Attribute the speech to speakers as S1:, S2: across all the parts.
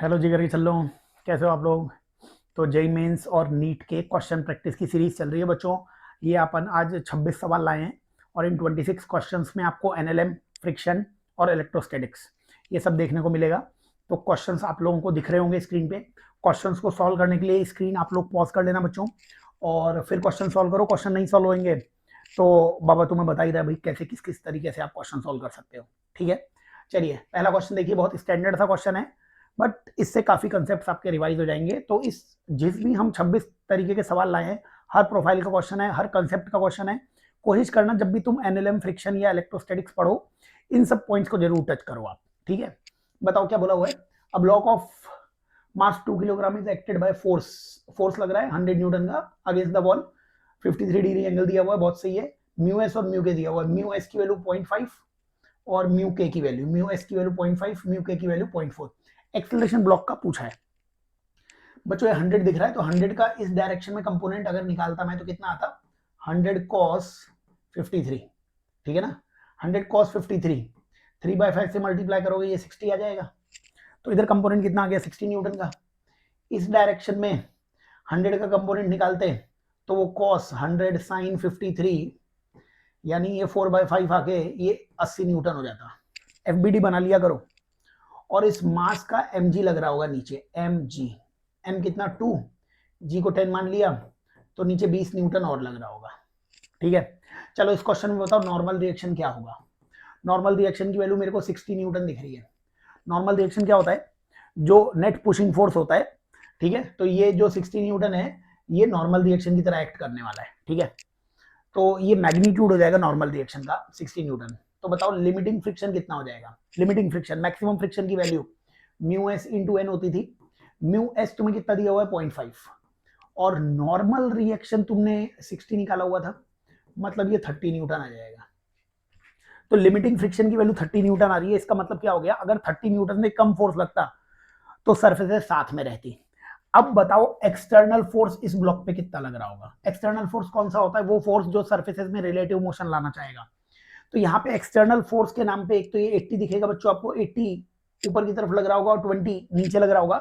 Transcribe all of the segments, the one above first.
S1: Hello जी करके चल रहा हूँ। कैसे हो आप लोग? तो जेई मेंस और नीट के क्वेश्चन प्रैक्टिस की सीरीज चल रही है बच्चों। ये अपन आज 26 सवाल लाए हैं और इन 26 क्वेश्चंस में आपको एनएलएम, फ्रिक्शन और इलेक्ट्रोस्टैटिक्स ये सब देखने को मिलेगा। तो क्वेश्चंस आप लोगों को दिख रहे होंगे स्क्रीन पे। क्वेश्चंस को सॉल्व करने के लिए स्क्रीन आप लोग पॉज कर लेना बच्चों, और फिर क्वेश्चन सॉल्व करो। क्वेश्चन नहीं सॉल्व होंगे तो बाबा तुम्हें बता ही रहा है भाई कैसे किस किस तरीके से आप क्वेश्चन सॉल्व कर सकते हो। ठीक है, चलिए पहला क्वेश्चन देखिए। बहुत स्टैंडर्ड सा क्वेश्चन है बट इससे काफी कंसेप्ट आपके रिवाइज हो जाएंगे। तो इस जिस भी हम 26 तरीके के सवाल लाए हैं, हर प्रोफाइल का क्वेश्चन है, हर कंसेप्ट का क्वेश्चन है। कोशिश करना जब भी तुम एनएलएम, फ्रिक्शन या इलेक्ट्रोस्टैटिक्स पढ़ो, इन सब पॉइंट्स को जरूर टच करो आप। ठीक है, बताओ क्या बोला हुआ है। अ block of mass 2 kilogram is acted by force. Force लग रहा है 100 न्यूटन का against the wall. 53 degree angle दिया हुआ है, बहुत सही है। म्यू एस और म्यू के दिया हुआ है। म्यू एस की वैल्यू 0.5 और म्यू के की वैल्यू, म्यू एस की वैल्यू 0.5, म्यू के की वैल्यू 0.4। एक्सेलरेशन ब्लॉक का पूछा है बच्चों। ये 100 दिख रहा है तो 100 का इस डायरेक्शन में कंपोनेंट अगर निकालता मैं तो कितना आता? 100 cos 53, ठीक है ना। 100 cos 53 3/5 से मल्टीप्लाई करोगे ये 60 आ जाएगा। तो इधर कंपोनेंट कितना आ गया? 60 न्यूटन का। इस डायरेक्शन में 100 का कंपोनेंट निकालते तो वो cos 100 sin 53 यानी ये 4/5 आके ये 80 न्यूटन हो जाता। एफबीडी बना लिया करो। और इस मास का mg लग रहा होगा नीचे, mg। m कितना? 2, g को 10 मान लिया तो नीचे 20 न्यूटन और लग रहा होगा। ठीक है, चलो इस क्वेश्चन में बताओ नॉर्मल रिएक्शन क्या होगा। नॉर्मल रिएक्शन की वैल्यू मेरे को 60 न्यूटन दिख रही है। नॉर्मल रिएक्शन क्या होता है? जो नेट पुशिंग फोर्स होता है, ठीक है, तो ये जो 60 न्यूटन है ये नॉर्मल रिएक्शन की तरह एक्ट करने वाला है। ठीक है, तो ये मैग्नीट्यूड हो जाएगा नॉर्मल रिएक्शन का 60 न्यूटन। तो बताओ लिमिटिंग फ्रिक्शन कितना हो जाएगा? लिमिटिंग फ्रिक्शन, मैक्सिमम फ्रिक्शन की value mu s into N होती थी। म्यू एस तुम्हें कितना दिया हुआ है? 0.5। और नॉर्मल रिएक्शन तुमने 60 निकाला हुआ था, मतलब ये 30 न्यूटन आ जाएगा। तो लिमिटिंग फ्रिक्शन की वैल्यू 30 न्यूटन आ रही है। इसका मतलब क्या हो गया? अगर 30 न्यूटन से कम फोर्स लगता तो सरफेसेस साथ में रहती। अब बताओ एक्सटर्नल फोर्स इस ब्लॉक पे कितना लग रहा होगा। एक्सटर्नल फोर्स कौन सा होता है? वो फोर्स जो सरफेसेस में रिलेटिव मोशन लाना चाहेगा। तो यहाँ पे एक्सटर्नल फोर्स के नाम पे एक तो ये 80 दिखेगा बच्चों आपको। 80 ऊपर की तरफ लग रहा होगा और 20 नीचे लग रहा होगा।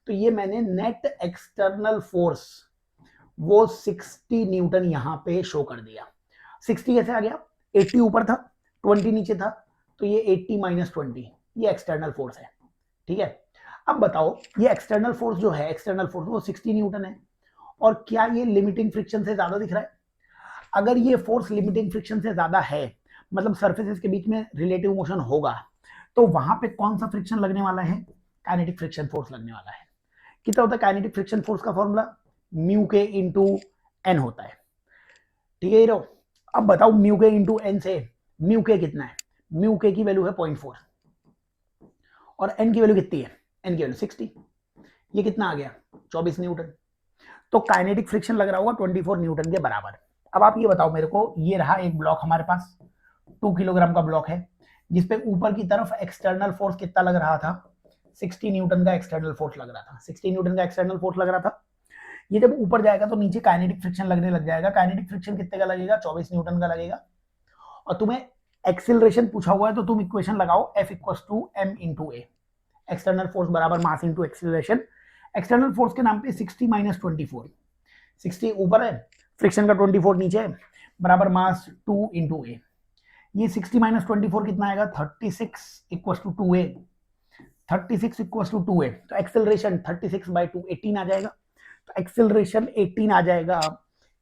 S1: तो ये मैंने नेट एक्सटर्नल फोर्स वो 60 न्यूटन यहाँ पे शो कर दिया। 60 कैसे आ गया? 80 ऊपर था, 20 नीचे था, तो ये 80 माइनस 20 ये एक्सटर्नल फोर्स है। ठीक है, अब बताओ ये एक्सटर्नल फोर्स जो है, एक्सटर्नल फोर्स वो 60 न्यूटन है, और क्या ये लिमिटिंग फ्रिक्शन से ज्यादा दिख रहा है? अगर ये फोर्स लिमिटिंग फ्रिक्शन से ज्यादा है, मतलब सरफेसेस के बीच में रिलेटिव मोशन होगा, तो वहां पे कौन सा फ्रिक्शन लगने वाला है? काइनेटिक फ्रिक्शन फोर्स लगने वाला है। कितना होता है काइनेटिक फ्रिक्शन फोर्स का फॉर्मूला? म्यू के इंटू एन होता है। ठीक है हीरो, अब बताओ म्यू के इंटू एन से म्यू के कितना है? म्यू के की वैल्यू है 0.4 और एन की वैल्यू कितनी है? एन की वैल्यू 60। ये कितना आ गया? 24 न्यूटन। तो काइनेटिक फ्रिक्शन लग रहा होगा 24 न्यूटन के बराबर। अब आप ये बताओ मेरे को, ये रहा एक ब्लॉक हमारे पास, 2 किलोग्राम का ब्लॉक है, जिसपे ऊपर की तरफ एक्सटर्नल फोर्स कितना लग रहा था? 60 न्यूटन का एक्सटर्नल फोर्स लग रहा था। 60 न्यूटन का एक्सटर्नल फोर्स लग रहा था। ये जब ऊपर जाएगा तो नीचे काइनेटिक फ्रिक्शन लगने लग जाएगा। काइनेटिक फ्रिक्शन कितने का लगेगा? 24 न्यूटन का लगेगा। और तुम्हें एक्सिलरेशन पूछा हुआ है तो तुम इक्वेशन लगाओ, F equals to m into ए। एक्सटर्नल फोर्स बराबर mass into acceleration. External force के नाम पे 60 माइनस 24, 60 ऊपर है, फ्रिक्शन का 24 नीचे है, बराबर मास 2 इंटू ए। ये 60 माइनस 24 कितना आएगा? 36 equals to 2a। 36 equals to 2a, तो एक्सेलरेशन 36/2 18 आ जाएगा। तो एक्सेलरेशन 18 आ जाएगा।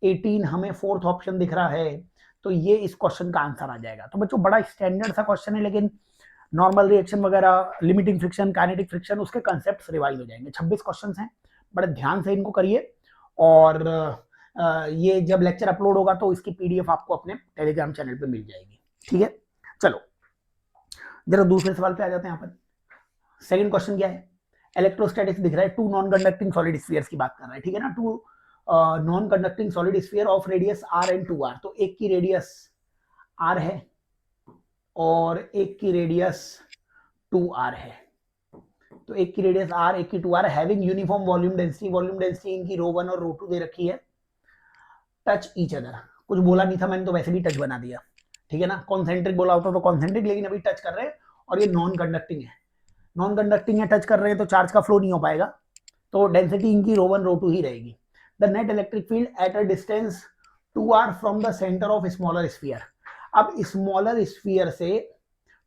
S1: 18 हमें फोर्थ ऑप्शन दिख रहा है, तो ये इस क्वेश्चन का आंसर आ जाएगा। तो बच्चों बड़ा स्टैंडर्ड सा क्वेश्चन है, लेकिन नॉर्मल रिएक्शन वगैरह, लिमिटिंग फ्रिक्शन, काइनेटिक फ्रिक्शन, उसके कंसेप्ट्स रिवाइज हो जाएंगे। 26 क्वेश्चंस हैं, बड़े ध्यान से इनको करिए। और ये जब लेक्चर अपलोड होगा तो इसकी पीडीएफ आपको अपने टेलीग्राम चैनल पे मिल जाएगी। ठीक है, चलो जरा दूसरे सवाल पे आ जाते हैं। यहाँ पर सेकंड क्वेश्चन क्या है? इलेक्ट्रोस्टैटिक्स दिख रहा है। Two non conducting solid spheres की बात कर रहा है, ठीक है ना। Two non conducting solid sphere of radius r and 2r। तो एक की रेडियस r है और एक की रेडियस 2r है। तो एक की रेडियस r, एक की 2r, having uniform volume density. Volume density इनकी ρ1 और ρ2 दे रखी है। टच ईच अदर, कुछ बोला नहीं था मैंने तो वैसे भी टच बना दिया, ठीक है ना। कॉन्सेंट्रिक बोला होता तो कॉन्सेंट्रिक, लेकिन अभी टच कर रहे हैं। और ये नॉन कंडक्टिंग है, नॉन कंडक्टिंग या टच कर रहे हैं तो चार्ज का फ्लो नहीं हो पाएगा, तो डेंसिटी इनकी ρ1 ρ2 ही रहेगी। The net electric field at a distance 2r from the centre of smaller sphere. अब स्मॉलर स्फीयर से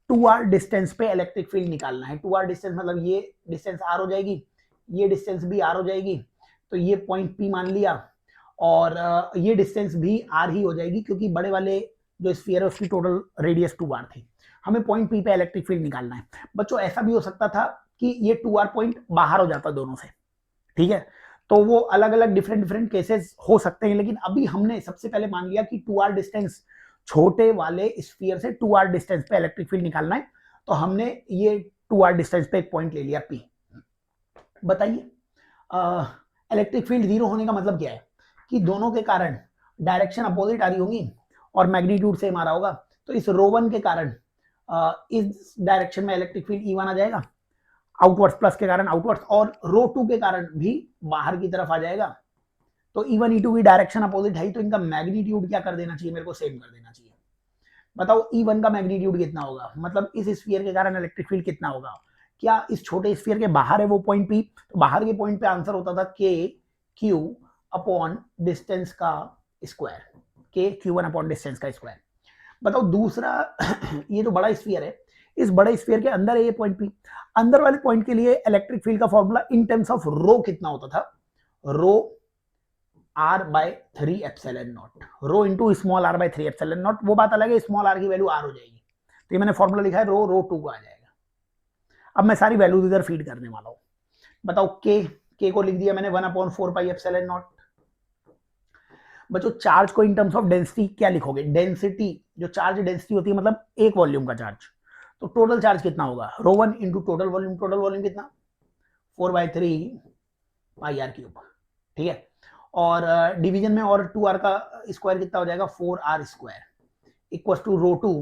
S1: 2r डिस्टेंस पे इलेक्ट्रिक फील्ड निकालना है। 2r डिस्टेंस मतलब ये डिस्टेंस r हो जाएगी, ये डिस्टेंस भी r हो जाएगी, तो ये पॉइंट P मान लिया, और ये डिस्टेंस भी r ही हो जाएगी क्योंकि बड़े वाले जो स्फीयर है उसकी टोटल रेडियस 2r थी। हमें पॉइंट P पे इलेक्ट्रिक फील्ड निकालना है। बच्चों ऐसा भी हो सकता था कि ये 2r पॉइंट बाहर हो जाता दोनों से, ठीक है, तो वो अलग अलग डिफरेंट केसेस हो सकते हैं, लेकिन अभी हमने सबसे पहले मान लिया कि 2r डिस्टेंस, छोटे वाले स्फीयर से 2r डिस्टेंस पे इलेक्ट्रिक फील्ड निकालना है, तो हमने ये 2r डिस्टेंस पे एक पॉइंट ले लिया P। बताइए इलेक्ट्रिक फील्ड जीरो होने का मतलब क्या है कि दोनों के कारण डायरेक्शन अपोजिट आ रही होंगी और मैग्नीट्यूड सेम आ रहा होगा, तो इस ρ1 के कारण इस डायरेक्शन में इलेक्ट्रिक फील्ड E1 आ जाएगा, आउटवर्ड्स प्लस के कारण आउटवर्ड्स, और ρ2 के कारण भी बाहर की तरफ आ जाएगा। तो E1 E2 की डायरेक्शन अपोजिट है, तो इनका मैग्नीट्यूड क्या कर देना चाहिए, मेरे को सेम कर देना चाहिए। बताओ E1 का मैग्नीट्यूड कितना होगा, मतलब इस स्फीयर के कारण इलेक्ट्रिक फील्ड कितना होगा। क्या इस छोटे स्फीयर के बाहर है वो पॉइंट P, तो बाहर के पॉइंट पे आंसर होता था KQ अपॉन डिस्टेंस का स्क्वायर, KQ1 अपॉन डिस्टेंस का स्क्वायर। बताओ दूसरा ये जो बड़ा स्फीयर है, इस बड़े स्फीयर के अंदर है ये पॉइंट P, अंदर वाले पॉइंट के लिए इलेक्ट्रिक फील्ड का formula in terms of rho कितना होता था, rho r/3 epsilon naught, rho into small r/3 epsilon naught. वो बात अलग है, स्मॉल r की वैल्यू r हो जाएगी, तो ये मैंने फॉर्मूला लिखा है रो ρ2 को आ जाएगा। अब मैं सारी वैल्यूज इधर फीड करने वाला हूं। बताओ k को लिख दिया मैंने 1/4 पाई एप्सिलॉन नॉट। बच्चों चार्ज को इन टर्म्स ऑफ डेंसिटी क्या लिखोगे, डेंसिटी, जो चार्ज डेंसिटी होती है मतलब एक वॉल्यूम का चार्ज, तो टोटल चार्ज कितना होगा ρ1 इंटू टोटल वॉल्यूम कितना 4/3 पाई r क्यूब, ठीक है, और डिवीजन में और 2r का स्क्वायर कितना हो जाएगा 4r square equal to ρ2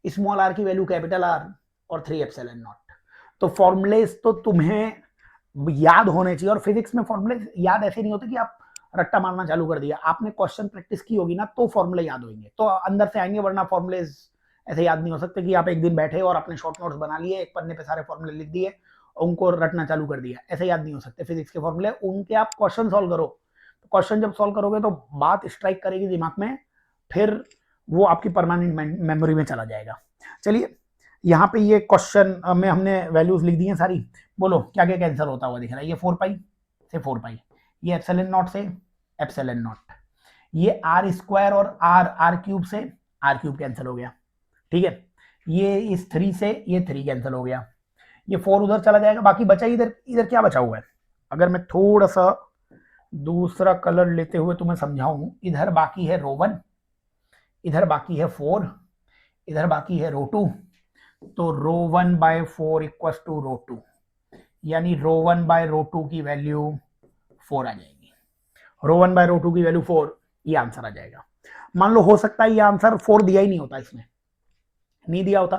S1: small r की वैल्यू कैपिटल R और 3 एप्सिलॉन नॉट। तो फॉर्मूलेस तो तुम्हें याद होने चाहिए, और फिजिक्स में फॉर्मूले याद ऐसे नहीं होते कि आप रट्टा मारना चालू कर दिया, आपने क्वेश्चन प्रैक्टिस की होगी ना तो फॉर्मूले याद होंगे, तो अंदर से आएंगे, वरना फॉर्मूलेज ऐसे याद नहीं हो सकते कि आप एक दिन बैठे और अपने शॉर्ट नोट्स बना लिए, एक पन्ने पे सारे फॉर्मूले लिख दिए और उनको रटना चालू कर दिया, ऐसे याद नहीं हो सकते फिजिक्स के फॉर्मूले, उनके आप क्वेश्चन सॉल्व करो। क्वेश्चन जब सॉल्व करोगे तो बात स्ट्राइक करेगी दिमाग में, फिर वो आपकी परमानेंट मेमोरी में चला जाएगा। चलिए यहाँ पे ये क्वेश्चन में हमने वैल्यूज लिख दी हैं सारी, बोलो क्या क्या कैंसिल होता हुआ दिख रहा है, ये 4 पाई से 4 पाई, ये एप्सिलॉन नॉट से एप्सिलॉन नॉट, ये r स्क्वायर और r क्यूब से r क्यूब कैंसिल हो गया, ठीक है, ये इस 3 से ये 3 कैंसिल हो गया, ये 4 उधर चला जाएगा, बाकी बचा इधर क्या बचा हुआ है, अगर मैं थोड़ा सा दूसरा कलर लेते हुए तुम्हें समझाऊं, इधर बाकी है ρ1, इधर बाकी है 4, इधर बाकी है ρ2, तो ρ1/4 इक्वल टू ρ2, यानी ρ1/ρ2 की वैल्यू 4 आ जाएगी, ρ1/ρ2 की वैल्यू 4, ये आंसर आ जाएगा। मान लो हो सकता है ये आंसर 4 दिया ही नहीं होता, इसमें नहीं दिया होता,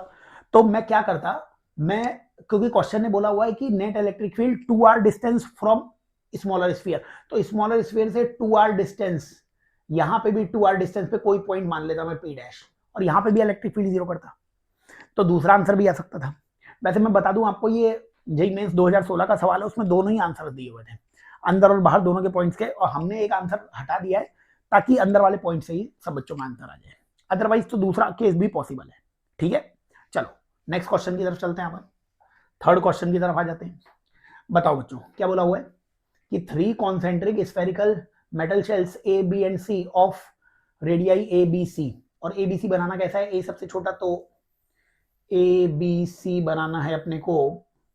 S1: तो मैं क्या करता, मैं क्योंकि क्वेश्चन ने बोला हुआ है कि net electric field 2r distance from smaller sphere, तो स्मॉलर स्फीयर से 2r डिस्टेंस, यहां पे भी 2r डिस्टेंस पे कोई पॉइंट मान लेता मैं P डैश, और यहां पे भी इलेक्ट्रिक फील्ड जीरो करता, तो दूसरा आंसर भी आ सकता था। वैसे मैं बता दूं आपको, ये जेईई मेंस 2016 का सवाल है, उसमें दोनों ही आंसर दिए हुए थे, अंदर और बाहर दोनों के पॉइंट्स के, और हमने एक आंसर हटा दिया है ताकि अंदर वाले पॉइंट से ही सब बच्चों का आंसर आ जाए, अदरवाइज तो दूसरा केस भी पॉसिबल है, ठीक है। चलो नेक्स्ट क्वेश्चन की तरफ चलते हैं, अपन थर्ड क्वेश्चन की तरफ आ जाते हैं। बताओ बच्चों क्या बोला हुआ है कि 3 concentric spherical metal shells A, B and C of radii ABC, और ABC बनाना कैसा है, A सबसे छोटा, तो ABC बनाना है अपने को,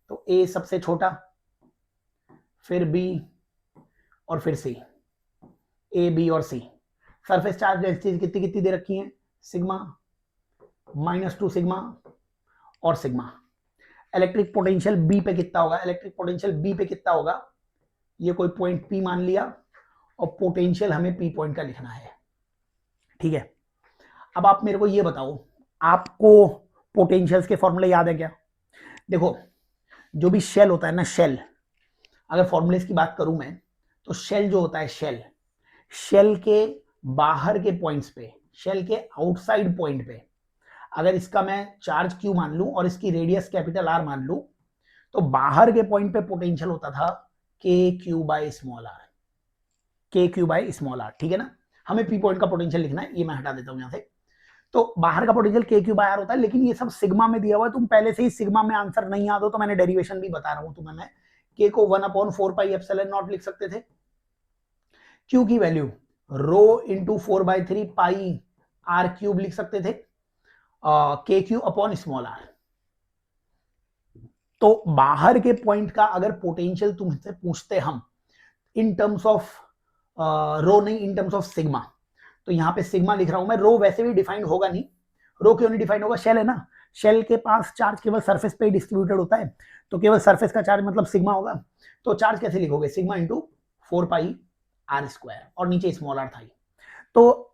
S1: तो A सबसे छोटा, फिर B और फिर C, A, B और C। सरफेस चार्ज डेंसिटी कितनी कितनी दे रखी है, सिग्मा, -2 सिग्मा और सिग्मा। इलेक्ट्रिक पोटेंशियल B पे कितना होगा, इलेक्ट्रिक पोटेंशियल B पे कितना होगा, ये कोई पॉइंट P मान लिया, और पोटेंशियल हमें P पॉइंट का लिखना है, ठीक है। अब आप मेरे को ये बताओ, आपको पोटेंशियल्स के फॉर्मूले याद है क्या। देखो जो भी शेल होता है ना, शेल, अगर फॉर्मूलेस की बात करूं मैं, तो शेल जो होता है, शेल के बाहर के पॉइंट्स पे, शेल के आउटसाइड पॉइंट पे, अगर इसका मैं चार्ज Q मान लूं और इसकी रेडियस कैपिटल R मान लूं, तो बाहर के पॉइंट पे पोटेंशियल होता था K Q by small are, के क्यू बाय स्मॉल आर, ठीक है ना। हमें पी पॉइंट का पोटेंशियल लिखना है, ये मैं हटा देता हूं यहां से। तो बाहर का पोटेंशियल के क्यू बाय आर होता है, लेकिन ये सब सिग्मा में दिया हुआ है। तुम पहले से ही सिग्मा में आंसर नहीं याद हो तो मैंने डेरिवेशन भी बता रहा हूं तुम्हें मैं। के को 1/4 पाई एप्सिलॉन नॉट लिख सकते थे, क्यू की value rho into 4/3 pi R cube लिख सकते थे, के क्यू अपॉन स्मॉल आर। तो बाहर के पॉइंट का अगर पोटेंशियल तुमसे पूछते हम इन टर्म्स ऑफ रो नहीं, इन टर्म्स ऑफ सिग्मा, तो यहां पे सिग्मा लिख रहा हूं मैं। रो वैसे भी डिफाइंड होगा नहीं, रो क्यों नहीं डिफाइंड होगा, शेल है ना, शेल के पास चार्ज केवल सरफेस पे ही डिस्ट्रीब्यूटेड होता है, तो केवल सरफेस का चार्ज मतलब सिग्मा होगा। तो चार्ज कैसे लिखोगे, sigma into 4 pi R square, और नीचे स्मॉल आर था। तो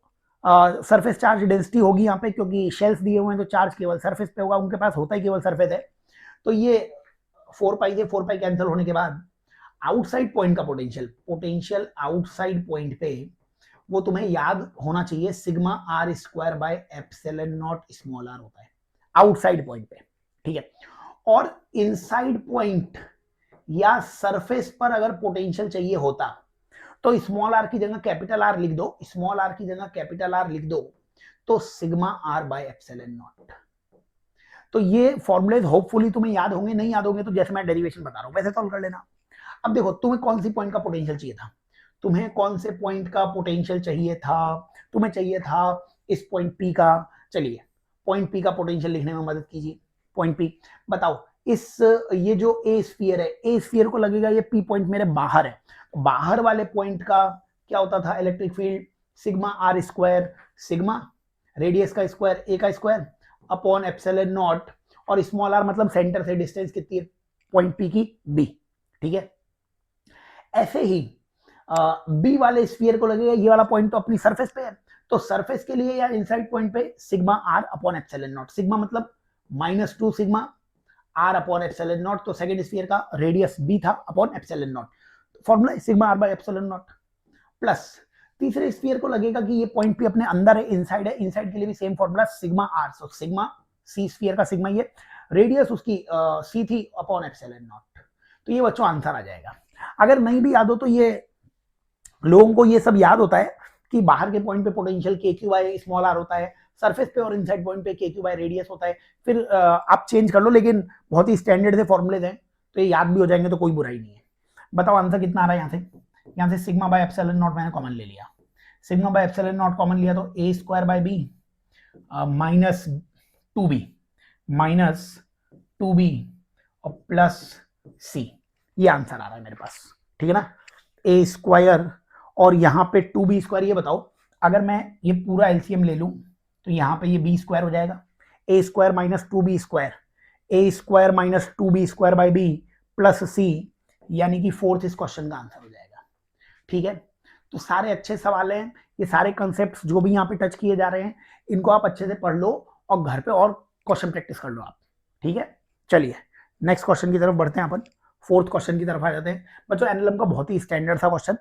S1: सरफेस चार्ज डेंसिटी होगी यहाँ पे, क्योंकि शेल्स दिए हुए हैं तो चार्ज केवल सरफेस पे होगा, उनके पास होता ही केवल सरफेस है। तो ये 4 पाई से 4 पाई कैंसिल होने के बाद आउटसाइड पॉइंट का पोटेंशियल, पोटेंशियल आउटसाइड पॉइंट पे वो तुम्हें याद होना चाहिए, sigma R square by epsilon naught small R होता है आउटसाइड पॉइंट पे, ठीक है। और इनसाइड पॉइंट या सरफेस पर अगर पोटेंशियल चाहिए होता तो स्मॉल आर की जगह कैपिटल आर लिख दो, स्मॉल आर की जगह कैपिटल आर लिख दो, तो sigma R by epsilon naught. तो ये फॉर्मूलेज होपफुली तुम्हें याद होंगे, नहीं याद होंगे तो जैसे मैं डेरिवेशन बता रहा हूं वैसे सॉल्व कर लेना। अब देखो तुम्हें कौन सी पॉइंट का पोटेंशियल चाहिए था, तुम्हें कौन से पॉइंट का पोटेंशियल चाहिए था, तुम्हें चाहिए था इस पॉइंट पी का। चलिए पॉइंट पी का पोटेंशियल लिखने में मदद कीजिए। पॉइंट पी बताओ, इस ये जो ए स्फीयर है, ए स्फीयर को लगेगा ये पी पॉइंट मेरे बाहर है, बाहर वाले पॉइंट का क्या होता था electric field, sigma R square, sigma radius का स्क्वायर ए का स्क्वायर अपॉन एप्सिलॉन नॉट, और स्मॉल आर मतलब सेंटर से डिस्टेंस कितनी है पॉइंट पी की, बी, ठीक है। ऐसे ही बी वाले स्फीयर को लगेगा ये वाला पॉइंट तो अपनी सरफेस पे है, तो सरफेस के लिए या इनसाइड पॉइंट पे sigma R upon epsilon naught, sigma मतलब -2 sigma R upon epsilon naught, तो सेकंड स्फीयर का रेडियस बी था upon epsilon naught, formula sigma R by epsilon naught. Plus तीसरे स्फीयर को लगेगा कि ये पॉइंट पी अपने अंदर है, इनसाइड है, इनसाइड के लिए भी same formula sigma R, so sigma C sphere का सिग्मा, ये रेडियस उसकी सी थी अपॉन एप्सिलॉन नॉट। तो ये बच्चों आंसर आ जाएगा। अगर नहीं भी याद हो तो ये लोगों को ये सब याद होता है कि बाहर के पॉइंट पे पोटेंशियल के क्यू बाय स्मॉल आर होता है, सरफेस पे और इनसाइड पॉइंट पे के क्यू बाय रेडियस होता है। फिर आप चेंज कर लो, लेकिन बहुत ही स्टैंडर्ड से फॉर्मूलेज हैं तो ये याद भी हो जाएंगे, तो कोई बुराई नहीं है। बताओ आंसर कितना आ रहा है यहाँ से, यहाँ से सिग्मा बाय एप्सिलॉन नॉट मैंने कॉमन ले लिया, sigma by epsilon naught common लिया तो A square by B minus 2b और प्लस सी, ये आंसर आ रहा है मेरे पास, ठीक है ना। ए स्क्वायर और यहाँ पे 2b स्क्वायर, ये बताओ अगर मैं ये पूरा एलसीएम ले लूं तो यहाँ पे ये बी स्क्वायर हो जाएगा, A square minus 2b square, A square minus 2b square by B plus C, यानी कि फोर्थ इस क्वेश्चन का आंसर हो जाएगा, ठीक है। तो सारे अच्छे सवाल हैं, ये सारे कंसेप्ट जो भी यहाँ पे टच किए जा रहे हैं इनको आप अच्छे से पढ़ लो और घर पे और क्वेश्चन प्रैक्टिस कर लो आप, ठीक है। चलिए नेक्स्ट क्वेश्चन की तरफ बढ़ते हैं अपन, फोर्थ क्वेश्चन की तरफ आ जाते हैं। बच्चों एनएलएम का बहुत ही स्टैंडर्ड सा क्वेश्चन,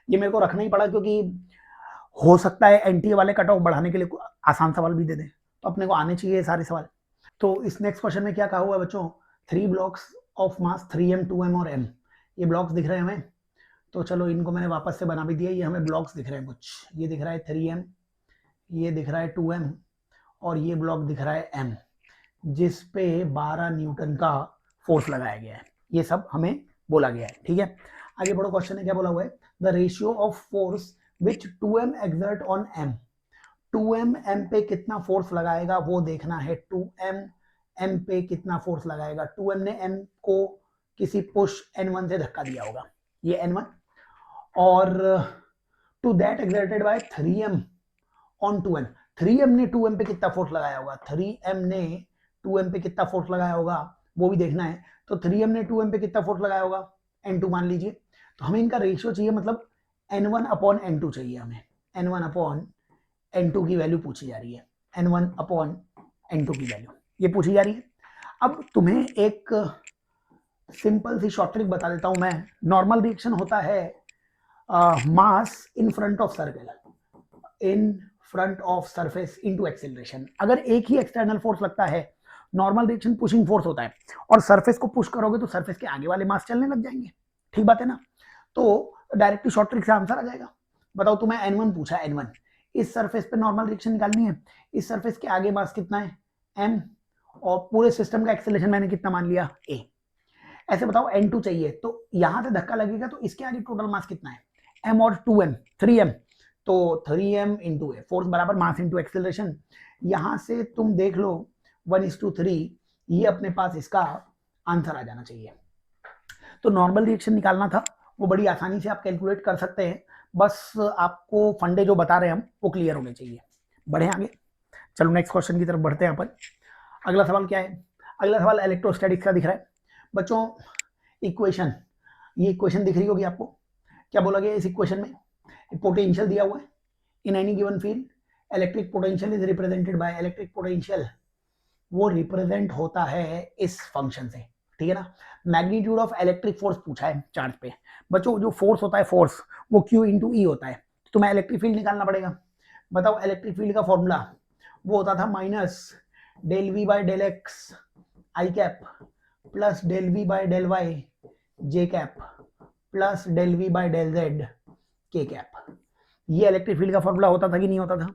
S1: ये मेरे को रखना ही पड़ा क्योंकि हो सकता है एनटीए वाले कट ऑफ बढ़ाने के लिए आसान सवाल भी दे दें, तो अपने को आने चाहिए सारे सवाल। तो इस नेक्स्ट क्वेश्चन में क्या कहा हुआ है बच्चों, 3 blocks of mass 3m 2m और m, ये ब्लॉक्स दिख रहे हैं हमें, तो चलो इनको मैंने वापस से बना भी दिया। ये हमें ब्लॉक्स दिख रहे हैं कुछ, ये दिख रहा है 3m, ये दिख रहा है 2m और ये ब्लॉक दिख रहा है m, जिस पे 12 न्यूटन का फोर्स लगाया गया है, ये सब हमें बोला गया है, ठीक है। आगे बढ़ो, क्वेश्चन है क्या बोला हुआ है, the ratio of force which 2m exert on m, 2m m पे कितना फोर्स लगाएगा वो देखना है, 2m m पे कितना फोर्स लगाएगा, 2m ने m को किसी पुश n1 से धक्का दिया होगा, ये n1, और two that exerted by 3m on 2m, 3m ने 2m पे कितना फोर्स लगाया होगा, 3m ने 2m पे कितना फोर्स लगाया होगा वो भी देखना है। तो 3m ने 2m पे कितना फोर्स लगाया होगा, n2 मान लीजिए, तो हमें इनका रेशियो चाहिए, मतलब n1 अपॉन n2 चाहिए हमें, n1 अपॉन n2 की वैल्यू पूछी जा रही है, n1 अपॉन n2 की वैल्यू ये पूछी जा रही है। अब तुम्हें एक सिंपल सी शॉर्ट ट्रिक बता देता हूं मैं, नॉर्मल रिएक्शन होता है mass in front of circle, in front of surface into acceleration. अगर एक ही एक्सटर्नल फोर्स लगता है नॉर्मल रिएक्शन पुशिंग फोर्स होता है, और सरफेस को पुश करोगे तो सरफेस के आगे वाले मास चलने लग जाएंगे, ठीक बात है ना। तो डायरेक्टली शॉर्ट ट्रिक से आंसर आ जाएगा। बताओ तुम्हें N1 पूछा है, N1 इस सरफेस पे नॉर्मल रिएक्शन निकालनी है, इस सरफेस के आगे मास कितना है m, और पूरे सिस्टम का एक्सेलरेशन मैंने कितना मान लिया a। ऐसे बताओ N2 चाहिए, तो यहां से धक्का लगेगा तो इसके आगे टोटल मास कितना है m और 2m 3m, तो 3m इंटू ए, फोर्स बराबर मास इंटू एक्सेलरेशन। यहां से तुम देख लो 1:3, ये अपने पास इसका आंसर आ जाना चाहिए। तो नॉर्मल रिएक्शन निकालना था, वो बड़ी आसानी से आप कैलकुलेट कर सकते हैं, बस आपको फंडे जो बता रहे हैं हम वो क्लियर होने चाहिए। बढ़े आगे, चलो नेक्स्ट क्वेश्चन की तरफ बढ़ते हैं अपन। अगला सवाल क्या है, अगला सवाल इलेक्ट्रोस्टैटिक्स का दिख रहा है बच्चों। इक्वेशन, ये इक्वेशन दिख रही होगी आपको, क्या बोला गया इस इक्वेशन में, पोटेंशियल दिया हुआ है in any given field, electric potential is represented by, electric potential वो रिप्रेजेंट होता है इस फंक्शन से, ठीक है ना। मैग्नीट्यूड ऑफ इलेक्ट्रिक फोर्स पूछा है चार्ज पे बच्चों, जो फोर्स होता है फोर्स वो Q इंटू ई होता है, तो तुम्हें इलेक्ट्रिक फील्ड निकालना पड़ेगा। बताओ इलेक्ट्रिक फील्ड का फॉर्मूला वो होता था minus del V by del X I cap plus del V by del Y J cap plus del V by del Z K cap. ये इलेक्ट्रिक फील्ड का formula होता था कि नहीं होता था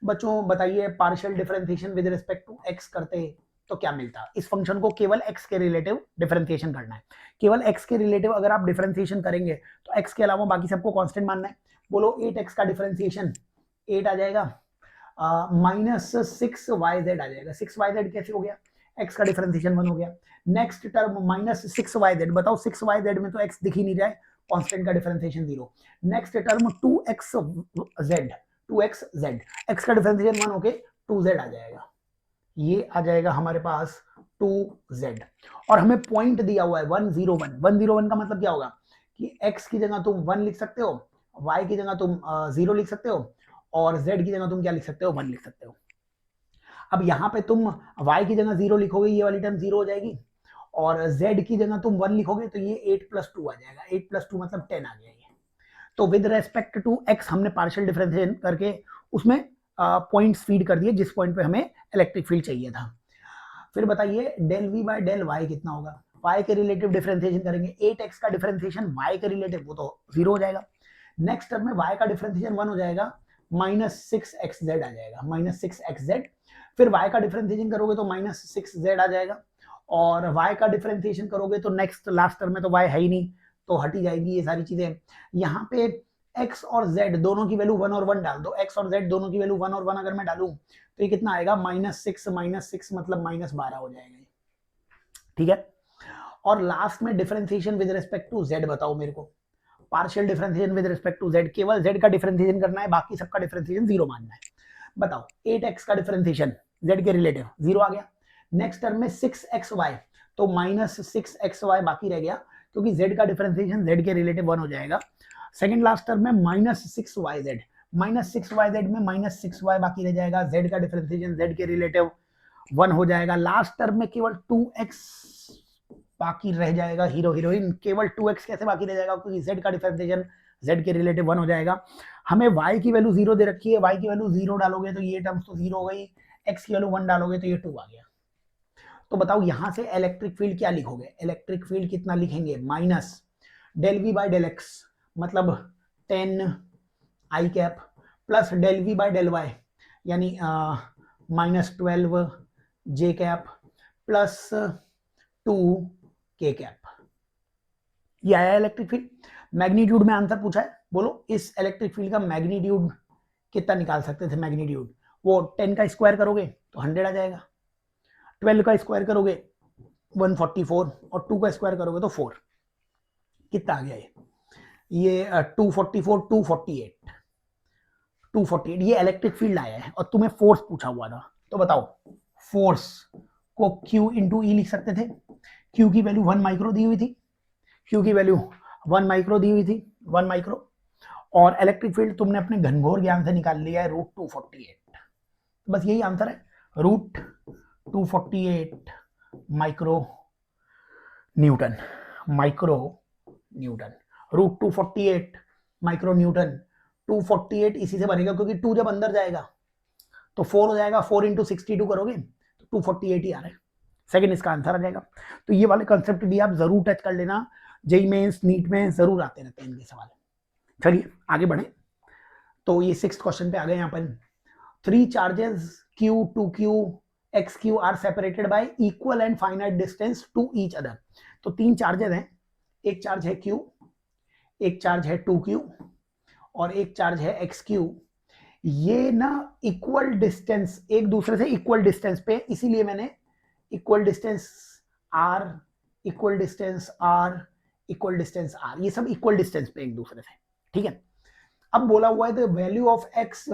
S1: बच्चों, बताइए। Partial differentiation with respect to X करते तो क्या मिलता, इस फंक्शन को केवल x के रिलेटिव डिफरेंशिएशन करना है, केवल x के रिलेटिव अगर आप डिफरेंशिएशन करेंगे तो x के अलावा बाकी सबको कांस्टेंट मानना है। बोलो 8x का डिफरेंशिएशन 8 आ जाएगा, माइनस 6yz आ जाएगा। 6yz कैसे हो गया, x का डिफरेंशिएशन 1 हो गया। नेक्स्ट टर्म माइनस 6yz, बताओ 6yz में तो x दिख ही नहीं रहा है, कांस्टेंट का differentiation 0। Next term 2xz, 2xz, x का डिफरेंशिएशन 1 होके 2z आ जाएगा, ये आ जाएगा हमारे पास 2z। और हमें पॉइंट दिया हुआ है 101। 101 का मतलब क्या होगा कि x की जगह तुम 1 लिख सकते हो, y की जगह तुम 0 लिख सकते हो, और z की जगह तुम क्या लिख सकते हो, 1 लिख सकते हो। अब यहाँ पे तुम y की जगह 0 लिखोगे, ये वाली टर्म 0 हो जाएगी, और z की जगह तुम 1 लिखोगे तो ये 8 + 2 आ जाएगा। 8 + 2 मतलब 10 आ गया ये। तो विद रेस्पेक्ट टू x हमने पार्शियल डिफरेंशिएशन करके उसमें पॉइंट्स फीड कर दिए जिस पॉइंट पे हमें इलेक्ट्रिक फील्ड चाहिए था। फिर बताइए del v by del y कितना होगा, y के रिलेटिव डिफरेंशिएशन करेंगे, 8x का डिफरेंशिएशन y के रिलेटिव वो तो 0 हो जाएगा। नेक्स्ट टर्म में y का डिफरेंशिएशन 1 हो जाएगा, -6xz आ जाएगा, -6xz। फिर y का डिफरेंशिएशन करोगे तो -6z आ जाएगा, और y का डिफरेंशिएशन करोगे तो नेक्स्ट लास्ट टर्म में तो y है ही नहीं, तो हट ही जाएगी ये सारी चीजें। यहाँ पे x और z दोनों की वैल्यू 1 और 1 डाल दो, x और z दोनों की वैल्यू 1 और 1 अगर मैं डालूं तो ये कितना आएगा, -6 मतलब -12 हो जाएगा, ठीक है। और लास्ट में differentiation with respect to z बताओ मेरे को, partial differentiation with respect to z, केवल z का डिफरेंशिएशन करना है, बाकी सबका डिफरेंशिएशन 0 मानना है। बताओ 8x का डिफरेंशिएशन z के रिलेटिव 0 आ गया। नेक्स्ट टर्म में 6xy, तो -6xy बाकी रह गया, क्योंकि z का डिफरेंशिएशन z के रिलेटिव 1 हो जाएगा। सेकंड लास्ट टर्म में -6yz, -6yz में -6y बाकी रह जाएगा, z का डिफरेंशिएशन z के रिलेटिव 1 हो जाएगा। लास्ट टर्म में केवल 2x बाकी रह जाएगा, हीरो हीरोइन, केवल 2x कैसे बाकी रह जाएगा, क्योंकि z का डिफरेंशिएशन z के रिलेटिव 1 हो जाएगा। हमें y की वैल्यू 0 दे रखी है, y की वैल्यू 0 डालोगे तो ये टर्म्स तो 0 हो गई, x की वैल्यू 1 डालोगे तो ये 2 आ गया। तो बताओ यहां से इलेक्ट्रिक फील्ड क्या लिखोगे, इलेक्ट्रिक फील्ड कितना लिखेंगे, minus del v by del x मतलब 10 I cap plus del v by del y यानी -12 जे कैप प्लस 2 के कैप। ये आया इलेक्ट्रिक फील्ड। मैग्नीट्यूड में आंसर पूछा है, बोलो इस इलेक्ट्रिक फील्ड का मैग्नीट्यूड कितना निकाल सकते थे। मैग्नीट्यूड वो 10 का स्क्वायर करोगे तो 100 आ जाएगा, 12 का स्क्वायर करोगे 144, और 2 का स्क्वायर करोगे तो 4। कितना आ गया ये 244, 248 ये इलेक्ट्रिक फील्ड आया है, और तुम्हें फोर्स पूछा हुआ था। तो बताओ फोर्स को Q इंटू ई लिख सकते थे, Q की वैल्यू 1 माइक्रो दी हुई थी, Q की वैल्यू 1 माइक्रो दी हुई थी, 1 माइक्रो, और इलेक्ट्रिक फील्ड तुमने अपने घनघोर ज्ञान से निकाल लिया है √248। बस यही आंसर है, √248 micro Newton, micro Newton, √248 micro Newton. 248 इसी से बनेगा, क्योंकि 2 जब अंदर जाएगा तो 4 हो जाएगा, 4 × 62 करोगे तो 248 ही आ रहा है। सेकंड इसका आंसर आ जाएगा। तो ये वाले कंसेप्ट भी आप जरूर टच कर लेना, जेई मेंस नीट में जरूर आते रहते हैं इनके सवाल। चलिए आगे बढ़े। तो ये 6th क्वेश्चन पे आ गए यहाँ पर। 3 charges Q, 2Q, XQ are separated by equal and finite distance to each other. तो 3 चार्जेस हैं, एक चार्ज है Q, एक चार्ज है 2Q और एक चार्ज है XQ। ये ना इक्वल डिस्टेंस, एक दूसरे से इक्वल डिस्टेंस पे, इसीलिए मैंने equal distance R, equal distance R, equal distance R, ये सब इक्वल डिस्टेंस पे एक दूसरे से, ठीक है। अब बोला हुआ है the value of x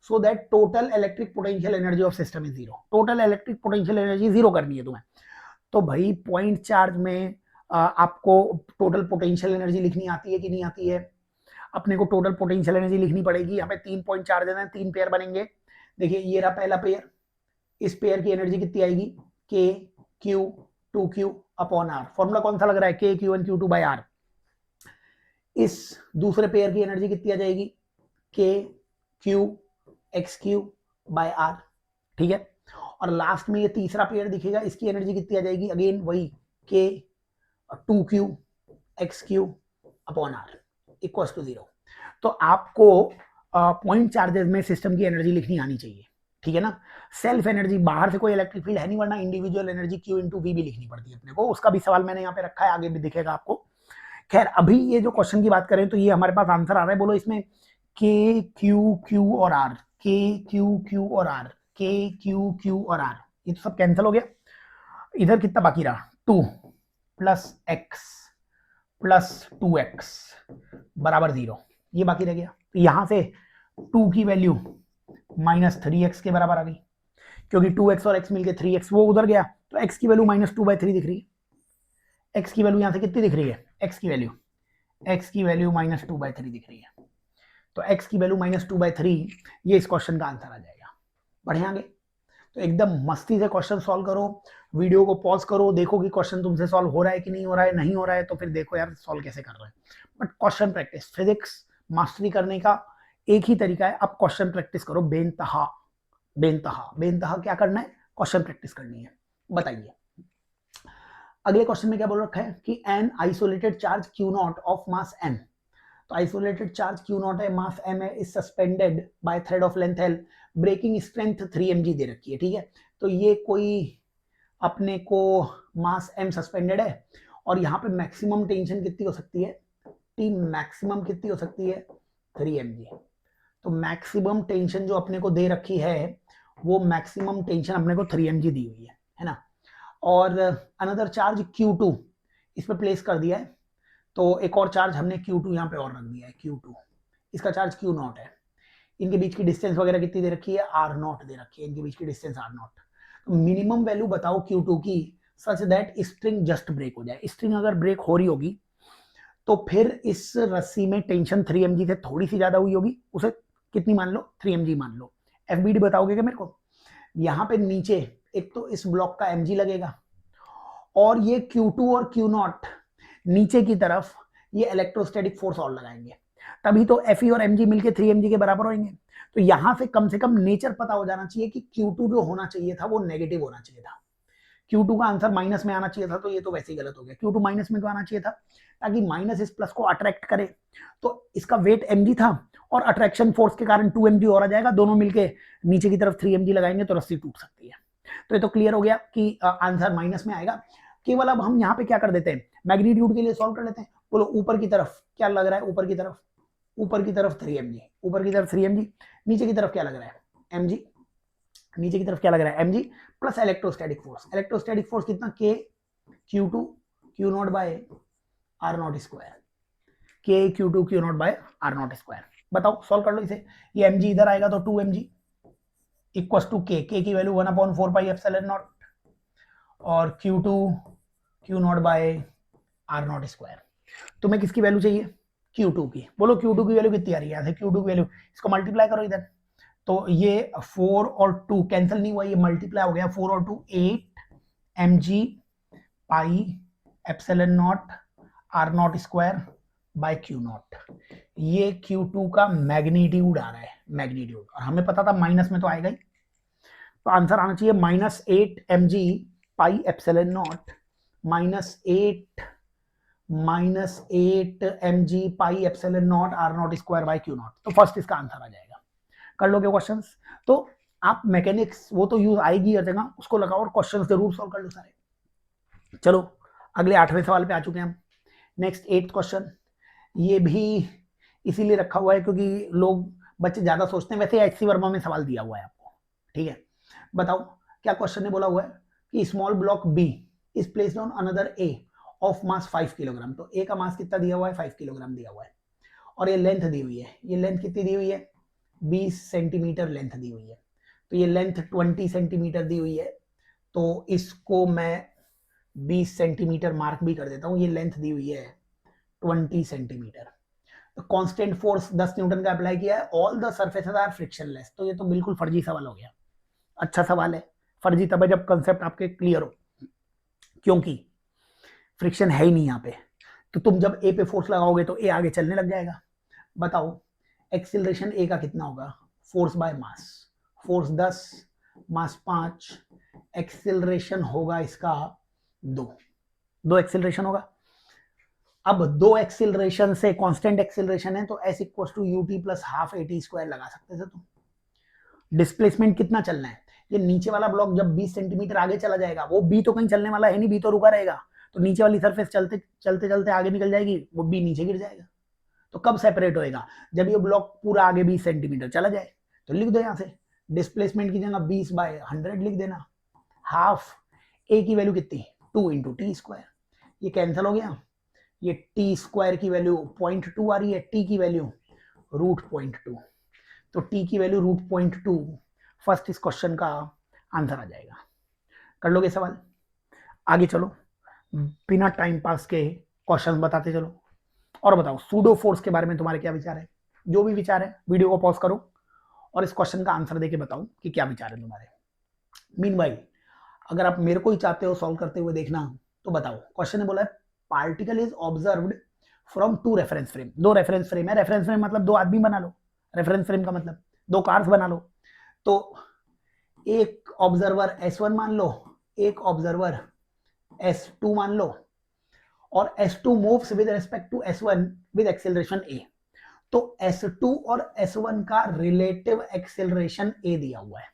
S1: so that total electric potential energy of system is zero. Total electric potential energy zero करनी है तुम्हें। तो भाई पॉइंट चार्ज में आपको टोटल पोटेंशियल एनर्जी लिखनी आती है कि नहीं आती है? अपने को टोटल पोटेंशियल एनर्जी लिखनी पड़ेगी। यहाँ पे 3 पॉइंट चार्ज है, 3 पेयर बनेंगे। देखिए ये रहा पहला पेयर, इस पेयर की एनर्जी कितनी आएगी? K Q 2Q upon R। Formula कौन सा लग रहा है? K Q1 Q2 by R। इस दूसरे पेयर की एनर्जी कितनी आ जाएगी? K Q XQ by R, ठीक है। और लास्ट में ये तीसरा पेयर दिखेगा, इसकी एनर्जी कितनी आ जाएगी? अगेन वही K 2Q XQ upon R equal to 0। तो आपको पॉइंट चार्जेस में सिस्टम की एनर्जी लिखनी आनी चाहिए, ठीक है ना। सेल्फ एनर्जी, बाहर से कोई इलेक्ट्रिक फील्ड है नहीं, वरना individual energy Q into V भी लिखनी पड़ती है अपने को। उसका भी सवाल मैंने यहाँ पे रखा है, आगे भी दिखेगा आपको। खैर अभी ये जो क्वेश्चन की बात करें तो ये हमारे पास आंसर आ रहा है। बोलो इसमें K Q Q और R, K Q Q और R, K Q Q और R, ये तो सब कैंसिल हो गया। इधर कितना बाकी रहा? 2 प्लस x प्लस 2x बराबर 0, ये बाकी रह गया। तो यहां से 2 की वैल्यू माइनस 3x के बराबर आ गई, क्योंकि 2x और x मिलके 3x, वो उधर गया तो x की वैल्यू माइनस 2/3 दिख रही है। x की वैल्यू यहां से कितनी दिख रही है? x की वैल्यू माइनस 2/3 दिख रही है। तो x की वैल्यू माइनस 2/3, ये इस क्वेश्चन का आंसर आ जाएगा। बढ़े आगे। तो एकदम मस्ती से क्वेश्चन सॉल्व करो, वीडियो को पॉज करो, देखो कि क्वेश्चन तुमसे सॉल्व हो रहा है कि नहीं हो रहा है। नहीं हो रहा है तो फिर देखो यार सॉल्व कैसे कर रहे हैं। But question practice, physics mastery करने का एक ही तरीका है, आप क्वेश्चन प्रैक्टिस करो बेनतहा। बेनतहा क्या करना है? क्वेश्चन प्रैक्टिस करनी है। बताइए अगले क्वेश्चन में क्या बोल रखा है कि an isolated charge Q0 of mass m। तो आइसोलेटेड चार्ज Q0 है, मास m है, is suspended by thread of length L, breaking strength 3 mg दे रखी है, ठीक है। तो ये कोई अपने को मास m सस्पेंडेड है और यहाँ पे मैक्सिमम टेंशन कितनी हो सकती है? टी मैक्सिमम कितनी हो सकती है? 3 mg। तो मैक्सिमम टेंशन जो अपने को दे रखी है वो मैक्सिमम टेंशन अपने को 3 mg दी हुई है ना। और अनदर चार्ज Q2 इस पे प्लेस कर दिया है, तो एक और चार्ज हमने Q2 यहाँ पे और रख दिया है, Q2, इसका चार्ज Q0 है। इनके बीच की डिस्टेंस वगैरह कितनी दे रखी है? R0 दे रखी है, इनके बीच की डिस्टेंस R0। तो मिनिमम वैल्यू बताओ Q2 की such that string just break हो जाए। स्ट्रिंग अगर ब्रेक हो रही होगी तो फिर इस रस्सी में टेंशन 3 mg से थोड़ी सी ज्यादा हुई होगी, उसे कितनी मान लो? 3 mg मान लो। FBD बताओगे क्या मेरे को? यहाँ पे नीचे एक तो इस ब्लॉक का mg लगेगा और ये Q2 और Q0 नीचे की तरफ ये इलेक्ट्रोस्टैटिक फोर्स और लगाएंगे, तभी तो Fe और mg मिलके 3 mg के बराबर होंगे। तो यहां से कम नेचर पता हो जाना चाहिए कि Q2 जो होना चाहिए था वो नेगेटिव होना चाहिए था। Q2 का आंसर माइनस में आना चाहिए था, तो ये तो वैसे ही गलत हो गया। Q2 माइनस में क्यों आना चाहिए था? ताकि माइनस इस प्लस को अट्रैक्ट करे। तो इसका वेट mg था और अट्रैक्शन फोर्स के कारण 2 mg और आ जाएगा, दोनों मिलके नीचे की तरफ 3 mg लगाएंगे तो रस्सी टूट सकती है। तो ये तो क्लियर हो गया कि आंसर माइनस में आएगा। केवल अब हम यहाँ पे क्या कर देते हैं, मैग्नीट्यूड के लिए सॉल्व कर लेते हैं। बोलो ऊपर की तरफ क्या लग रहा है? ऊपर की तरफ 3 mg, ऊपर की तरफ 3 mg, नीचे की तरफ क्या लग रहा है? mg, नीचे की तरफ क्या लग रहा है? mg plus electrostatic force. Electrostatic force कितना? K Q2 Q0 by R0 square, K Q2 Q0 by R0 square. बताओ सॉल्व कर लो इसे। ये mg इधर आएगा तो 2 mg इक्वल टू K की वैल्यू 1/4 पाई एप्सिलॉन नॉट और Q2 Q0 by R0 square. तुम्हें किसकी वैल्यू चाहिए? Q2 की। बोलो Q2 की वैल्यू कितनी आ रही है? Q2 की वैल्यू, इसको मल्टीप्लाई करो इधर, तो ये 4 और 2 कैंसिल नहीं हुआ, ये मल्टीप्लाई हो गया। 4 और 2 8 mg pi epsilon not R0 square by Q0। ये Q2 का मैग्नीट्यूड आ रहा है, मैग्नीट्यूड, और हमें पता था माइनस में तो आएगा ही। तो आंसर आना चाहिए -8 mg pi epsilon naught minus 8 mg pi epsilon naught R naught square by Q naught. तो फर्स्ट इसका आंसर आ जाएगा। कर लोगे क्वेश्चंस? तो आप मैकेनिक्स वो तो यूज आएगी हर जगह, उसको लगाओ और क्वेश्चन जरूर सॉल्व कर लो सारे। चलो अगले 8वें सवाल पे आ चुके हैं हम। नेक्स्ट 8th क्वेश्चन, ये भी इसीलिए रखा हुआ है क्योंकि लोग बच्चे ज्यादा सोचते हैं। वैसे एचसी वर्मा में सवाल दिया हुआ है आपको, ठीक है। बताओ क्या क्वेश्चन ने बोला हुआ है कि small block B is placed on another A of mass 5 kilogram. तो ए का मास कितना दिया हुआ है? 5 किलोग्राम दिया हुआ है, और ये लेंथ दी हुई है। ये लेंथ कितनी दी हुई है? 20 सेंटीमीटर लेंथ दी हुई है। तो ये लेंथ 20 सेंटीमीटर दी हुई है, तो इसको मैं 20 सेंटीमीटर मार्क भी कर देता हूं। ये लेंथ दी हुई है 20 सेंटीमीटर। कांस्टेंट फोर्स 10 न्यूटन का अप्लाई किया है। All the surfaces are frictionless. तो ये तो बिल्कुल फर्जी सवाल हो गया। अच्छा सवाल है, फर्जी तब है जब कंसेप्ट आपके क्लियर हो, क्योंकि फ्रिक्शन है ही नहीं यहाँ पे। तो तुम जब ए पे फोर्स लगाओगे तो ए आगे चलने लग जाएगा। बताओ एक्सीलरेशन ए का कितना होगा? Force by mass, force 10, mass 5, acceleration होगा इसका 2 एक्सीलरेशन होगा। अब 2 एक्सीलरेशन से कांस्टेंट एक्सीलरेशन है, तो S equal to u t plus half a t square लगा सकते थे तुम। डिस्प्लेसमेंट कितना चलना है? ये नीचे वाला ब्लॉक जब 20 सेंटीमीटर आगे चला जाएगा, वो बी तो कहीं चलने वाला है नहीं, बी तो रुका रहेगा। तो नीचे वाली सरफेस चलते चलते चलते आगे निकल जाएगी, वो बी नीचे गिर जाएगा। तो कब सेपरेट होएगा? जब ये ब्लॉक पूरा आगे 20 सेंटीमीटर चला जाए। तो लिख दो यहां से डिस्प्लेसमेंट की जगह 20/100 लिख देना। हाफ ए की वैल्यू कितनी? 2 इंटू टी स्क्वायर। ये कैंसिल हो गया। ये टी स्क्वायर की वैल्यू 0.2 आ रही है, टी की वैल्यू √0.2। तो टी की वैल्यू √0.2 फर्स्ट इस क्वेश्चन का आंसर आ जाएगा। कर लोगे सवाल? आगे चलो, बिना टाइम पास के क्वेश्चन बताते चलो। और बताओ सूडो फोर्स के बारे में तुम्हारे क्या विचार है? जो भी विचार है वीडियो को पॉज करो और इस क्वेश्चन का आंसर देके बताओ कि क्या विचार है तुम्हारे। मीनवाइल अगर आप मेरे को ही चाहते हो सॉल्व करते हुए देखना तो बताओ। क्वेश्चन ने बोला है particle is observed from 2 reference frame. 2 reference frame है। रेफरेंस फ्रेम मतलब 2 आदमी बना लो। रेफरेंस फ्रेम का मतलब 2 कार्स बना लो। तो एक ऑब्जर्वर S1 मान लो, एक ऑब्जर्वर S2 मान लो, और S2 moves with respect to S1 with acceleration a। तो S2 और S1 का रिलेटिव एक्सेलरेशन a दिया हुआ है।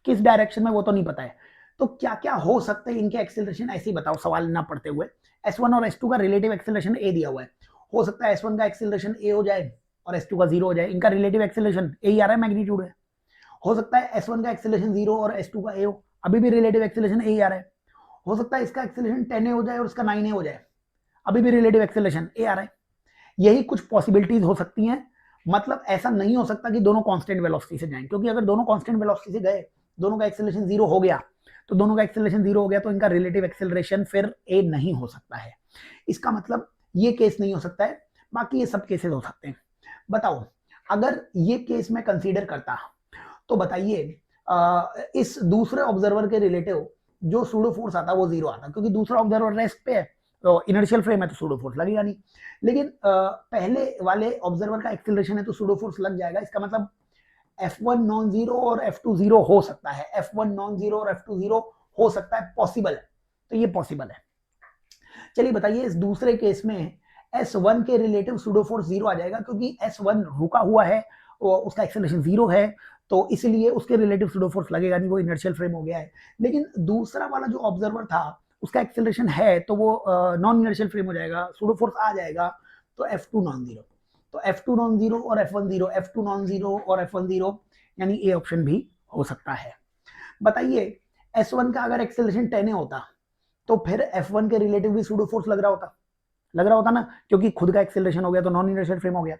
S1: किस डायरेक्शन में वो तो नहीं पता है। तो क्या क्या हो सकते हैं इनके एक्सेलरेशन, ऐसे ही बताओ सवाल ना पढ़ते हुए। S1 और S2 का रिलेटिव एक्सेलरेशन a दिया हुआ है। हो सकता है S1 का एक्सेलरेशन a हो जाए और S2 का 0 हो जाए। इनका रिलेटिव एक्सेलरेशन a ही आ रहा है, मैग्नीट्यूड है। हो सकता है S1 का एक्सेलरेशन 0 और S2 का a हो, अभी भी रिलेटिव एक्सेलरेशन a ही आ रहा है। हो सकता है इसका एक्सेलरेशन 10a हो जाए और इसका 9a हो जाए, अभी भी रिलेटिव एक्सेलरेशन a आ रहा है। यही कुछ पॉसिबिलिटीज हो सकती हैं। मतलब ऐसा नहीं हो सकता कि दोनों कांस्टेंट वेलोसिटी से जाएं, क्योंकि अगर दोनों कांस्टेंट वेलोसिटी से गए, दोनों का एक्सेलरेशन 0 हो गया, तो दोनों का एक्सेलरेशन 0 हो गया तो इनका रिलेटिव एक्सेलरेशन फिर a नहीं हो सकता है। इसका मतलब ये केस नहीं हो सकता है, बाकी ये सब केसेस हो सकते हैं। बताओ अगर ये केस मैं कंसीडर करता तो बताइए इस दूसरे ऑब्जर्वर के रिलेटिव जो सूडो फोर्स आता वो 0 आता, क्योंकि दूसरा ऑब्जर्वर रेस्ट पे है, तो इनर्शियल फ्रेम है तो सूडो फोर्स लगेगा नहीं। लेकिन पहले वाले ऑब्जर्वर का एक्सेलरेशन है तो सूडो फोर्स लग जाएगा। इसका मतलब F1 नॉन जीरो और F2 0 हो सकता है। F1 नॉन जीरो और F2 0 हो सकता है, पॉसिबल है। तो ये पॉसिबल है। चलिए बताइए इस दूसरे केस में S1 के रिलेटिव सूडो फोर्स 0 आ जाएगा, क्योंकि S1 रुका हुआ है और उसका एक्सेलरेशन 0 है, तो इसलिए उसके रिलेटिव सूडो फोर्स लगेगा नहीं, वो इनर्शियल फ्रेम हो गया है। लेकिन दूसरा वाला जो ऑब्जर्वर था उसका एक्सेलरेशन है तो वो नॉन इनर्शियल फ्रेम हो जाएगा, सूडो फोर्स आ जाएगा, तो F2 नॉन जीरो। तो F2 नॉन जीरो और F1 0, F2 नॉन जीरो और F1 0, यानी ए ऑप्शन भी हो सकता है। बताइए S1 का अगर एक्सेलरेशन 10 होता तो फिर F1 के रिलेटिव भी सूडो फोर्स लग रहा होता ना, क्योंकि खुद का एक्सेलरेशन हो गया तो नॉन इनर्शियल फ्रेम हो गया।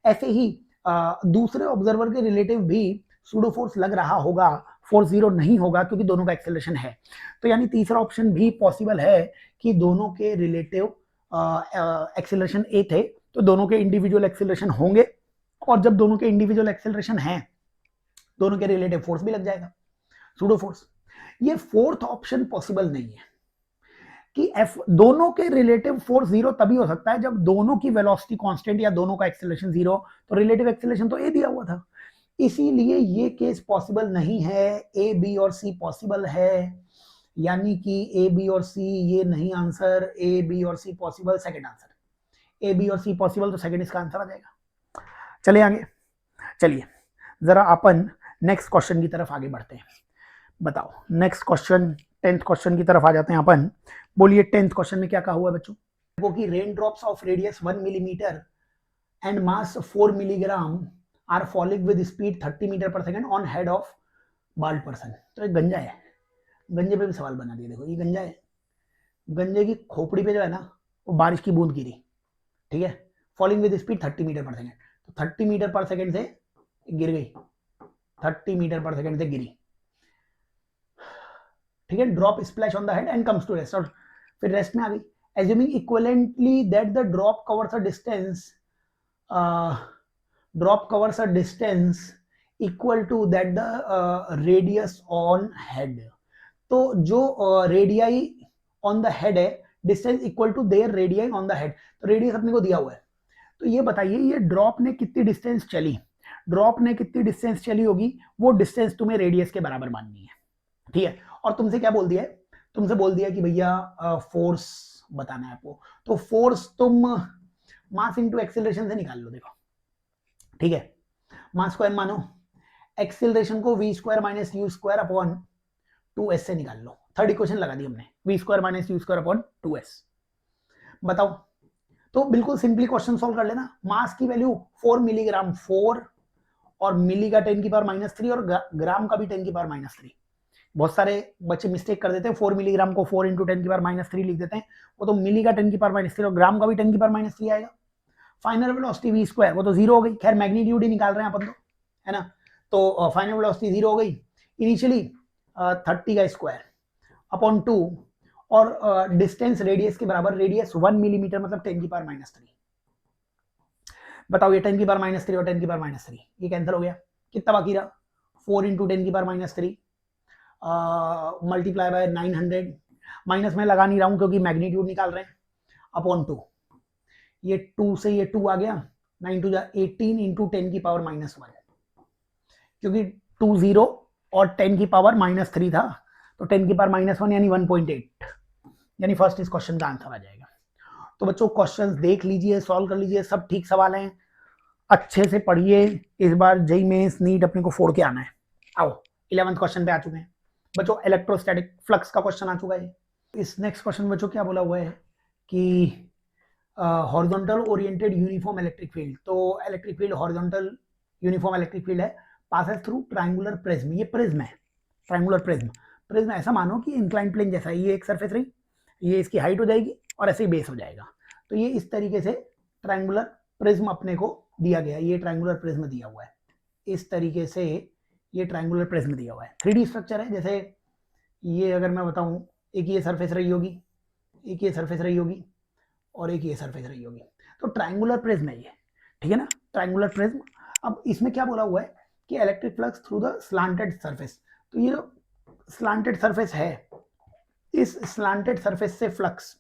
S1: ऐसे ही दूसरे ऑब्जर्वर के रिलेटिव भी सूडो फोर्स लग रहा होगा, फोर्स 0 नहीं होगा क्योंकि दोनों का एक्सेलरेशन है। तो यानी तीसरा ऑप्शन भी पॉसिबल है कि दोनों के रिलेटिव एक्सेलरेशन a थे, तो दोनों के इंडिविजुअल एक्सेलरेशन होंगे, और जब दोनों के इंडिविजुअल एक्सेलरेशन हैं, दोनों के रिलेटिव फोर्स भी लग जाएगा, सूडो फोर्स। ये फोर्थ ऑप्शन पॉसिबल नहीं है कि दोनों के रिलेटिव फोर्स 0 तभी हो सकता है जब दोनों की वेलोसिटी कांस्टेंट या दोनों का एक्सेलरेशन 0, तो रिलेटिव एक्सेलरेशन तो a दिया हुआ था, इसीलिए ये केस पॉसिबल नहीं है। ए बी और सी पॉसिबल है, यानी कि ए बी और सी ये नहीं आंसर, ए बी और C possible, second answer A B और सी पॉसिबल, तो सेकंड इसका आंसर आ जाएगा। चलिए आगे, चलिए जरा अपन नेक्स्ट क्वेश्चन की तरफ आगे बढ़ते हैं। बताओ नेक्स्ट क्वेश्चन, 10th क्वेश्चन की तरफ आ जाते हैं अपन। बोलिए 10th क्वेश्चन में क्या कहा हुआ है बच्चों? देखो कि rain drops of radius 1 millimetre and mass 4 milligram are falling with speed 30 metre per second on head of bald person. तो एक गंजा है, गंजे पे भी सवाल बना दिया। देखो ये गंजा है, गंजे की खोपड़ी पे जो है ना वो बारिश की बूंद गिरी, ठीक है, falling with speed 30 metre per second. तो 30 मीटर पर सेकंड से गिर गई, 30 मीटर पर सेकंड से गिरी, ठीक है। Drop splash on the head and comes to rest, और फिर रेस्ट में आ गई। Assuming equivalently that the drop covers a distance, drop covers a distance equal to that the radius on head. तो जो रेडियाई ऑन द हेड है, distance equal to their radii on the head. तो radius अपने को दिया हुआ है, तो ये बताइए ये ड्रॉप ने कितनी डिस्टेंस चली, ड्रॉप ने कितनी डिस्टेंस चली होगी, वो डिस्टेंस तुम्हें रेडियस के बराबर माननी है, ठीक है। और तुमसे क्या बोल दिया है, तुमसे बोल दिया कि भैया फोर्स बताना है आपको। तो फोर्स तुम मास इंटू एक्सेलरेशन से निकाल लो, देखो, ठीक है। मास को m मानो, एक्सेलरेशन को v square minus you square upon 2s से निकाल लो। थर्ड इक्वेशन लगा दी हमने, v square minus you square upon 2s। बताओ, तो बिल्कुल सिंपली क्वेश्चन सॉल्व कर लेना। मास की वैल्यू 4 मिलीग्राम, 4 और मिली का 10 की पावर -3 और ग्राम का भी 10 की पावर -3। बहुत सारे बच्चे मिस्टेक कर देते हैं, 4 मिलीग्राम को 4 इंटू 10 की पावर -3 लिख देते हैं, वो तो मिली का 10 की पावर -3 और ग्राम का भी 10 की पावर -3 आएगा। फाइनल वेलोसिटी v स्क्वायर, वो तो जीरो हो गई, खैर मैग्नीट्यूड ही निकाल रहे हैं अपन तो, है ना। तो फाइनल वेलोसिटी जीरो हो गई, इनिशियली 30 का स्क्वायर अपॉन 2 और डिस्टेंस रेडियस के बराबर, रेडियस 1 मिलीमीटर मतलब 10 की पावर -3। बताओ ये 10 की पावर -3 और 10 की पावर -3 ये कैंसिल हो गया, कितना बाकी रहा, 4 इंटू 10 की पावर -3 मल्टीप्लाई बाय 900, माइनस में लगा नहीं रहा हूं क्योंकि मैग्नीट्यूड निकाल रहे हैं, अपॉन 2, ये 2 से ये 2 आ गया, 9 टू 18 इंटू 10 की पावर -1, क्योंकि 2 0 और 10 की पावर -3 था, तो 10 की पावर -1 यानी 1.8, यानी फर्स्ट इस क्वेश्चन का आंसर आ जाएगा। तो बच्चों क्वेश्चंस देख लीजिए, सॉल्व कर लीजिए, सब ठीक सवाल हैं, अच्छे से पढ़िए, इस बार जेईई मेंस नीट अपने को फोड़ के आना है। आओ 11th क्वेश्चन पे आ चुके हैं बच्चों, इलेक्ट्रोस्टैटिक फ्लक्स का क्वेश्चन आ चुका है। इस नेक्स्ट क्वेश्चन बच्चों क्या बोला हुआ है कि horizontal oriented uniform electric field, तो electric field horizontal uniform electric field है, पासेस थ्रू ट्रायंगुलर प्रिज्म। ये प्रिज्म है, ट्रायंगुलर प्रिज्म। प्रिज्म ऐसा मानो कि इंक्लाइन प्लेन जैसा, ये एक सरफेस रही, ये इसकी हाइट हो जाएगी और ऐसे ही बेस हो जाएगा। तो ये इस तरीके से ट्रायंगुलर प्रिज्म अपने को दिया गया, ये ट्रायंगुलर प्रिज्म दिया हुआ है, इस तरीके से ये ट्रायंगुलर प्रिज्म दिया हुआ है। 3D स्ट्रक्चर है, जैसे ये अगर मैं बताऊं, एक ये सरफेस रही होगी, एक ये सरफेस रही होगी और एक ये सरफेस रही होगी, तो ट्रायंगुलर प्रिज्म है ये, ठीक है ना, ट्रायंगुलर प्रिज्म। अब इसमें क्या बोला हुआ है कि electric flux through the slanted surface, तो ये जो स्लांटेड सरफेस है, इस स्लांटेड सरफेस से फ्लक्स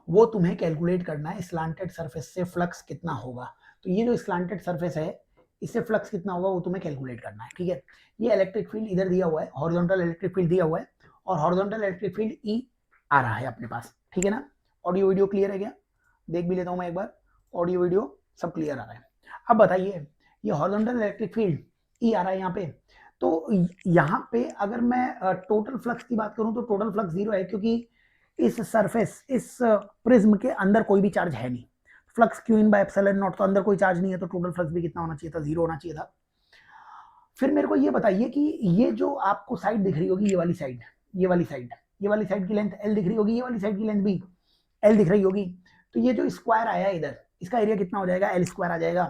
S1: वो तुम्हें कैलकुलेट करना है, स्लांटेड सरफेस से फ्लक्स कितना होगा। तो ये जो स्लांटेड सरफेस है इससे फ्लक्स कितना होगा वो तुम्हें कैलकुलेट करना है, ठीक है। ये इलेक्ट्रिक फील्ड इधर दिया हुआ है, हॉरिजॉन्टल इलेक्ट्रिक फील्ड दिया हुआ है, और हॉरिजॉन्टल इलेक्ट्रिक फील्ड ई आ रहा है अपने पास, ठीक है ना। ऑडियो वीडियो क्लियर है क्या? देख भी लेता हूँ मैं एक बार, ऑडियो वीडियो सब क्लियर आ रहा है। अब बताइए ये हॉरिजॉन्टल इलेक्ट्रिक फील्ड ई आ रहा है यहाँ पे, तो यहाँ पे अगर मैं टोटल फ्लक्स की बात करूँ तो टोटल फ्लक्स जीरो है, क्योंकि इस सरफेस, इस प्रिज्म के अंदर कोई भी चार्ज है नहीं। Flux Q in by epsilon naught, तो अंदर कोई चार्ज नहीं है, तो टोटल फ्लक्स भी कितना होना चाहिए था, जीरो होना चाहिए था। फिर मेरे को ये बताइए कि ये जो आपको साइड दिख रही होगी, ये वाली साइड, ये वाली साइड, ये वाली साइड की लेंथ एल दिख रही होगी, ये वाली साइड की लेंथ भी एल दिख रही होगी, तो ये जो स्क्वायर आया है इधर, इसका एरिया कितना हो जाएगा, एल स्क्वायर आ जाएगा।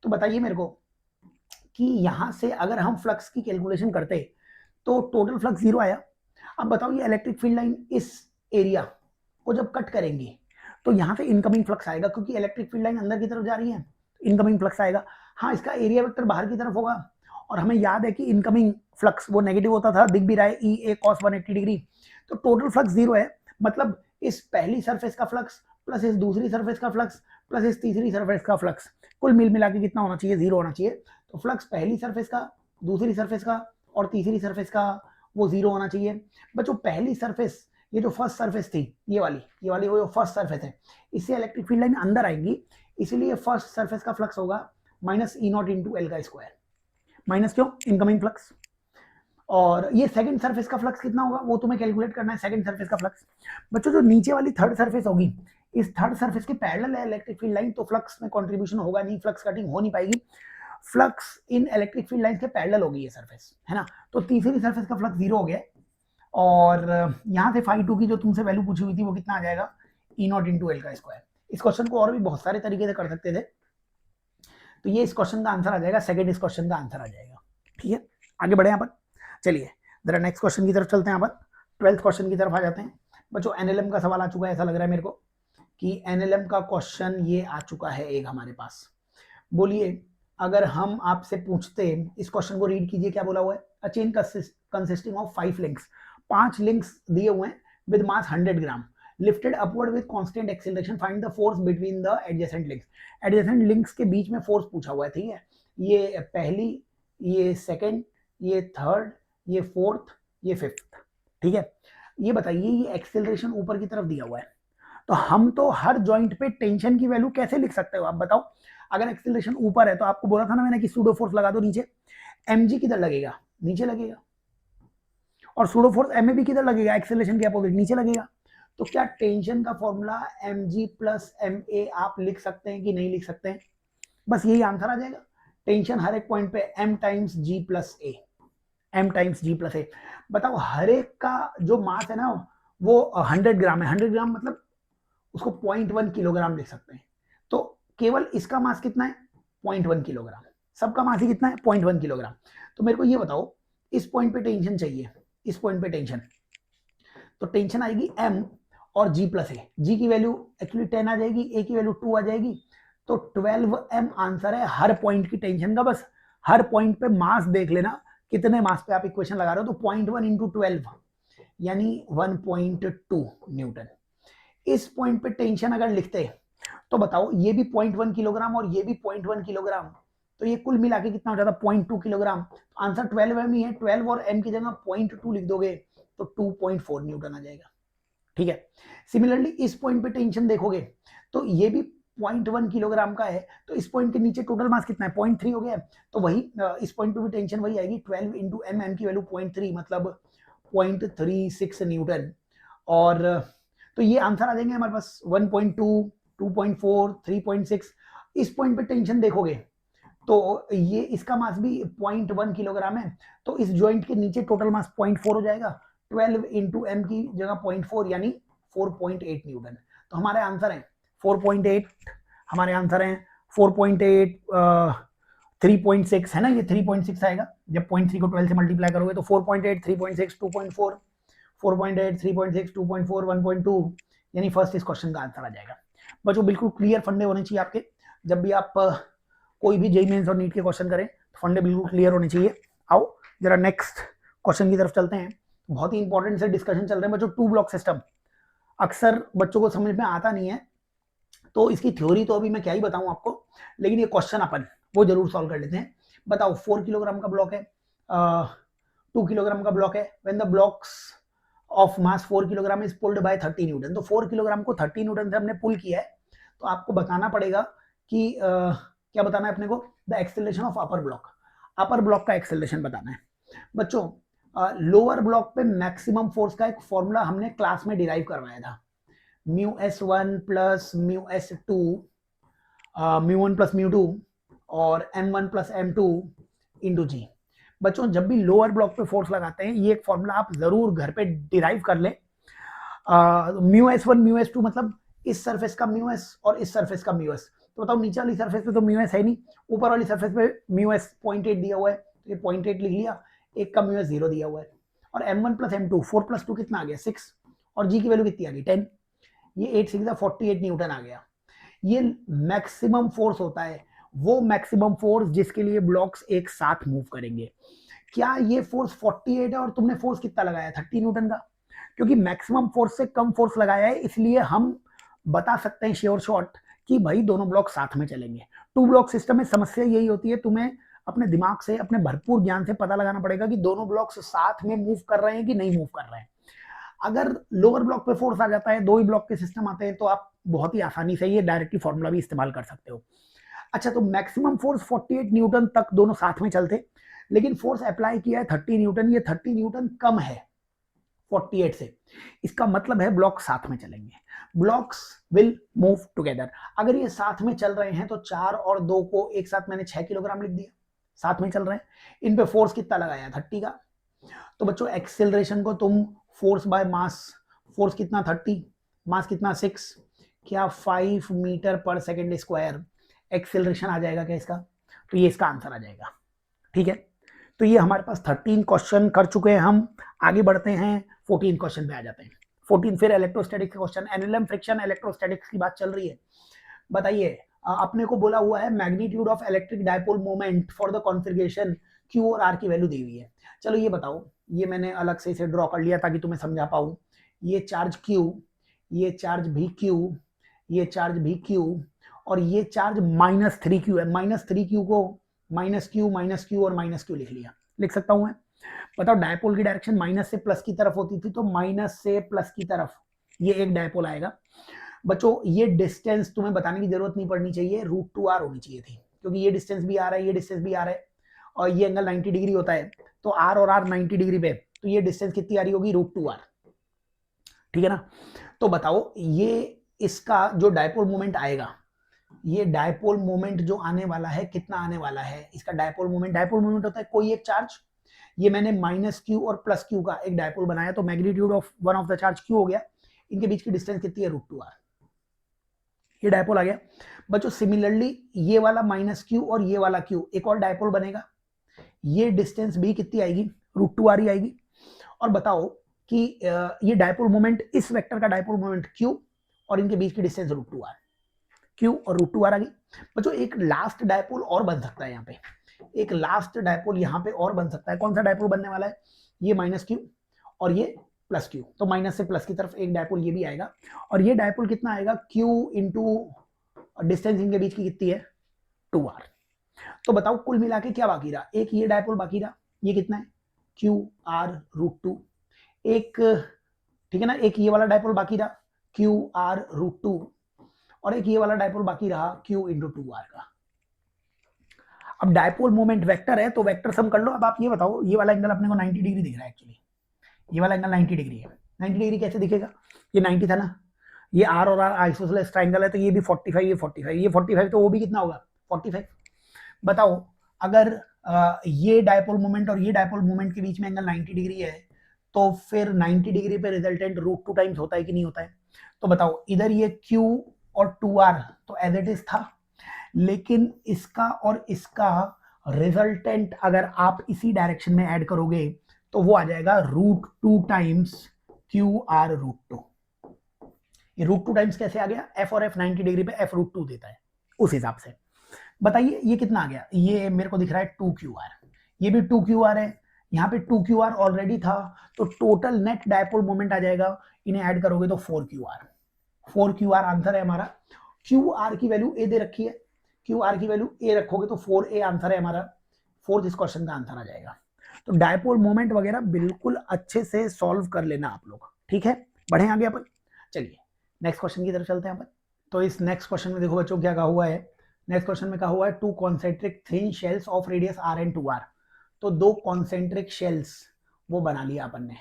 S1: तो बताइए मेरे को कि यहां से अगर हम फ्लक्स की कैलकुलेशन करते तो टोटल फ्लक्स जीरो आया। अब बताओ ये इलेक्ट्रिक फील्ड लाइन इस एरिया को जब कट करेंगे तो यहाँ से इनकमिंग फ्लक्स आएगा, क्योंकि इलेक्ट्रिक फील्ड लाइन अंदर की तरफ जा रही है, इनकमिंग फ्लक्स आएगा। हाँ, इसका एरिया वेक्टर बाहर की तरफ होगा, और हमें याद है कि इनकमिंग फ्लक्स वो नेगेटिव होता था, दिख भी रहा है ई ए कॉस 180 डिग्री। तो टोटल फ्लक्स जीरो है, मतलब इस पहली सरफेस का फ्लक्स प्लस इस दूसरी सरफेस का फ्लक्स प्लस इस तीसरी सरफेस का फ्लक्स, कुल मिल मिला के कितना होना चाहिए, जीरो होना चाहिए। तो फ्लक्स पहली सरफेस का, दूसरी सरफेस का और तीसरी सरफेस का वो 0 होना चाहिए। बच्चों पहली सरफेस, ये जो फर्स्ट सरफेस थी ये वाली वो फर्स्ट सरफेस है, इससे इलेक्ट्रिक फील्ड लाइन अंदर आएंगी, इसीलिए फर्स्ट सरफेस का फ्लक्स होगा minus E not into L का स्क्वायर। माइनस क्यों? Incoming flux. और ये सेकंड सरफेस का फ्लक्स कितना होगा वो तुम्हें कैलकुलेट करना है, सेकंड सरफेस का फ्लक्स। बच्चों जो नीचे वाली थर्ड सरफेस होगी, इस थर्ड सरफेस के पैरेलल है इलेक्ट्रिक फील्ड लाइन, तो फ्लक्स में कंट्रीब्यूशन होगा नहीं, फ्लक्स कटिंग हो नहीं पाएगी, flux in electric field line के पैरेलल होगी ये सरफेस, है ना। तो तीसरी सरफेस का फ्लक्स 0 हो गया। और यहाँ से फाई 2 की जो तुमसे वैल्यू पूछी हुई थी वो कितना आ जाएगा, ई नॉट इंटू एल का स्क्वायर। इस क्वेश्चन को और भी बहुत सारे तरीके से कर सकते थे, तो ये इस क्वेश्चन का आंसर आ जाएगा, सेकंड इस क्वेश्चन का आंसर आ जाएगा। ठीक है, आगे बढ़े यहाँ पर। चलिए जरा नेक्स्ट क्वेश्चन की तरफ चलते हैं, यहाँ पर 12th क्वेश्चन की तरफ आ जाते हैं। बच्चों एनएलएम का सवाल आ चुका है, ऐसा लग रहा है मेरे को कि एनएलएम का क्वेश्चन ये आ चुका है एक हमारे पास। बोलिए अगर हम आपसे पूछते, इस क्वेश्चन को रीड कीजिए, क्या बोला हुआ है, a chain consisting of 5 links, 5 links दिए हुए हैं with mass 100 gram, lifted upward with constant acceleration, find the force between the adjacent links. Adjacent links के बीच में फोर्स पूछा हुआ है, ठीक है। ये पहली, ये सेकंड, ये थर्ड, ये फोर्थ, ये फिफ्थ, ठीक है। ये बताइए ये एक्सेलरेशन ऊपर की तरफ दिया हुआ है, तो हम तो हर जॉइंट पे टेंशन की वैल्यू कैसे लिख सकते हो आप बताओ। अगर एक्सेलरेशन ऊपर है तो आपको बोला था ना मैंने कि सूडो फोर्स लगा दो नीचे, mg किधर लगेगा, नीचे लगेगा, और सूडो फोर्स ma भी किधर लगेगा, एक्सेलरेशन के अपोजिट नीचे लगेगा। तो क्या टेंशन का फॉर्मूला mg प्लस ma आप लिख सकते हैं कि नहीं लिख सकते हैं? बस यही आंसर आ जाएगा। टेंशन हर एक पॉइंट पे m times g plus a, m times g plus a। बताओ हर एक का जो मास है ना वो 100 ग्राम है, 100 ग्राम मतलब उसको 0.1 किलोग्राम लिख सकते हैं। तो केवल इसका मास कितना है, 0.1 किलोग्राम, सबका मास ही कितना है, 0.1 किलोग्राम। तो मेरे को ये बताओ इस पॉइंट पे टेंशन चाहिए, इस पॉइंट पे टेंशन, तो टेंशन आएगी m और g प्लस ए, g की वैल्यू एक्चुअली 10 आ जाएगी, a की वैल्यू 2 आ जाएगी, तो 12m आंसर है हर पॉइंट की टेंशन का। बस हर पॉइंट पे मास देख लेना, कितने मास पे आप इक्वेशन लगा रहे हो, तो 0.1 इंटू 12 यानी 1.2 न्यूटन। इस पॉइंट पे टेंशन अगर लिखते तो बताओ ये भी 0.1 किलोग्राम और ये भी 0.1 किलोग्राम, तो ये कुल मिला के कितना हो जाता, 0.2 किलोग्राम। आंसर 12m ही है, 12 और m की जगह 0.2 लिख दोगे तो 2.4 न्यूटन आ जाएगा, ठीक है। सिमिलरली इस पॉइंट पे टेंशन देखोगे तो ये भी 0.1 किलोग्राम का है, तो इस पॉइंट के नीचे टोटल मास कितना है, 0.3 हो गया, तो वही इस पॉइंट पे भी टेंशन वही आएगी, 12 इंटू m की वैल्यू 0.3 मतलब 0.36 न्यूटन। और तो ये आंसर आ जाएंगे हमारे पास 1.2, 2.4, 3.6। इस पॉइंट पे टेंशन देखोगे तो ये इसका मास भी 0.1 किलोग्राम है, तो इस जॉइंट के नीचे टोटल मास 0.4 हो जाएगा, 12 इंटू एम की जगह 0.4 यानी 4.8 न्यूटन। तो हमारे आंसर है 4.8, हमारे आंसर है 4.8, 3.6 है ना, ये 3.6 आएगा जब 0.3 को 12 से मल्टीप्लाई करोगे, तो 4.8, 3.6, 2.4, 4.8, 3.6, 2.4, 1.2 यानी फर्स्ट इस क्वेश्चन का आंसर आ जाएगा। बच्चों बिल्कुल क्लियर फंडे होने चाहिए आपके, जब भी आप कोई भी जेईई मेंस और नीट के क्वेश्चन करें तो फंडे बिल्कुल क्लियर होने चाहिए। आओ जरा नेक्स्ट क्वेश्चन की तरफ चलते हैं, बहुत ही इंपॉर्टेंट से डिस्कशन चल रहे हैं बच्चों। 2 ब्लॉक सिस्टम अक्सर बच्चों को समझ में आता नहीं है, तो इसकी थ्योरी तो अभी मैं क्या ही बताऊं आपको, लेकिन ये क्वेश्चन अपन वो जरूर सॉल्व कर लेते हैं। बताओ 4 किलोग्राम का ब्लॉक है, 2 किलोग्राम का ब्लॉक है, when the blocks of mass 4 kilogram is pulled bye 30 Newton, तो 4 किलोग्राम को 30 न्यूटन से हमने पुल किया है, तो आपको बताना पड़ेगा कि क्या बताना है अपने को, the acceleration of upper block, upper block का एक्सेलरेशन बताना है। बच्चों लोअर ब्लॉक पे मैक्सिमम फोर्स का एक फॉर्मूला हमने क्लास में डिराइव करवाया था, μs1 प्लस μs2, μ1 प्लस μ2 और m1 प्लस m2 इंटू जी। बच्चों जब भी लोअर ब्लॉक पे फोर्स लगाते हैं ये एक फॉर्मूला आप जरूर घर पे डिराइव कर लें। μs1 μs2 मतलब इस सरफेस का μs और इस सरफेस का μs, तो बताओ नीचे वाली सरफेस पे तो μs है नहीं, ऊपर वाली सरफेस पे μs 0.8 दिया हुआ है, तो ये 0.8 लिख लिया, एक का μs 0 दिया हुआ है, और m1 प्लस m2 4 प्लस 2 कितना आ गया 6, और g की वैल्यू कितनी आ गई 10, ये 8 6 48 न्यूटन आ गया। ये मैक्सिमम फोर्स होता है, वो मैक्सिमम फोर्स जिसके लिए ब्लॉक्स एक साथ मूव करेंगे। क्या ये फोर्स 48 है और तुमने फोर्स कितना लगाया 30 न्यूटन का, क्योंकि मैक्सिमम फोर्स से कम फोर्स लगाया है, इसलिए हम बता सकते हैं श्योर शॉट कि भाई दोनों ब्लॉक साथ में चलेंगे। 2 ब्लॉक सिस्टम में समस्या यही होती है, तुम्हें अपने दिमाग से, अपने भरपूर ज्ञान से पता लगाना पड़ेगा कि दोनों ब्लॉक्स साथ में मूव कर रहे हैं कि नहीं मूव कर रहे हैं। अगर लोअर ब्लॉक पे फोर्स आ जाता है, दो ही ब्लॉक के सिस्टम आते हैं, तो आप बहुत ही आसानी से ये डायरेक्टली फॉर्मूला भी इस्तेमाल कर सकते हो। अच्छा, तो मैक्सिमम फोर्स 48 न्यूटन तक दोनों साथ में चलते, लेकिन फोर्स अप्लाई किया है 30 न्यूटन, ये 30 न्यूटन कम है 48 से। इसका मतलब है ब्लॉक साथ में चलेंगे, ब्लॉक्स विल मूव टुगेदर। अगर ये साथ में चल रहे हैं तो 4 और 2 को एक साथ मैंने 6 किलोग्राम लिख दिया, साथ में चल रहे हैं। इन पे फोर्स कितना लगाया, 30 का। तो बच्चों एक्सेलरेशन को तुम फोर्स बाय मास, फोर्स कितना 30, मास कितना 6, क्या 5 मीटर पर सेकेंड स्क्वायर एक्सेलरेशन आ जाएगा क्या इसका? तो ये इसका आंसर आ जाएगा। ठीक है, तो ये हमारे पास 13 क्वेश्चन कर चुके हैं हम। आगे बढ़ते हैं, 14 क्वेश्चन पे आ जाते हैं। 14 फिर electrostatics question, NLM friction electrostatics की बात चल रही है। बताइए, अपने को बोला हुआ है magnitude of electric dipole moment for the configuration Q और आर की वैल्यू दी हुई है। चलो ये बताओ, ये मैंने अलग से इसे ड्रॉ कर लिया ताकि तुम्हें समझा पाऊं। ये चार्ज क्यू, ये चार्ज भी क्यू, ये चार्ज भी क्यू, और ये चार्ज -3Q है। -3Q को -Q और -Q लिख लिया, लिख सकता हूं मैं। बताओ, डायपोल की डायरेक्शन माइनस से प्लस की तरफ होती थी, तो माइनस से प्लस की तरफ ये एक डायपोल आएगा। बच्चों, ये डिस्टेंस तुम्हें बताने की जरूरत नहीं पड़नी चाहिए, √2r होनी चाहिए थी, क्योंकि ये डिस्टेंस भी आ रहा है, ये डिस्टेंस भी आ रहा है, और ये एंगल 90 डिग्री होता है, तो r और r 90 डिग्री पे, तो ये डिस्टेंस कितनी आ रही होगी, √2r। ठीक है ना? तो बताओ, ये इसका जो डायपोल मोमेंट आएगा, ये डायपोल मोमेंट जो आने वाला है, कितना आने वाला है इसका डायपोल मोमेंट? डायपोल मोमेंट होता है कोई एक चार्ज, ये मैंने -Q और +Q का एक डायपोल बनाया, तो magnitude of one of the charge Q हो गया, इनके बीच की डिस्टेंस कितनी है, √2r। ये डायपोल आ गया। बच्चों सिमिलरली ये वाला -Q और ये वाला Q एक और डायपोल बनेगा, ये डिस्टेंस भी कितनी आएगी, √2r ही आएगी। और बताओ कि ये डायपोल मोमेंट, इस वेक्टर का डायपोल मोमेंट Q और इनके बीच की डिस्टेंस √2r, Q और √2r आ गई। बच्चों एक लास्ट डायपोल और बन सकता है, यहाँ पे एक लास्ट डायपोल यहाँ पे और बन सकता है। कौन सा डायपोल बनने वाला है? ये -Q और ये +Q, तो माइनस से प्लस की तरफ एक डायपोल ये भी आएगा, और ये डायपोल कितना आएगा, Q इंटू डिस्टेंस इनके बीच की कितनी है, 2r। तो बताओ कुल मिला के क्या बाकी रहा, एक ये डायपोल बाकी रहा, ये कितना है, QR√2, एक, ठीक है ना, एक ये वाला डायपोल बाकी रहा QR√2, और एक ये वाला डायपोल बाकी रहा Q इंटू 2r का। अब डायपोल मोमेंट वेक्टर है, तो वेक्टर सम कर लो। अब आप ये बताओ, ये वाला एंगल अपने को 90 डिग्री दिख रहा है, एक्चुअली ये वाला एंगल 90 डिग्री है। 90 डिग्री कैसे दिखेगा, ये 90 था ना, ये r और r आइसोसेलेस ट्रायंगल है, तो ये भी 45, ये 45, ये 45, तो वो भी कितना होगा, 45। बताओ, अगर ये डायपोल मोमेंट और ये डायपोल मोमेंट के बीच में एंगल 90 डिग्री है, तो फिर 90 डिग्री पे रिजल्टेंट √2 टाइम्स होता है कि नहीं होता है? तो बताओ, इधर ये Q और 2r तो एज इट इज था, लेकिन इसका और इसका रिजल्टेंट अगर आप इसी डायरेक्शन में ऐड करोगे तो वो आ जाएगा √2 टाइम्स QR√2। ये √2 टाइम्स कैसे आ गया, F और F 90 डिग्री पे F √2 देता है, उस हिसाब से। बताइए ये कितना आ गया, ये मेरे को दिख रहा है 2QR, ये भी 2QR है, यहाँ पे 2QR ऑलरेडी था, तो टोटल नेट डायपोल मोमेंट आ जाएगा, इन्हें ऐड करोगे तो 4QR आंसर है हमारा। QR की वैल्यू A दे रखी है, QR की वैल्यू A रखोगे तो 4A आंसर है हमारा, फोर्थ इस क्वेश्चन का आंसर आ जाएगा। तो डायपोल मोमेंट वगैरह बिल्कुल अच्छे से सॉल्व कर लेना आप लोग, ठीक है? बढ़े आगे अपन, चलिए नेक्स्ट क्वेश्चन की तरफ चलते हैं अपन। तो इस नेक्स्ट क्वेश्चन में देखो बच्चों क्या कहा हुआ है, नेक्स्ट क्वेश्चन में कहा हुआ है 2 concentric thin shells of radius r and 2r। तो 2 कॉन्सेंट्रिक शेल्स वो बना लिया अपन ने,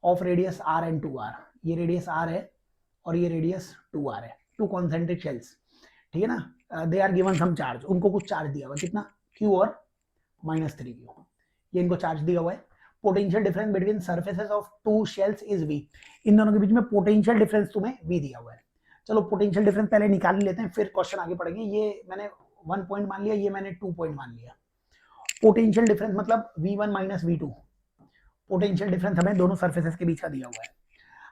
S1: of radius r and 2r, ये रेडियस r है और ये रेडियस 2r है, 2 कॉन्सेंट्रिक शेल्स, ठीक है ना। They are given some charge, उनको कुछ चार्ज दिया हुआ, कितना, Q और -3Q, ये इनको चार्ज दिया हुआ है। Potential difference between surfaces of 2 shells is V, इन दोनों के बीच में पोटेंशियल डिफरेंस तुम्हें V दिया हुआ है। चलो पोटेंशियल डिफरेंस पहले निकाल लेते हैं, फिर क्वेश्चन आगे पढ़ेंगे। ये मैंने 1 पॉइंट मान लिया, ये मैंने 2 पॉइंट मान लिया। पोटेंशियल डिफरेंस मतलब V1 - V2, पोटेंशियल डिफरेंस हमें दोनों सरफेसेस के बीच का दिया हुआ है।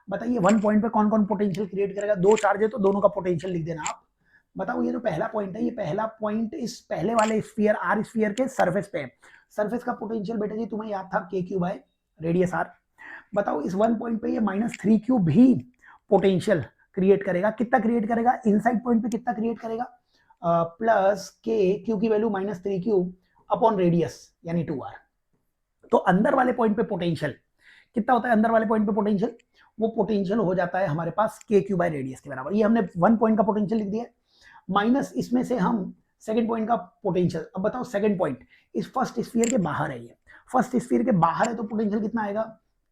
S1: बताइए 1 पॉइंट पे कौन कौन पोटेंशियल क्रिएट करेगा, 2 चार्ज है तो दोनों का पोटेंशियल लिख देना आप। बताओ, ये जो पहला पॉइंट है, ये पहला पॉइंट इस पहले वाले स्फीयर r स्फीयर के सरफेस पे है, सरफेस का पोटेंशियल बेटा जी तुम्हें याद था KQ बाय रेडियस r। बताओ इस 1 पॉइंट पे ये -3Q भी पोटेंशियल क्रिएट करेगा, कितना क्रिएट करेगा, इनसाइड पॉइंट पे कितना क्रिएट करेगा, +K, Q की वैल्यू -3Q अपॉन रेडियस यानी 2r। तो अंदर वाले पॉइंट पे पोटेंशियल कितना होता है? अंदर वाले पॉइंट पे पोटेंशियल, वो पोटेंशियल हो जाता है हमारे पास के क्यू बाय रेडियस के बराबर। ये हमने 1 पॉइंट का पोटेंशियल लिख दिया, माइनस इसमें से हम सेकंड पॉइंट का पोटेंशियल। अब बताओ सेकंड पॉइंट इस फर्स्ट स्फीयर के बाहर है, ये फर्स्ट स्फीयर के बाहर है तो पोटेंशियल कितना आएगा?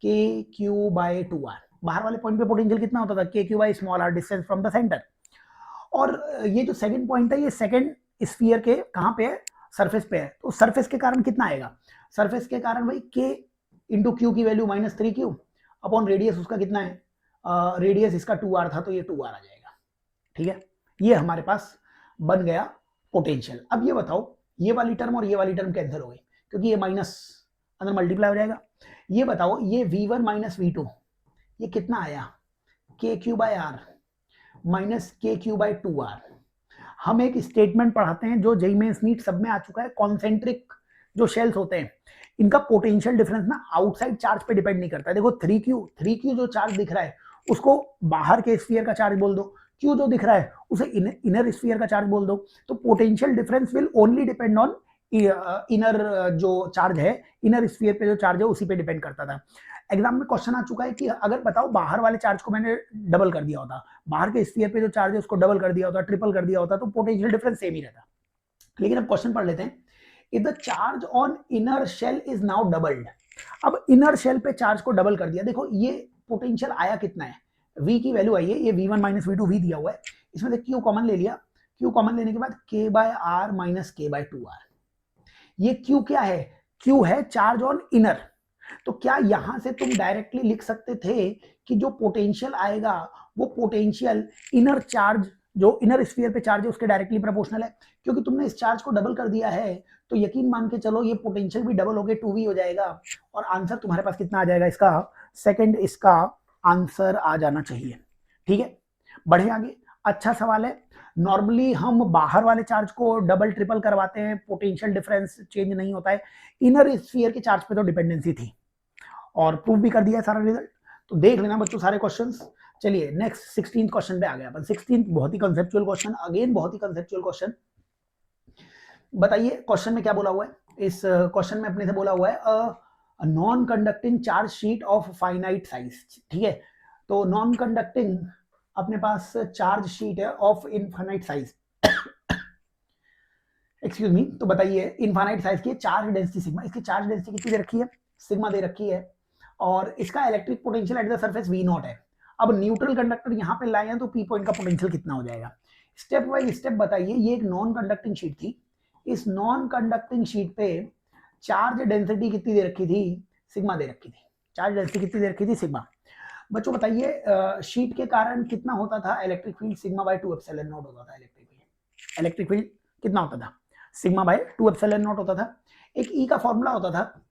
S1: के क्यू बाय 2r। बाहर वाले पॉइंट पे पोटेंशियल कितना होता था? K Q by small r, distance from the centre. और ये जो सेकंड पॉइंट है ये सेकंड स्फीयर के कहां पे है? सरफेस पे है। तो सरफेस के कारण कितना आएगा? सरफेस के कारण भाई के इंटू क्यू की वैल्यू -3q अपॉन रेडियस उसका कितना है? रेडियस इसका 2r था तो ये 2r आ जाएगा। ठीक है, ये हमारे पास बन गया पोटेंशियल। अब ये बताओ, ये वाली टर्म और ये वाली टर्म कैंसिल हो गई क्योंकि ये माइनस अंदर मल्टीप्लाई हो जाएगा। ये बताओ, ये v1 माइनस v2 ये कितना आया? के क्यू बाय आर माइनस के क्यू बाय 2r। हम एक स्टेटमेंट पढ़ाते हैं जो जेईई मेंस नीट सब में आ चुका है, कॉन्सेंट्रिक जो शेल्स होते हैं इनका पोटेंशियल डिफरेंस ना आउटसाइड चार्ज पे डिपेंड नहीं करता है। देखो 3q जो चार्ज दिख रहा है उसको बाहर के स्फीयर का चार्ज बोल दो, q जो दिख रहा है उसे इनर स्फीयर का चार्ज बोल दो। तो potential difference will only depend on inner जो चार्ज है, इनर स्फीयर पे जो चार्ज है उसी पे डिपेंड करता था। एग्जाम में क्वेश्चन आ चुका है कि अगर बताओ बाहर वाले चार्ज को मैंने डबल कर दिया होता, बाहर के स्फीयर पे जो चार्ज है उसको डबल कर दिया होता, ट्रिपल कर दिया होता, तो पोटेंशियल डिफरेंस सेम ही रहता। लेकिन अब क्वेश्चन पढ़ लेते हैं। If the charge on inner shell is now doubled. अब इनर शेल पे चार्ज को डबल कर दिया, देखो ये पोटेंशियल आया कितना है? v की वैल्यू आई है, ये v1 माइनस v2 v दिया हुआ है, इसमें से q कॉमन ले लिया, q कॉमन लेने के बाद k by r minus k by 2r। ये q क्या है? q है चार्ज ऑन इनर। तो क्या यहां से तुम डायरेक्टली लिख सकते थे कि जो पोटेंशियल आएगा वो पोटेंशियल इनर चार्ज, जो इनर स्फीयर पे चार्ज है उसके डायरेक्टली प्रोपोर्शनल है? क्योंकि तुमने इस चार्ज को डबल कर दिया है तो यकीन मान के चलो ये पोटेंशियल भी डबल होके 2v हो जाएगा और आंसर तुम्हारे पास कितना आ जाएगा? इसका सेकंड इसका आंसर आ जाना चाहिए। ठीक है, बढ़े आगे। अच्छा सवाल है। नॉर्मली हम बाहर वाले चार्ज को डबल ट्रिपल करवाते हैं, पोटेंशियल डिफरेंस चेंज नहीं होता है। इनर स्फीयर के चार्ज पे तो डिपेंडेंसी थी और प्रूव भी कर दिया है सारा रिजल्ट। तो देख लेना बच्चों सारे क्वेश्चंस। चलिए नेक्स्ट 16th क्वेश्चन पे आ गया अपन। 16th बहुत ही कंसेप्चुअल क्वेश्चन, अगेन बहुत ही कंसेप्चुअल क्वेश्चन। बताइए क्वेश्चन में क्या बोला हुआ है? इस क्वेश्चन में अपने से बोला हुआ है non conducting charge sheet of finite size. ठीक है, तो नॉन कंडक्टिंग अपने पास चार्ज शीट है of infinite size. Excuse me. तो बताइए इनफाइनाइट साइज की चार्ज डेंसिटी सिग्मा, इसकी चार्ज डेंसिटी कितनी दे रखी है? सिग्मा दे रखी है और इसका electric potential at the surface v not है। अब न्यूट्रल कंडक्टर यहाँ पे लाए हैं तो पी पॉइंट का पोटेंशियल कितना हो जाएगा? स्टेप बाय स्टेप बताइए। ये एक नॉन कंडक्टिंग शीट थी, इस नॉन कंडक्टिंग शीट पे चार्ज डेंसिटी कितनी दे रखी थी? सिग्मा दे रखी थी। चार्ज डेंसिटी कितनी दे रखी थी? सिग्मा। बच्चों बताइए शीट के कारण कितना होता था? Electric field sigma by 2 epsilon not होता था। इलेक्ट्रिक फील्ड कितना होता था? सिग्मा बाय 2 एप्सिलॉन नॉट होता था। एक ई का फॉर्मूला होता था,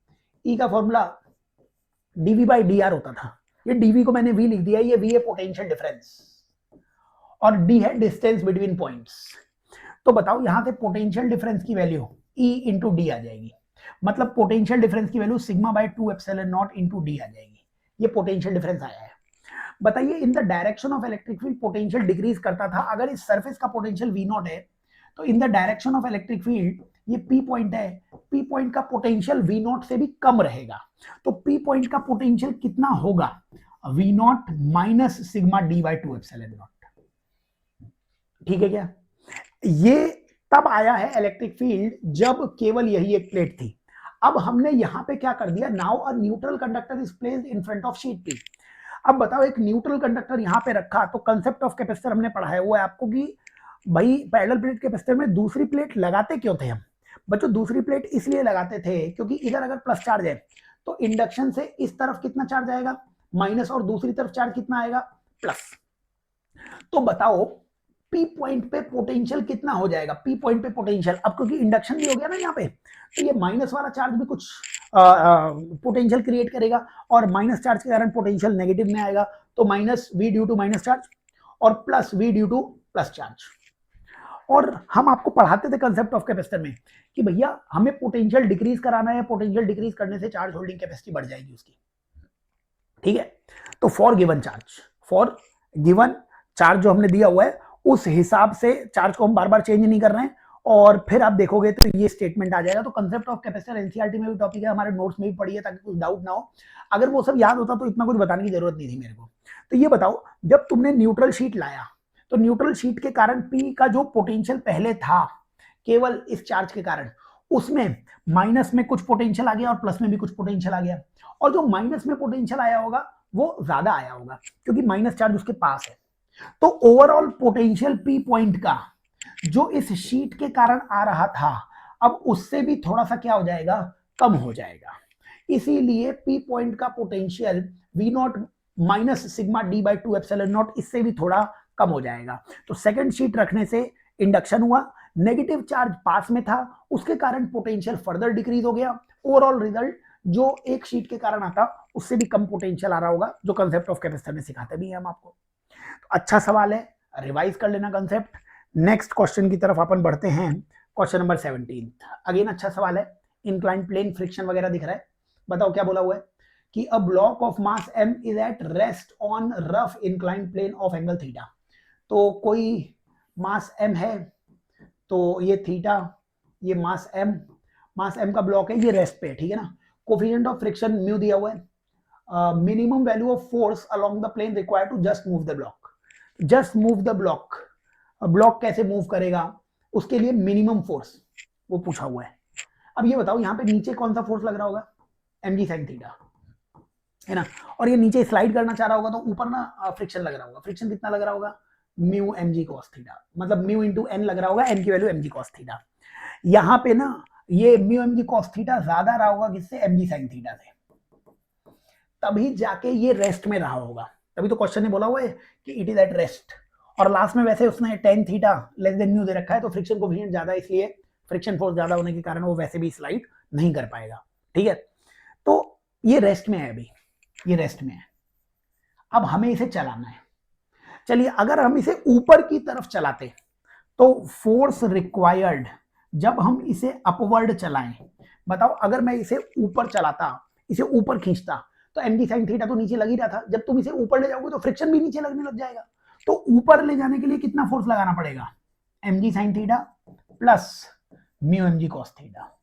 S1: ई का फॉर्मूला dv बाई dr होता था। ये dv को मैंने v लिख दिया, ये v है पोटेंशियल डिफरेंस और d है डिस्टेंस बिटवीन पॉइंट्स। तो बताओ यहां से पोटेंशियल डिफरेंस की वैल्यू E इंटू डी आ जाएगी, मतलब पोटेंशियल डिफरेंस की value sigma by 2 epsilon naught into D आ जाएगी। ये पोटेंशियल डिफरेंस आया है। बताइए in the direction of electric field potential decrease करता था। अगर इस सरफेस का पोटेंशियल v नॉट है तो इन the direction of electric field ये P पॉइंट है, P पॉइंट का पोटेंशियल V नॉट से भी कम रहेगा। तो P पॉइंट का पोटेंशियल कितना होगा? V not minus sigma d by 2 epsilon not. ठीक है क्या? ये तब आया है इलेक्ट्रिक फील्ड जब केवल यही एक प्लेट थी। अब हमने यहां पे क्या कर दिया? Now a neutral conductor is placed in front of sheet P। अब बताओ एक न्यूट्रल कंडक्टर यहां पे रखा तो कंसेप्ट ऑफ कैपेसिटर हमने पढ़ा है वो है आपको कि भाई पैरेलल प्लेट कैपेसिटर में दूसरी प्लेट लगाते क्यों थे हम? बच्चों दूसरी प्लेट इसलिए लगाते थे क्योंकि इधर अगर प्लस चार्ज है तो इंडक्शन से इस तरफ कितना चार्ज आएगा? माइनस, और दूसरी तरफ चार्ज कितना आएगा? प्लस। तो बताओ P पॉइंट पे पोटेंशियल कितना हो जाएगा? P पॉइंट पे पोटेंशियल, अब क्योंकि इंडक्शन भी हो गया ना यहाँ पे, तो ये माइनस वाला चार्ज भी कुछ पोटेंशियल क्रिएट करेगा और माइनस चार्ज के कारण पोटेंशियल नेगेटिव में आएगा, तो minus V due to minus charge और plus V due to plus charge. और हम आपको पढ़ाते थे कंसेप्ट ऑफ कैपेसिटर में कि भैया हमें पोटेंशियल डिक्रीज कराना है, पोटेंशियल डिक्रीज करने से चार्ज होल्डिंग कैपेसिटी बढ़ जाएगी उसकी। ठीक है, तो फॉर गिवन चार्ज जो हमने दिया हुआ है उस हिसाब से चार्ज को हम बार बार चेंज नहीं कर रहे हैं और फिर आप देखोगे तो ये स्टेटमेंट आ जाएगा। तो कंसेप्ट ऑफ कैपेसिटर एनसीईआरटी में भी टॉपिक है, हमारे नोट्स में भी पढ़ी है, ताकि कुछ डाउट ना हो। अगर वो सब याद होता तो इतना कुछ बताने की जरूरत नहीं थी मेरे को। तो ये बताओ, जब तुमने न्यूट्रल शीट लाया तो न्यूट्रल शीट के कारण पी का जो पोटेंशियल पहले था केवल इस चार्ज के कारण, उसमें माइनस में कुछ पोटेंशियल आ गया और प्लस में भी कुछ पोटेंशियल आ गया, और जो माइनस में पोटेंशियल आया होगा वो ज्यादा आया होगा क्योंकि माइनस चार्ज उसके पास है। तो ओवरऑल पोटेंशियल पी पॉइंट का जो इस शीट के कारण आ रहा था, अब उससे भी थोड़ा सा क्या हो जाएगा, कम हो जाएगा। इसीलिए पी पॉइंट का potential V naught minus sigma d by 2 epsilon naught, इससे भी थोड़ा कम हो जाएगा। तो सेकंड शीट रखने से इंडक्शन हुआ, नेगेटिव चार्ज पास में था, उसके कारण पोटेंशियल फर्दर डिक्रीज हो गया। ओवरऑल रिजल्ट जो एक शीट के कारण आता उससे भी कम पोटेंशियल आ रहा होगा, जो कंसेप्ट ऑफ कैपेसिटर में सिखाते भी हैं हम आपको। तो अच्छा सवाल है, रिवाइज कर लेना कंसेप्ट। नेक्स्ट क्वेश्चन की तरफ अपन बढ़ते हैं, क्वेश्चन नंबर 17। अगेन अच्छा सवाल है, इंक्लाइन प्लेन फ्रिक्शन वगैरह दिख रहा है। बताओ क्या बोला हुआ है कि a block of mass m is at rest on rough incline plane of angle theta. तो कोई मास m है, तो ये थीटा, ये मास m का ब्लॉक है, ये रेस्ट पे है, ठीक है ना। कोफिशिएंट ऑफ फ्रिक्शन म्यू दिया हुआ है, minimum value of force along the plane required to just move the block. Just move the block, block कैसे मूव करेगा, उसके लिए मिनिमम फोर्स वो पूछा हुआ है। अब ये बताओ यहाँ पे नीचे कौन सा फोर्स लग रहा होगा, mg sin थीटा, है ना। और ये नीचे स्लाइड करना चाह रहा होगा तो ऊपर ना फ्रिक्शन लग रहा होगा। फ्रिक्शन कितना लग रहा होगा, म्यू mg cos थीटा, मतलब म्यू इंटू n लग रहा होगा, n की वैल्यू mg cos थीटा। यहाँ पे ना ये म्यू mg cos थीटा ज्यादा रहा होगा किससे, mg sin थीटा से, तभी जाके ये रेस्ट में रहा होगा। तभी तो क्वेश्चन ने बोला हुआ है कि इट इज एट रेस्ट। और लास्ट में वैसे उसने tan theta less than mu दे रखा है, तो फ्रिक्शन कोएफिशिएंट ज्यादा है, इसलिए फ्रिक्शन फोर्स ज्यादा होने के कारण वो वैसे भी स्लाइड नहीं कर पाएगा, ठीक है। तो ये रेस्ट में है, अभी ये रेस्ट में है। अब हमें इसे चलाना है। चलिए अगर हम इसे ऊपर की तरफ चलाते तो फोर्स रिक्वायर्ड जब हम इसे अपवर्ड चलाएं, बताओ अगर मैं इसे ऊपर चलाता, इसे ऊपर खींचता, तो mg sin थीटा तो नीचे लग ही रहा था। जब तुम इसे ऊपर ले जाओगे तो फ्रिक्शन भी नीचे लगने लग जाएगा। तो ऊपर ले जाने के लिए कितना फोर्स लगाना पड़ेगा, mg sin theta plus mu mg cos theta.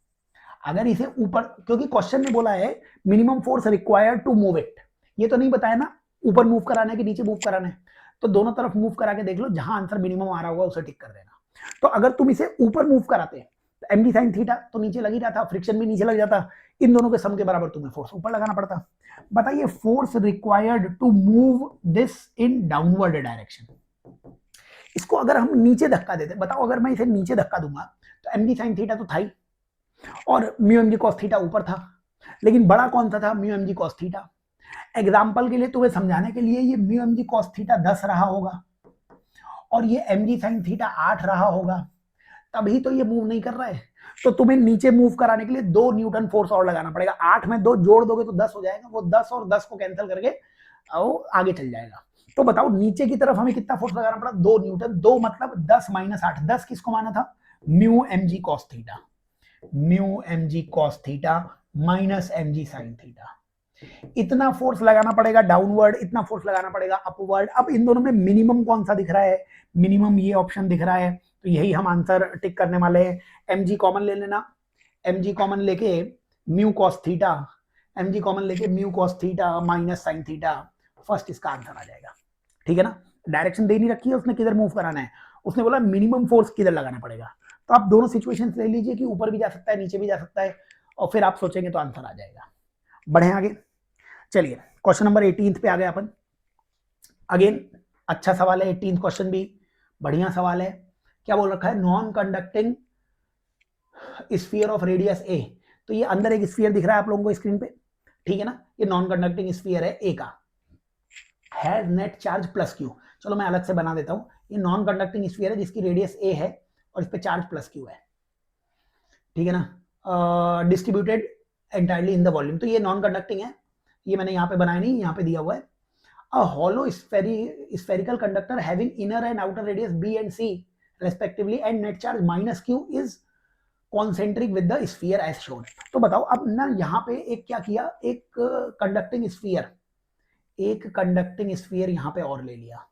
S1: अगर इसे ऊपर, क्योंकि क्वेश्चन ने बोला है minimum force required to move it, ये तो नहीं बताया ना ऊपर मूव कराना है कि नीचे मूव कराना है। तो दोनों तरफ मूव करा के देख लो, जहां आंसर मिनिमम आ रहा होगा उसे टिक कर देना। तो अगर तुम इसे ऊपर मूव कराते तो mg sin थीटा तो नीचे लग ही रहा था, फ्रिक्शन भी नीचे लग जाता, इन दोनों के सम के बराबर तुम्हें फोर्स ऊपर लगाना पड़ता। बताइए force required to move this in downward direction, इसको अगर हम नीचे धक्का देते, बताओ अगर मैं इसे नीचे धक्का दूंगा तो mg sin थीटा तो था ही, और म्यू mg cos थीटा ऊपर था, लेकिन बड़ा कौन सा था, mu mg cos theta. Example के लिए तुम्हें समझाने के लिए, ये म्यू mg cos थीटा 10 रहा होगा और ये mg sin थीटा 8 रहा होगा, तभी तो ये मूव नहीं कर रहा है। तो तुम्हें नीचे मूव कराने के लिए 2 न्यूटन फोर्स और लगाना पड़ेगा। 8 में 2 जोड़ दोगे तो 10 हो जाएगा, वो 10 और 10 को कैंसिल करके आगे चल जाएगा। तो बताओ नीचे की तरफ हमें कितना फोर्स लगाना पड़ा, 2 न्यूटन। 2 मतलब 10 माइनस 8, 10 किसको माना था, mu mg cos theta, mu mg cos theta minus mg sin theta. इतना फोर्स लगाना पड़ेगा डाउनवर्ड, इतना फोर्स लगाना पड़ेगा अपवर्ड। अब इन दोनों में मिनिमम कौन सा दिख रहा है, मिनिमम ये ऑप्शन दिख रहा है, तो यही हम आंसर टिक करने वाले हैं। mg कॉमन ले लेना, mg कॉमन लेके mu cos theta, mg common लेके mu cos theta minus sin theta, first इसका आंसर आ जाएगा, ठीक है ना। डायरेक्शन दे नहीं रखी है उसने किधर मूव कराना है, उसने बोला मिनिमम फोर्स किधर लगाना पड़ेगा। तो आप दोनों सिचुएशन ले लीजिए कि ऊपर भी जा सकता है नीचे भी जा सकता है, और फिर आप सोचेंगे तो आंसर आ जाएगा। बढ़े आगे, चलिए क्वेश्चन नंबर 18 पे आ गए अपन। अगेन अच्छा सवाल है, 18 क्वेश्चन भी बढ़िया सवाल है। क्या बोल रखा है, non conducting sphere of radius A. तो ये अंदर एक स्फीयर दिख रहा है आप लोगों को स्क्रीन पे, ठीक है ना। ये नॉन कंडक्टिंग स्फीयर है ए का, has net charge plus Q. चलो मैं अलग से बना देता हूं, ये नॉन कंडक्टिंग स्फीयर है जिसकी रेडियस ए है और इस पे चार्ज प्लस क्यू है, ठीक है ना। Distributed entirely in the volume, तो ये नॉन कंडक्टिंग है, ये मैंने यहाँ पे बनाया नहीं, यहाँ पे दिया हुआ है। A hollow spherical conductor having inner and outer radius B and C respectively and net charge minus Q is concentric with the sphere as shown. तो बताओ अब ना यहाँ पे एक क्या किया, एक कंडक्टिंग स्फीयर, एक कंडक्टिंग स्फीयर यहाँ पे और ले लिया,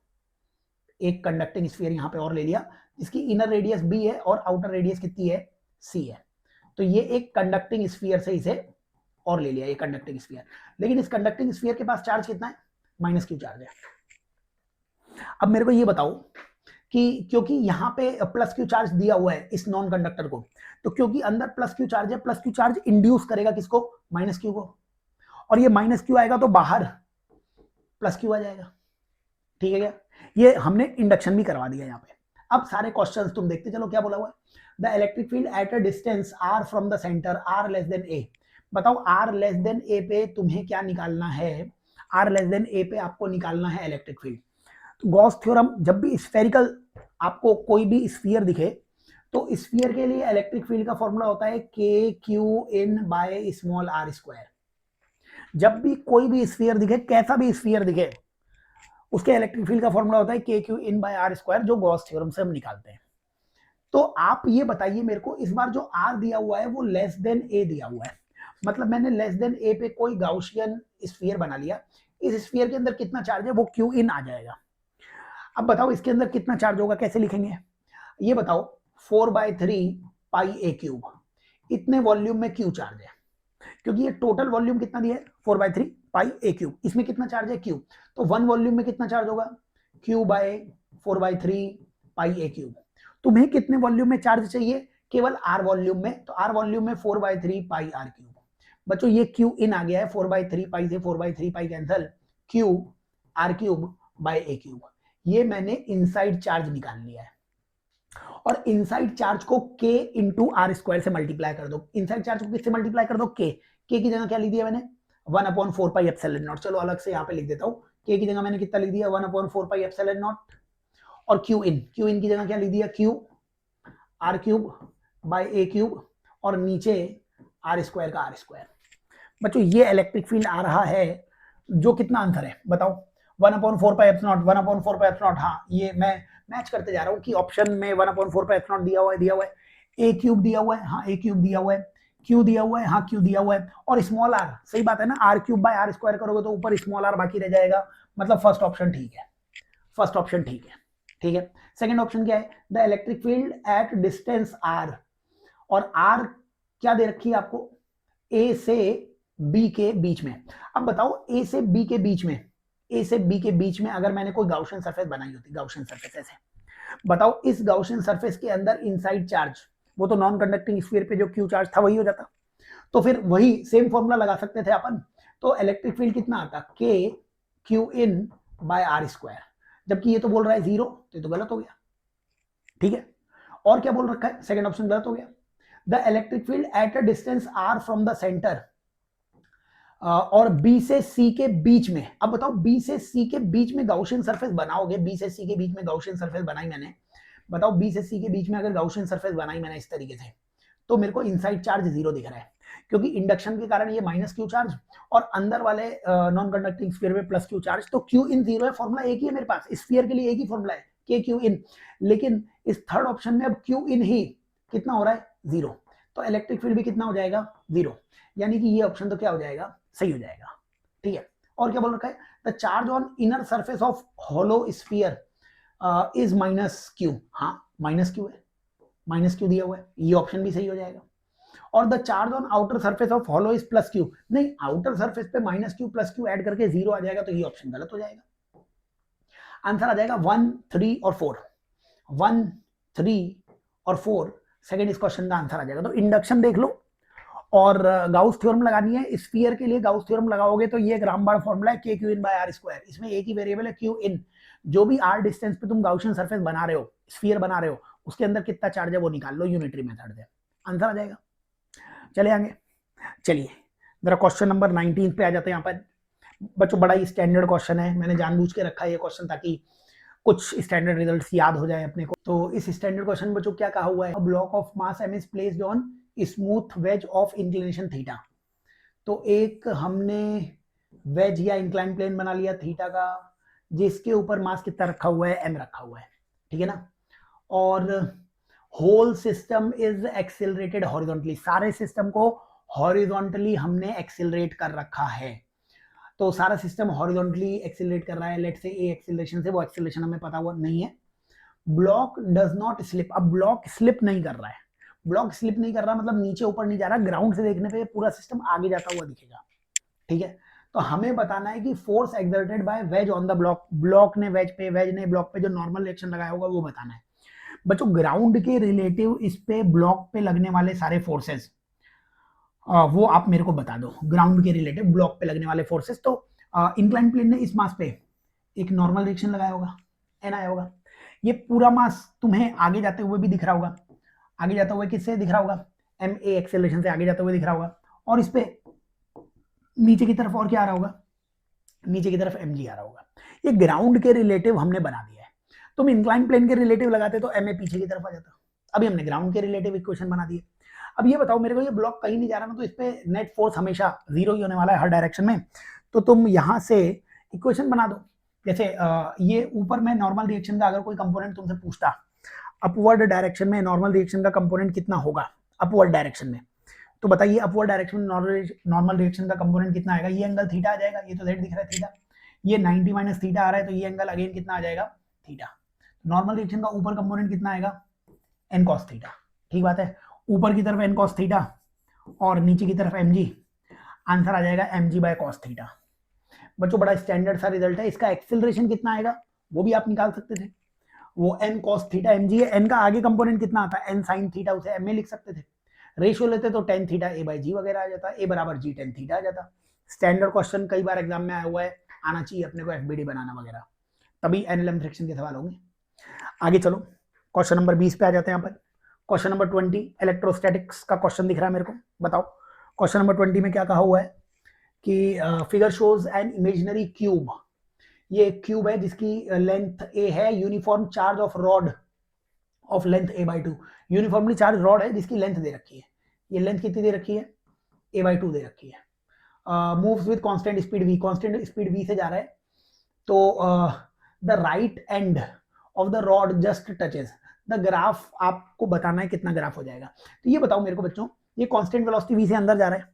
S1: एक कंडक्टिंग स्फीयर यहाँ पे और ले लिया, जिसकी इनर रेडियस b है और आउटर रेडियस कितनी है, c है। तो ये एक कंडक्टिंग स्फीयर से इसे और ले लिया, ये कंडक्टिंग स्फीयर। लेकिन इस कंडक्टिंग स्फीयर के पास चार्ज कितना है, माइनस क्यू चार्ज है। अब मेरे को ये बताओ कि क्योंकि यहाँ पे प्लस क्यू चार्ज दिया हुआ है इस नॉन कंडक्टर को, तो क्योंकि अंदर प्लस क्यू चार्ज है, प्लस क्यू चार्ज इंड्यूस करेगा किसको, माइनस क्यू को, और ये माइनस क्यू आएगा तो बाहर प्लस क्यू आ जाएगा। ठीक है क्या, ये हमने इंडक्शन भी करवा दिया यहाँ पे। अब सारे क्वेश्चंस तुम देखते चलो क्या बोला हुआ है, the electric field at a distance r from the centre r less than a। बताओ r लेस देन a पे तुम्हें क्या निकालना है, r लेस देन a पे आपको निकालना है इलेक्ट्रिक फील्ड। तो गॉस थ्योरम, जब भी स्फेरिकल आपको कोई भी स्फीयर दिखे तो स्फीयर के लिए इलेक्ट्रिक फील्ड का फॉर्मूला होता है K Q in by small r square. जब भी कोई भी स्फीयर दिखे, कैसा भी स्फीयर दिखे, उसके इलेक्ट्रिक फील्ड का फॉर्मूला होता है K Q in by R square, जो गॉस थ्योरम से हम निकालते हैं। तो आप ये बताइए मेरे को, इस बार जो आर दिया हुआ है वो लेस देन ए दिया हुआ है, मतलब मैंने लेस देन ए पे कोई गाउसियन स्फीयर बना लिया। इस स्फीयर के अंदर कितना चार्ज है, वो क्यू इन आ जाएगा। अब बताओ इसके अंदर कितना चार्ज होगा, कैसे लिखेंगे, ये बताओ 4/3 पाई ए क्यूब, इतने वॉल्यूम में क्यू चार्ज है, क्योंकि ये टोटल वॉल्यूम कितना दिया है 4/3 पाई ए क्यूब, इसमें कितना चार्ज है क्यू, तो 1 वॉल्यूम में कितना चार्ज होगा, Q by 4/3 pi A cube. तुम्हें कितने वॉल्यूम में चार्ज चाहिए, केवल आर वॉल्यूम में, तो आर वॉल्यूम में 4/3 पाई आर क्यूब। बच्चों ये क्यू इन आ गया है, 4/3 पाई से 4/3 pi cancel, Q R cube bye ए क्यूब। ये मैंने इनसाइड चार्ज निकाल लिया है, और इनसाइड चार्ज को k इंटू आर स्क्वायर से मल्टीप्लाई कर दो। इनसाइड चार्ज को किससे मल्टीप्लाई कर दो, k की जगह क्या लिख दिया मैंने, 1/4 पाई एप्सिलॉन नॉट। चलो अलग से यहाँ पे लिख देता हूँ, k की जगह मैंने कितना लिख दिया, 1/4 पाई एप्सिलॉन नॉट, और क्यू इन की जगह क्या लिख दिया, क्यू आर क्यूब बाय ए क्यूब, और नीचे आर स्क्वायर का आर स्क्वायर। बच्चों ये इलेक्ट्रिक फील्ड आ रहा है, जो कितना आंसर है बताओ, 1/4 पाई epsilon not, 1/4 pi epsilon not. हाँ ये मैं मैच करते जा रहा हूँ कि ऑप्शन में 1/4 पाई एप्सिलॉन दिया हुआ है, ए क्यूब दिया हुआ है, हाँ ए क्यूब दिया हुआ है, क्यू दिया हुआ है, हाँ क्यू दिया हुआ है, और स्मॉल आर, सही बात है ना, R cube by R square करोगे तो ऊपर स्मॉल आर बाकी रह जाएगा, मतलब फर्स्ट ऑप्शन ठीक है, फर्स्ट ऑप्शन ठीक है। ठीक है, सेकंड ऑप्शन क्या है, the electric field at distance R, और आर क्या दे रखी है आपको, ए से बी के बीच में। अब बताओ ए से बी के बीच में, ए से बी के बीच में अगर मैंने कोई गाउसियन सरफेस बनाई होती, गाउसियन सरफेस ऐसे, बताओ इस गाउसियन सरफेस के अंदर इनसाइड चार्ज, वो तो नॉन कंडक्टिंग स्फीयर पे जो क्यू चार्ज था वही हो जाता, तो फिर वही सेम फॉर्मूला लगा सकते थे अपन। तो इलेक्ट्रिक फील्ड कितना आता, K Q in by R square, जबकि ये तो बोल रहा है 0, तो ये तो गलत हो गया। ठीक है, और क्या बोल रखा है, सेकंड ऑप्शन गलत हो गया। The electric field at a distance R from the centre, और बी से सी के बीच में। अब बताओ बी से सी के बीच में गाउसियन सरफेस बनाओगे, बी से सी के बीच में गाउसियन सरफेस बनाई मैंने, बताओ बी से सी के बीच में अगर गाउसियन सरफेस बनाई मैंने इस तरीके से, तो मेरे को इनसाइड चार्ज 0 दिख रहा है, क्योंकि इंडक्शन के कारण ये माइनस क्यू चार्ज, और अंदर वाले नॉन कंडक्टिंग स्फीयर में प्लस क्यू चार्ज, तो क्यू इन 0 है, फॉर्मूला एक ही है मेरे पास, स्फीयर के लिए एक ही फॉर्मूला है, के क्यू इन। लेकिन इस थर्ड ऑप्शन में अब क्यू इन ही कितना हो रहा है, 0, तो इलेक्ट्रिक फील्ड भी कितना हो जाएगा, 0, यानी कि ये ऑप्शन तो क्या हो जाएगा, सही हो जाएगा। ठीक है, और क्या बोल रखा है, the charge on inner surface of hollow sphere is minus Q, हाँ माइनस क्यू है, माइनस क्यू दिया हुआ है, ये ऑप्शन भी सही हो जाएगा। और the charge on outer surface of hollow is plus Q, नहीं आउटर सरफेस पे minus Q plus Q add करके 0 आ जाएगा, तो ये ऑप्शन गलत हो जाएगा। आंसर आ जाएगा 1, 3 और 4, 1, 3 और 4, सेकंड इस क्वेश्चन का आंसर आ जाएगा। तो इंडक्शन देख लो, और गाउस थ्योरम लगानी है, स्फीयर के लिए गाउस थ्योरम लगाओगे तो ये एक रामबाण फॉर्मूला है, K Q in by R square, इसमें एक ही वेरिएबल है क्यू इन, जो भी आर डिस्टेंस पे तुम गाउसियन सरफेस बना रहे हो, स्फीयर बना रहे हो, उसके अंदर कितना चार्ज है वो निकाल लो यूनिटरी मेथड से, आंसर आ जाएगा। चले आगे, चलिए जरा क्वेश्चन नंबर 19 पे आ जाते हैं। यहाँ पर बच्चों बड़ा ही स्टैंडर्ड क्वेश्चन है, मैंने जानबूझ के रखा है ये क्वेश्चन ताकि कुछ स्टैंडर्ड रिजल्ट्स याद हो जाए अपने को। तो इस स्टैंडर्ड क्वेश्चन में बच्चों क्या कहा हुआ है, block of mass m is placed on smooth ways of inclination theta. तो एक हमने वेज या इंक्लाइन प्लेन बना लिया थीटा का, जिसके ऊपर मास कितना रखा हुआ है, m रखा हुआ है, ठीक है ना, और whole system is accelerated horizontally, सारे सिस्टम को हॉरिजॉन्टली हमने एक्सिलरेट कर रखा है, तो सारा सिस्टम हॉरिजॉन्टली एक्सिलरेट कर रहा है, लेट से ए एक्सिलरेशन से, वो एक्सिलरेशन हमें पता हुआ नहीं है, ब्लॉक डज नॉट स्लिप। अब ब्लॉक स्लिप नहीं कर रहा है, ब्लॉक स्लिप नहीं कर रहा मतलब नीचे ऊपर नहीं जा रहा, ग्राउंड से देखने पे पूरा सिस्टम आगे जाता हुआ दिखेगा, ठीक है। तो हमें बताना है कि force exerted by wedge on the block, block ने वेज पे, वेज ने ब्लॉक पे जो नॉर्मल रिएक्शन लगाया होगा वो बताना है। बच्चों ग्राउंड के रिलेटिव इस पे ब्लॉक पे लगने वाले सारे फोर्सेस वो आप मेरे को बता दो, ग्राउंड के रिलेटिव ब्लॉक पे लगने वाले फोर्सेस। तो इंक्लाइन प्लेन ने इस मास पे एक नॉर्मल रिएक्शन लगाया होगा, एन आया होगा। ये पूरा मास तुम्हें आगे जाते हुए भी दिख रहा होगा, आगे जाता हुआ किससे दिख रहा होगा, एम ए एक्सेलरेशन से आगे जाते हुए दिख रहा होगा। और इस पे नीचे की तरफ और क्या आ रहा होगा, नीचे की तरफ एम जी आ रहा होगा। ये ग्राउंड के रिलेटिव हमने बना दिया है। तुम इंक्लाइन प्लेन के रिलेटिव लगाते तो एम ए पीछे की तरफ आ जाता, अभी हमने ग्राउंड के रिलेटिव इक्वेशन बना दिए। अब ये बताओ मेरे को, ये ब्लॉक कहीं नहीं जा रहा ना, तो इस पे नेट फोर्स हमेशा जीरो ही होने वाला है हर डायरेक्शन में। तो तुम यहां से इक्वेशन बना दो, जैसे ये ऊपर में नॉर्मल रिएक्शन का अगर कोई कंपोनेंट तुमसे पूछता, अपवर्ड डायरेक्शन में नॉर्मल रिएक्शन का कंपोनेंट कितना होगा अपवर्ड डायरेक्शन में, तो बताइए अपवर्ड डायरेक्शन में नॉर्मल रिएक्शन का कंपोनेंट कितना आएगा। ये एंगल थीटा आ जाएगा, ये तो जेड दिख रहा है थीटा, ये 90 माइनस थीटा आ रहा है, तो ये एंगल अगेन कितना आ जाएगा, थीटा। नॉर्मल रिएक्शन का ऊपर कंपोनेंट कितना आएगा, एन कॉस थीटा, ठीक बात है। ऊपर की तरफ एन कॉस थीटा और नीचे की तरफ एम जी, आंसर आ जाएगा m g by cos theta. बच्चों बड़ा स्टैंडर्ड सा रिजल्ट है। इसका एक्सेलरेशन कितना आएगा वो भी आप निकाल सकते थे, वो N cos theta M G है, एन का आगे कंपोनेंट कितना आता है, एन साइन थीटा, उसे एम ए लिख सकते थे। रेशियो लेते तो टेन थीटा ए बाई जी वगैरह आ जाता, ए बराबर जी टेन थीटा आ जाता। स्टैंडर्ड क्वेश्चन कई बार एग्जाम में आया हुआ है, आना चाहिए अपने को एफबीडी बनाना वगैरह, तभी एनएलएम फ्रिक्शन के सवाल होंगे। आगे चलो क्वेश्चन नंबर 20 पे आ जाते हैं। यहाँ पर क्वेश्चन नंबर 20 इलेक्ट्रोस्टैटिक्स का क्वेश्चन दिख रहा है मेरे को, बताओ क्वेश्चन नंबर 20 में क्या कहा हुआ है कि figure shows an imaginary cube. ये एक क्यूब है जिसकी लेंथ ए है, uniform charge of rod of length A by to, uniformly charge rod है जिसकी लेंथ दे रखी है, ये लेंथ कितनी दे रखी है, ए बाई टू दे रखी है। Moves with constant speed V, constant speed V से जा रहा है। तो the right end of the rod just touches the graph, आपको बताना है कितना ग्राफ हो जाएगा। तो ये बताओ मेरे को बच्चों, ये कांस्टेंट वेलोसिटी वी से अंदर जा रहा है,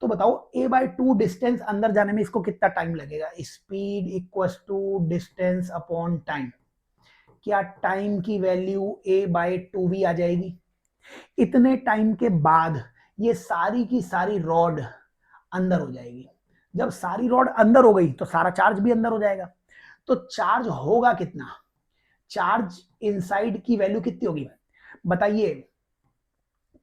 S1: तो बताओ ए बाई टू डिस्टेंस अंदर जाने में इसको कितना टाइम लगेगा। Speed equals to distance upon time, क्या टाइम की value A by two V आ जाएगी। इतने टाइम के बाद ये सारी की सारी रॉड अंदर हो जाएगी। जब सारी रॉड अंदर हो गई तो सारा चार्ज भी अंदर हो जाएगा। तो चार्ज होगा कितना, चार्ज इनसाइड की वैल्यू कितनी होगी बताइए।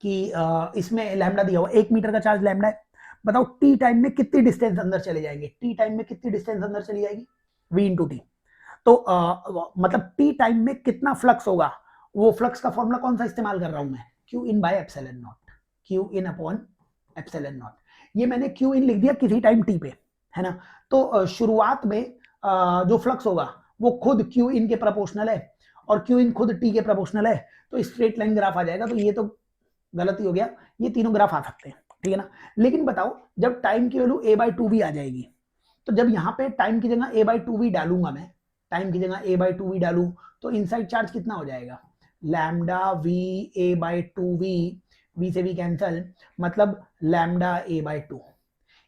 S1: कि इसमें लैम्डा दिया हुआ 1 मीटर का चार्ज लैम्डा है, बताओ टी टाइम में कितनी डिस्टेंस अंदर चले जाएंगे, टी टाइम में कितनी डिस्टेंस अंदर चली जाएगी, वी इंटू टी। तो मतलब टी टाइम में कितना फ्लक्स होगा, वो फ्लक्स का फॉर्मूला कौन सा इस्तेमाल कर रहा हूं मैं, Q in by epsilon not, Q in upon epsilon not. ये मैंने क्यू इन लिख दिया किसी टाइम टी पे, है ना। तो शुरुआत में जो फ्लक्स होगा वो खुद क्यू इन के प्रोपोर्शनल है और क्यू इन खुद टी के प्रोपोर्शनल है, तो स्ट्रेट लाइन ग्राफ आ जाएगा। तो ये तो गलती हो गया, ये तीनों ग्राफ आ सकते हैं, ठीक है ना। लेकिन बताओ जब टाइम की value A by two V आ जाएगी, तो जब यहाँ पे टाइम की जगह ए बाई टू वी डालूंगा मैं, टाइम की जगह ए बाई टू वी डालू, तो इनसाइड चार्ज कितना हो जाएगा, lambda V A by two V, V से वी कैंसल, मतलब लैम्डा ए बाई टू,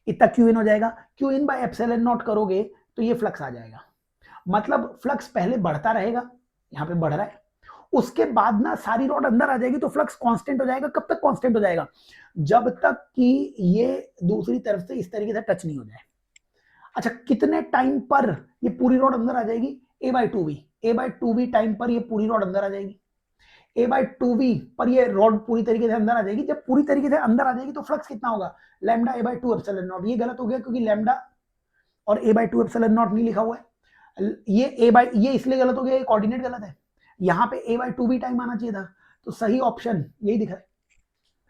S1: इतना क्यू इन हो जाएगा। Q in by epsilon naught करोगे तो ये फ्लक्स आ जाएगा, मतलब फ्लक्स पहले बढ़ता रहेगा, यहाँ पे बढ़ रहा है, उसके बाद ना सारी रॉड अंदर आ जाएगी तो फ्लक्स कांस्टेंट हो जाएगा। कब तक कांस्टेंट हो जाएगा, जब तक कि ये दूसरी तरफ से इस तरीके से टच नहीं हो जाए। अच्छा कितने टाइम पर ये पूरी रॉड अंदर आ जाएगी, A by two V, A by two V time पर ये पूरी रॉड अंदर आ जाएगी, ए बाई टू वी पर ये रॉड पूरी तरीके से अंदर आ जाएगी। जब पूरी तरीके से अंदर आ जाएगी तो फ्लक्स कितना होगा, lambda A by to epsilon not. ये गलत हो गया क्योंकि लैम्डा और ए बाई टू एप्सिलॉन नॉट नहीं लिखा हुआ है, ये ए बाई, ये इसलिए गलत हो गया, ये कोऑर्डिनेट गलत है, यहाँ पे ए बाई टू भी टाइम आना चाहिए था। तो सही ऑप्शन यही दिखा है,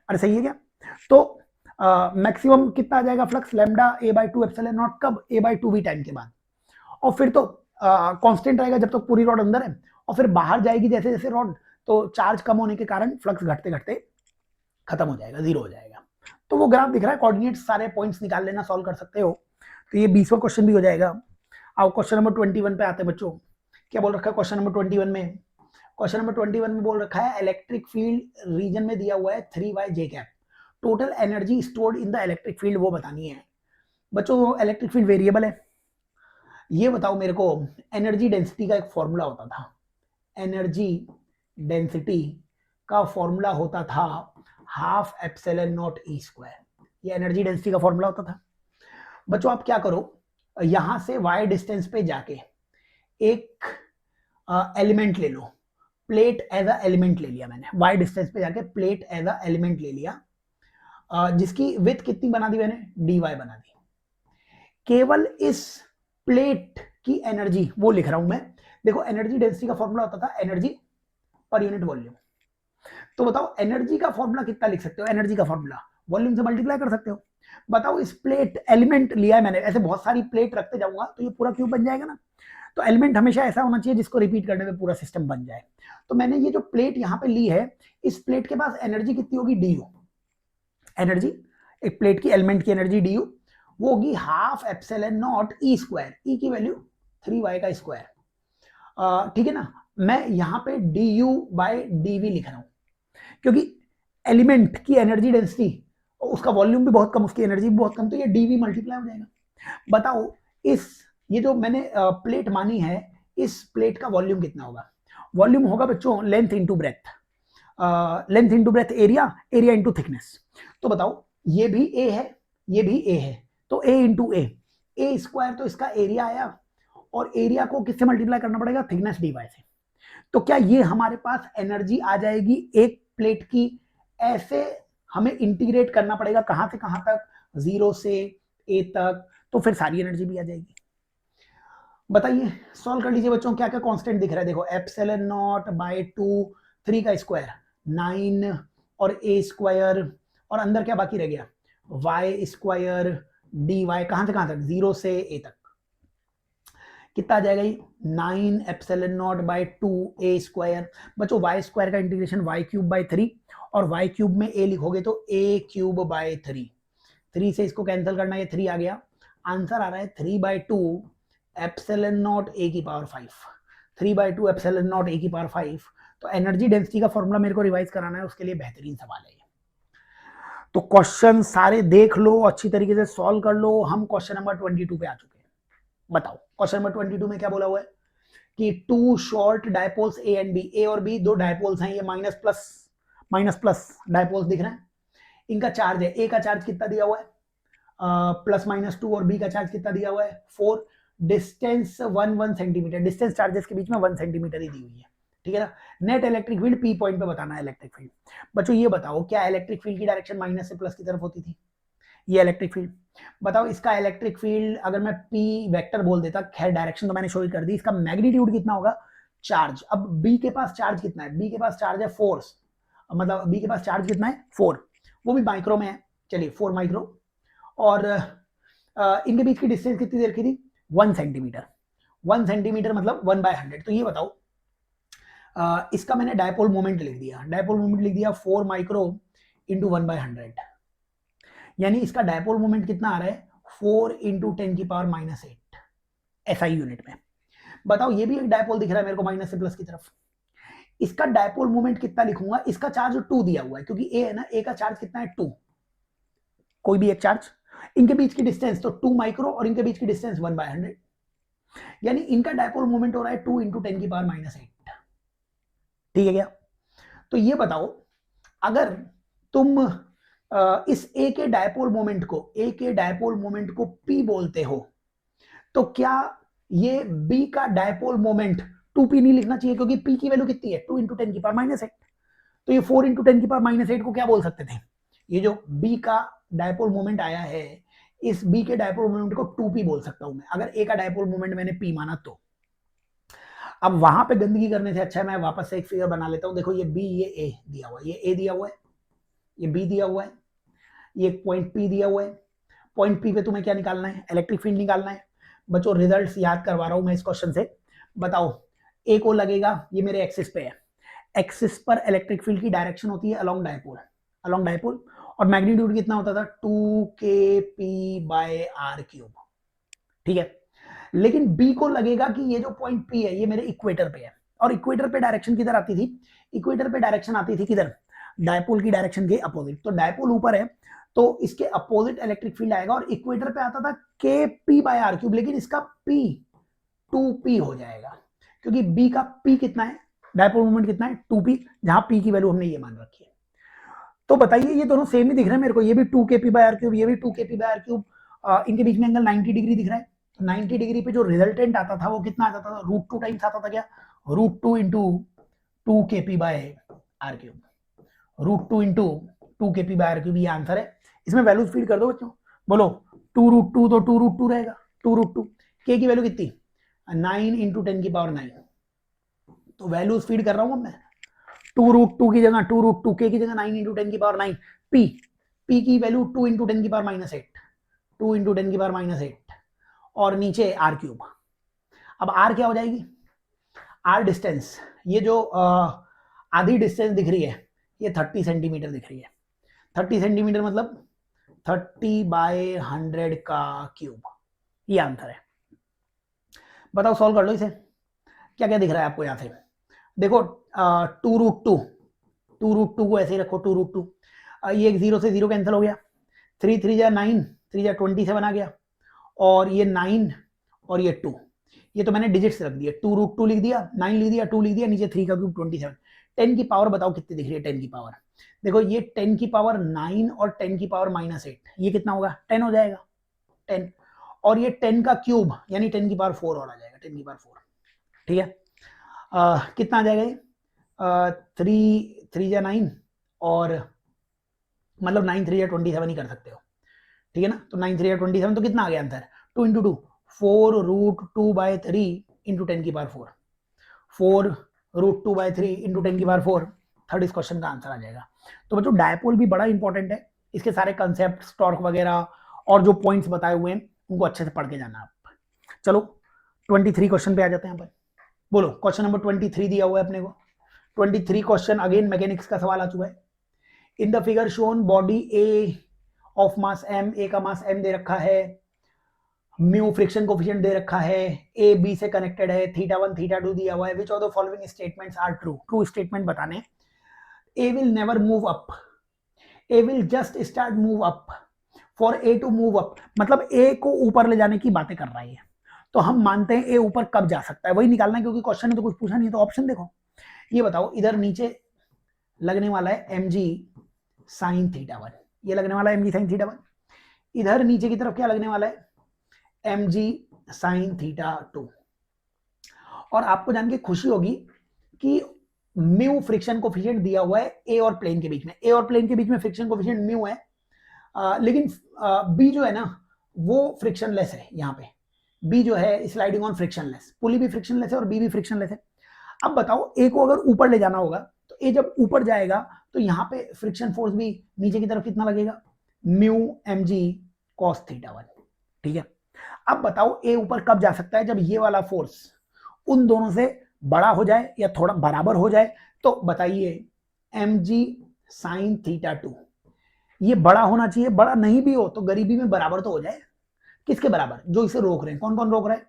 S1: अरे सही है क्या। तो मैक्सिमम कितना आ जाएगा flux, lambda A by to epsilon not, कब, ए बाई टू वी टाइम के बाद। और फिर तो कांस्टेंट रहेगा जब तक पूरी रॉड अंदर है, और फिर बाहर जाएगी जैसे जैसे रॉड, तो चार्ज कम होने के कारण फ्लक्स घटते घटते खत्म हो जाएगा, जीरो हो जाएगा। तो वो ग्राफ दिख रहा है, कोऑर्डिनेट सारे पॉइंट्स निकाल लेना, सॉल्व कर सकते हो। तो ये 20वां क्वेश्चन भी हो जाएगा। अब क्वेश्चन नंबर 21 पे आते हैं बच्चों। क्या बोल रखा है क्वेश्चन नंबर 21 में, क्वेश्चन नंबर 21 में बोल रखा है इलेक्ट्रिक फील्ड रीजन में दिया हुआ है 3y j cap, total energy stored in the electric field वो बतानी है। बच्चों इलेक्ट्रिक फील्ड वेरिएबल है, ये बताओ मेरे को एनर्जी डेंसिटी का एक फॉर्मूला होता था, एनर्जी डेंसिटी का फॉर्मूला होता था half epsilon naught E square. ये एनर्जी डेंसिटी का फॉर्मूला होता था। बच्चों आप क्या करो, यहां से y डिस्टेंस पे जाके एक एलिमेंट ले लो, प्लेट एज अ एलिमेंट ले लिया मैंने, y डिस्टेंस पे जाके प्लेट एज अ एलिमेंट ले लिया, जिसकी विड्थ कितनी बना दी मैंने, dy बना दी। केवल इस प्लेट की एनर्जी वो लिख रहा हूं मैं। देखो एनर्जी डेंसिटी का फॉर्मूला होता था एनर्जी पर यूनिट वॉल्यूम। तो बताओ एनर्जी का फॉर्मूला कितना लिख सकते हो, एनर्जी का फॉर्मूला वॉल्यूम से मल्टीप्लाई कर सकते हो। बताओ इस प्लेट एलिमेंट लिया है मैंने, ऐसे बहुत सारी प्लेट रखते जाऊंगा तो ये पूरा क्यूब बन जाएगा ना। तो एलिमेंट हमेशा ऐसा होना चाहिए जिसको रिपीट करने में पूरा सिस्टम बन जाए। तो मैंने ये जो प्लेट यहां पे ली है, इस प्लेट के पास एनर्जी कितनी होगी, डी यू। एनर्जी, एक प्लेट की एलिमेंट की एनर्जी डी यू, वो होगी half epsilon naught E square, E की वैल्यू 3y का स्क्वायर। ठीक है ना। मैं यहां पे d U by d V लिख रहा हूं क्योंकि एलिमेंट की एनर्जी डेंसिटी, उसका वॉल्यूम भी बहुत कम, उसकी एनर्जी भी बहुत कम, तो ये डीवी मल्टीप्लाई हो जाएगा। बताओ इस, ये जो मैंने प्लेट मानी है, इस प्लेट का वॉल्यूम कितना होगा। वॉल्यूम होगा बच्चों length into breadth, length into breadth area, area into thickness. तो बताओ ये भी ए है, ये भी ए है, तो ए इंटू ए स्क्वायर, तो इसका एरिया आया, और एरिया को किससे मल्टीप्लाई करना पड़ेगा, थिकनेस डी वाई से। तो क्या ये हमारे पास एनर्जी आ जाएगी एक प्लेट की। ऐसे हमें इंटीग्रेट करना पड़ेगा कहां से कहां तक, 0 से ए तक, तो फिर सारी एनर्जी भी आ जाएगी। बताइए सॉल्व कर लीजिए बच्चों, क्या क्या कांस्टेंट दिख रहा है। देखो एप्सिलॉन नॉट बाय 2, 3 का स्क्वायर 9, और ए स्क्वायर, और अंदर क्या बाकी रह गया, वाई स्क्वायर डी वाई, कहां से कहां तक, 0 से ए तक। कितना आ जाएगा ये, 9 epsilon naught by 2 A square. बच्चों वाई स्क्वायर का इंटीग्रेशन वाई क्यूब बाय 3, और वाई क्यूब में ए लिखोगे तो ए क्यूब बाय 3, 3 से इसको कैंसिल करना, ये 3 आ गया। आंसर आ रहा है 3/2 एप्सिलॉन नॉट ए की पावर 5, 3/2 एप्सिलॉन नॉट ए की पावर 5। तो एनर्जी डेंसिटी का फॉर्मूला मेरे को रिवाइज कराना है, उसके लिए बेहतरीन सवाल है। तो क्वेश्चन सारे देख लो, अच्छी तरीके से सॉल्व कर लो। हम क्वेश्चन नंबर 22 पे आ चुके हैं। बताओ क्वेश्चन नंबर 22 में क्या बोला हुआ है कि 2 short dipoles A and B, A और बी दो डायपोल्स हैं, ये माइनस प्लस डायपोल्स दिख रहे हैं। इनका चार्ज है, ए का चार्ज कितना दिया हुआ है +-2, और बी का चार्ज कितना दिया हुआ है 4। डिस्टेंस 1 सेंटीमीटर, डिस्टेंस चार्जेस के बीच में 1 सेंटीमीटर ही दी हुई है, ठीक है ना। Net electric field P point पे बताना है इलेक्ट्रिक फील्ड। बच्चों ये बताओ क्या इलेक्ट्रिक फील्ड की डायरेक्शन माइनस से प्लस की तरफ होती थी, ये इलेक्ट्रिक फील्ड। बताओ इसका इलेक्ट्रिक फील्ड अगर मैं पी वेक्टर बोल देता, खैर डायरेक्शन तो मैंने शो ही कर दी, इसका मैग्नीट्यूड कितना होगा, चार्ज। अब बी के पास चार्ज कितना है, बी के पास चार्ज है 4, मतलब बी के पास चार्ज कितना है 4, वो भी माइक्रो में है, चलिए 4 माइक्रो। और इनके बीच की डिस्टेंस कितनी देर की थी, 1 सेंटीमीटर। 1 सेंटीमीटर मतलब 1/100। तो ये बताओ इसका मैंने डायपोल मोमेंट लिख दिया, डायपोल मोमेंट लिख दिया 4 माइक्रो इंटू 1/100, यानी इसका डायपोल मोमेंट कितना आ रहा है 4 इंटू 10⁻⁻8 SI यूनिट में। बताओ ये भी एक डायपोल दिख रहा है मेरे को माइनस से प्लस की तरफ। इसका डायपोल मोमेंट कितना लिखूंगा, इसका चार्ज 2 दिया हुआ है क्योंकि ए है ना, ए का चार्ज कितना है 2, कोई भी एक चार्ज। इनके बीच की डिस्टेंस तो 2 माइक्रो, और इनके बीच की डिस्टेंस 1/100, यानी इनका डायपोल मोमेंट हो रहा है 2 इंटू 10⁻⁻8, ठीक है क्या। तो ये बताओ अगर तुम इस ए के डायपोल मोमेंट को P बोलते हो, तो क्या ये B का डायपोल मोमेंट 2P नहीं लिखना चाहिए, क्योंकि P की वैल्यू कितनी है 2 इंटू 10⁻⁸। तो ये 4 इंटू 10⁻⁸ को क्या बोल सकते थे, ये जो B का डायपोल मोमेंट आया है, इस B के डायपोल मोमेंट को 2P बोल सकता हूं मैं, अगर A का डायपोल मोमेंट मैंने P माना तो। अब वहां पे गंदगी करने से अच्छा है मैं वापस से एक फिगर बना लेता हूं। देखो ये B, ये A दिया हुआ है, ये A दिया हुआ है, ये B दिया हुआ है, ये पॉइंट P दिया हुआ है। पॉइंट P पे तुम्हें क्या निकालना है, इलेक्ट्रिक फील्ड निकालना है। बच्चों रिजल्ट्स याद करवा रहा हूं मैं इस क्वेश्चन से। बताओ A को लगेगा, ये मेरे एक्सिस पे है, एक्सिस पर इलेक्ट्रिक फील्ड की डायरेक्शन होती है अलोंग डायपोल, और मैग्नीट्यूड कितना होता था 2kp/r³, ठीक है। लेकिन B को लगेगा कि ये जो पॉइंट P है ये मेरे इक्वेटर पे है, और इक्वेटर पे डायरेक्शन किधर आती थी, इक्वेटर पे डायरेक्शन आती थी किधर, डायपोल की डायरेक्शन के अपोजिट। तो डायपोल ऊपर है तो इसके अपोजिट इलेक्ट्रिक फील्ड आएगा, और इक्वेटर पे आता था kp/r³, लेकिन इसका P 2P हो जाएगा, क्योंकि B का P कितना है डायपोल मोमेंट कितना है 2p, जहां p की वैल्यू हमने ये मान रखी है। तो बताइए ये दोनों सेम ही दिख रहे हैं मेरे को, ये भी 2kp/r³, ये भी 2kp/r³, इनके बीच में एंगल 90 डिग्री दिख रहा है। 90 डिग्री पे जो रिजल्टेंट आता था वो कितना आता था, √2 टाइम्स आता था क्या, √2 इंटू 2kp/r³, √2 इंटू 2kp/r³, ये आंसर है। इसमें वैल्यूज फीड कर दो बच्चों, बोलो 2√2 तो 2√2 रहेगा, 2√2, k की वैल्यू कितनी 9 इंटू 10⁹9, तो वैल्यूज फीड कर रहा हूं मैं, 2√2 की जगह 2√2, k की जगह 9 इंटू 10⁹9, p की वैल्यू 2 इंटू 10⁻8, 2 इंटू 10⁻8, और नीचे r³। अब r क्या हो जाएगी, r डिस्टेंस, ये जो आधी डिस्टेंस दिख रही है ये 30 सेंटीमीटर दिख रही है। 30 सेंटीमीटर मतलब 30/100 का क्यूब, ये आंसर है। बताओ सॉल्व कर लो इसे, क्या क्या दिख रहा है आपको यहां से, देखो 2√2 को ऐसे ही रखो, 2√2, ये 0 से 0 कैंसिल हो गया, 3 3 जा 9, 3 जा 27 आ गया, और ये 9 और ये 2, ये तो मैंने डिजिट्स रख दिए, 2√2 लिख दिया, 9 लिख दिया, 2 लिख दिया, नीचे 3 का क्यूब 27। 10 की पावर बताओ कितनी दिख रही है, 10 की पावर, देखो ये 10 की पावर 9 और 10 की पावर -8, ये कितना होगा 10 हो जाएगा, 10, और ये 10 का क्यूब यानी 10 की पावर 4 और आ जाएगा, 10 की पावर 4, ठीक है। कितना आ जाएगा ये 3 3 जा 9, और मतलब 9 3 जा 27 ही कर सकते हो, ठीक है ना, तो 9 3 जा 27, तो कितना आ गया आंसर, 2 इंटू 2 4√2/3 इंटू 10 की पावर 4, 4√2/3 इंटू 10 की पावर 4, थर्ड इस क्वेश्चन का आंसर आ जाएगा। तो बच्चों डायपोल भी बड़ा इंपॉर्टेंट है, इसके सारे कंसेप्ट टॉर्क वगैरह और जो पॉइंट्स बताए हुए हैं उनको अच्छे से पढ़ के जाना आप। चलो 23 क्वेश्चन पे आ जाते हैं यहाँ पर, बोलो क्वेश्चन नंबर 23 दिया हुआ है अपने को। 23 क्वेश्चन अगेन मैकेनिक्स का सवाल आ चुका है। In the figure shown body A of mass m, ए का मास m दे रखा है, म्यू फ्रिक्शन कोफिशिएंट दे रखा है, ए बी से कनेक्टेड है, θ1 θ2 दिया हुआ है, which of the following statements are true, true statement बताने। A will never move up, A will just start move up, for A to move up, मतलब A को ऊपर ले जाने की बातें कर रही है, तो हम मानते हैं ए ऊपर कब जा सकता है, वही निकालना है, क्योंकि क्वेश्चन में तो कुछ पूछा नहीं, तो ऑप्शन देखो। ये बताओ इधर नीचे लगने वाला है mg sin θ1, ये लगने वाला है mg sin θ1, इधर नीचे की तरफ क्या लगने वाला है mg sin θ2, और आपको जान के खुशी होगी कि म्यू फ्रिक्शन कोफिशिएंट दिया हुआ है ए और प्लेन के बीच में, ए और प्लेन के बीच में फ्रिक्शन कोफिशिएंट म्यू है, लेकिन बी जो है ना वो फ्रिक्शनलेस है, यहाँ पे बी जो है स्लाइडिंग ऑन फ्रिक्शनलेस, पुली भी फ्रिक्शनलेस है और बी भी फ्रिक्शनलेस है। अब बताओ ए को अगर ऊपर ले जाना होगा, तो ए जब ऊपर जाएगा तो यहाँ पे फ्रिक्शन फोर्स भी नीचे की तरफ कितना लगेगा, म्यू mg cos θ1, ठीक है। अब बताओ ए ऊपर कब जा सकता है, जब ये वाला फोर्स उन दोनों से बड़ा हो जाए या थोड़ा बराबर हो जाए, तो बताइए mg sin θ2, ये बड़ा होना चाहिए, बड़ा नहीं भी हो तो गरीबी में बराबर तो हो जाए, किसके बराबर, जो इसे रोक रहे हैं, कौन कौन रोक रहा है,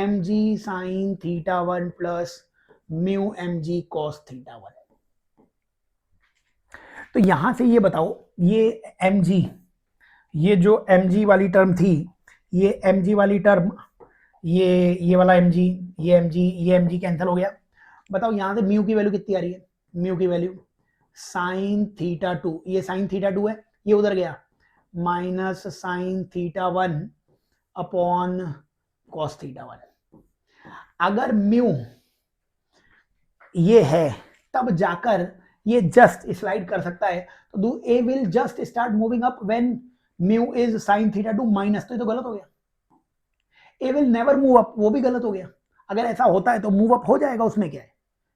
S1: mg sin θ1 plus mu mg cos θ1। तो यहां से ये बताओ ये mg, ये जो mg वाली टर्म थी, ये mg वाली टर्म, ये वाला mg, ये mg कैंसिल हो गया। बताओ यहां से म्यू की वैल्यू कितनी आ रही है, म्यू की वैल्यू sin θ2, ये sin θ2 है, ये उधर गया माइनस sin θ1 अपॉन cos θ1। अगर म्यू ये है तब जाकर ये जस्ट स्लाइड कर सकता है, तो A will just start moving up when mu is sin θ2 minus, तो ये तो गलत हो गया। A will never move up, वो भी गलत हो गया। अगर ऐसा होता है तो मूव अप हो जाएगा, उसमें क्या है,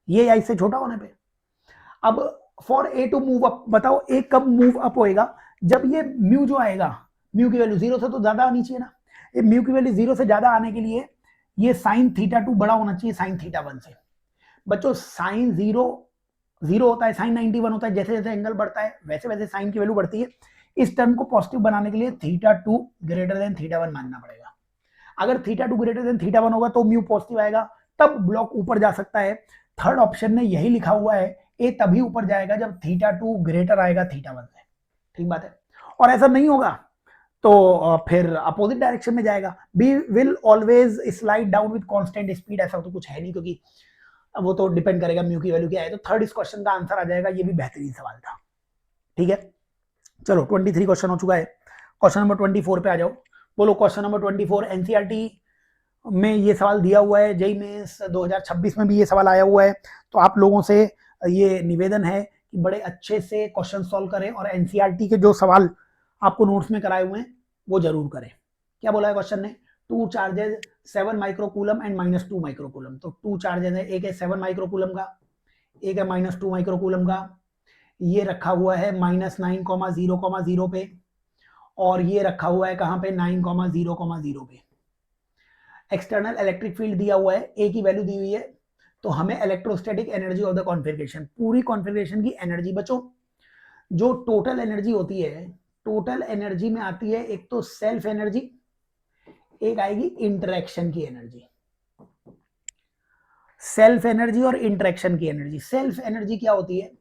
S1: ये या इससे छोटा होने पे। अब for A to move up, बताओ ए कब मूव अप होएगा, जब ये म्यू जो आएगा, म्यू की वैल्यू 0 से तो ज्यादा आनी चाहिए ना, ये म्यू की वैल्यू 0 से ज्यादा आने के लिए ये sin θ2 बड़ा होना चाहिए sin θ1 से। बच्चों sin 0 होता है, sin 91 होता है, जैसे जैसे एंगल बढ़ता है वैसे वैसे साइन की वैल्यू बढ़ती है। इस टर्म को पॉजिटिव बनाने के लिए θ2 ग्रेटर देन θ1 मानना पड़ेगा। अगर θ2 ग्रेटर देन θ1 होगा तो म्यू पॉजिटिव आएगा, तब ब्लॉक ऊपर जा सकता है। थर्ड ऑप्शन में यही लिखा हुआ है, ए तभी ऊपर जाएगा जब θ2 ग्रेटर आएगा θ1 से, ठीक बात है। और ऐसा नहीं होगा तो फिर अपोजिट डायरेक्शन में जाएगा, B will always slide down with constant speed, ऐसा तो कुछ है नहीं, क्योंकि अब वो तो डिपेंड करेगा म्यू की वैल्यू क्या है। तो थर्ड इस क्वेश्चन का आंसर आ जाएगा। ये भी बेहतरीन सवाल था, ठीक है। चलो 23 क्वेश्चन हो चुका है, क्वेश्चन नंबर 24 पे आ जाओ। बोलो क्वेश्चन नंबर 24, एनसीईआरटी में ये सवाल दिया हुआ है, जेईई मेंस 2026 में भी ये सवाल आया हुआ है। तो आप लोगों से ये निवेदन है कि बड़े अच्छे से क्वेश्चन सॉल्व करें और एनसीईआरटी के जो सवाल आपको नोट्स में कराए हुए हैं वो जरूर करें। क्या बोला है क्वेश्चन ने? 2 चार्जेस 7 माइक्रोकूलम एंड -2 माइक्रोकूलम। तो 2 चार्जेस है, एक है 7 माइक्रोकूलम का, एक है -2 माइक्रोकूलम का। ये रखा हुआ है -9,0,0 पे, और ये रखा हुआ है कहां पे? 9,0,0 पे। एक्सटर्नल इलेक्ट्रिक फील्ड दिया हुआ है, ए की वैल्यू दी हुई है। तो हमें electrostatic energy of the configuration, पूरी कॉन्फ़िगरेशन की एनर्जी बच्चों, जो टोटल एनर्जी होती है, टोटल एनर्जी में आती है एक तो सेल्फ एनर्जी, एक आएगी इंटरेक्शन की एनर्जी। सेल्फ एनर्जी और इंटरेक्शन की एनर्जी। सेल्फ एनर्जी क्या होती है?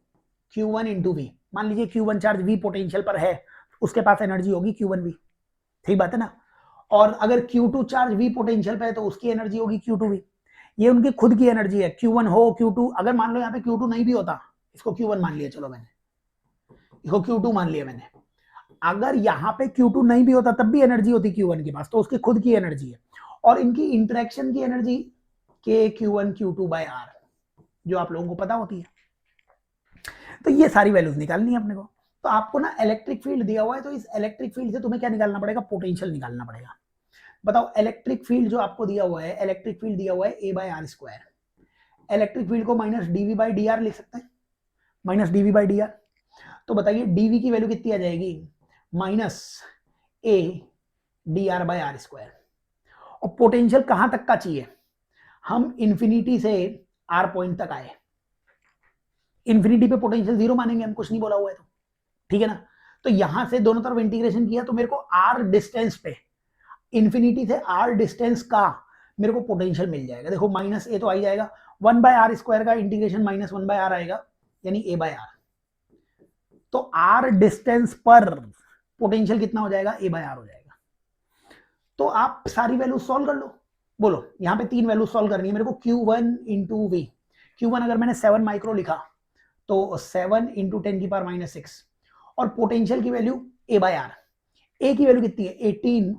S1: Q1 into we. मान लीजिए Q1 चार्ज V पोटेंशियल पर है, उसके पास एनर्जी होगी Q1V, ठीक बात है ना। और अगर Q2 चार्ज V पोटेंशियल पे है तो उसकी एनर्जी होगी Q2V। ये उनकी खुद की एनर्जी है। Q1 हो Q2, अगर मान लो यहाँ पे Q2 नहीं भी होता, इसको Q1 मान लिया, चलो मैंने इसको Q2 मान लिया मैंने। अगर यहाँ पे Q2 नहीं भी होता तब भी एनर्जी होती Q1 के पास, तो उसकी खुद की एनर्जी है। और इनकी इंटरेक्शन की एनर्जी K Q1 Q2/R, जो आप लोगों को पता होती है। तो ये सारी वैल्यूज निकालनी है अपने को। तो आपको ना इलेक्ट्रिक फील्ड दिया हुआ है, तो इस इलेक्ट्रिक फील्ड से तुम्हें क्या निकालना पड़ेगा? पोटेंशियल निकालना पड़ेगा। बताओ इलेक्ट्रिक फील्ड जो आपको दिया हुआ है, इलेक्ट्रिक फील्ड दिया हुआ है A/R²। इलेक्ट्रिक फील्ड को -dV/dr लिख सकते हैं, -dV/dr। तो बताइए dV की वैल्यू कितनी आ जाएगी? -A/dr/r²। और पोटेंशियल कहां तक का चाहिए? हम इंफिनिटी से R पॉइंट तक आए, इंफिनिटी पे पोटेंशियल 0 मानेंगे हम, कुछ नहीं बोला हुआ है तो, ठीक है ना। तो यहां से दोनों तरफ इंटीग्रेशन किया तो मेरे को R डिस्टेंस पे, इंफिनिटी से R डिस्टेंस का मेरे को पोटेंशियल मिल जाएगा। देखो -A तो आ ही जाएगा, 1/r² का इंटीग्रेशन -1/r आएगा, यानी A/R। तो R डिस्टेंस पर पोटेंशियल कितना हो जाएगा? A/R हो जाएगा। तो आप सारी वैल्यू सॉल्व कर लो। बोलो यहाँ पे 3 वैल्यू सॉल्व करनी है मेरे को। Q1 इंटू वी, Q1 अगर मैंने 7 माइक्रो लिखा तो 7 इंटू 10⁻⁻⁶, और पोटेंशियल की वैल्यू A/R। ए की वैल्यू कितनी है? 18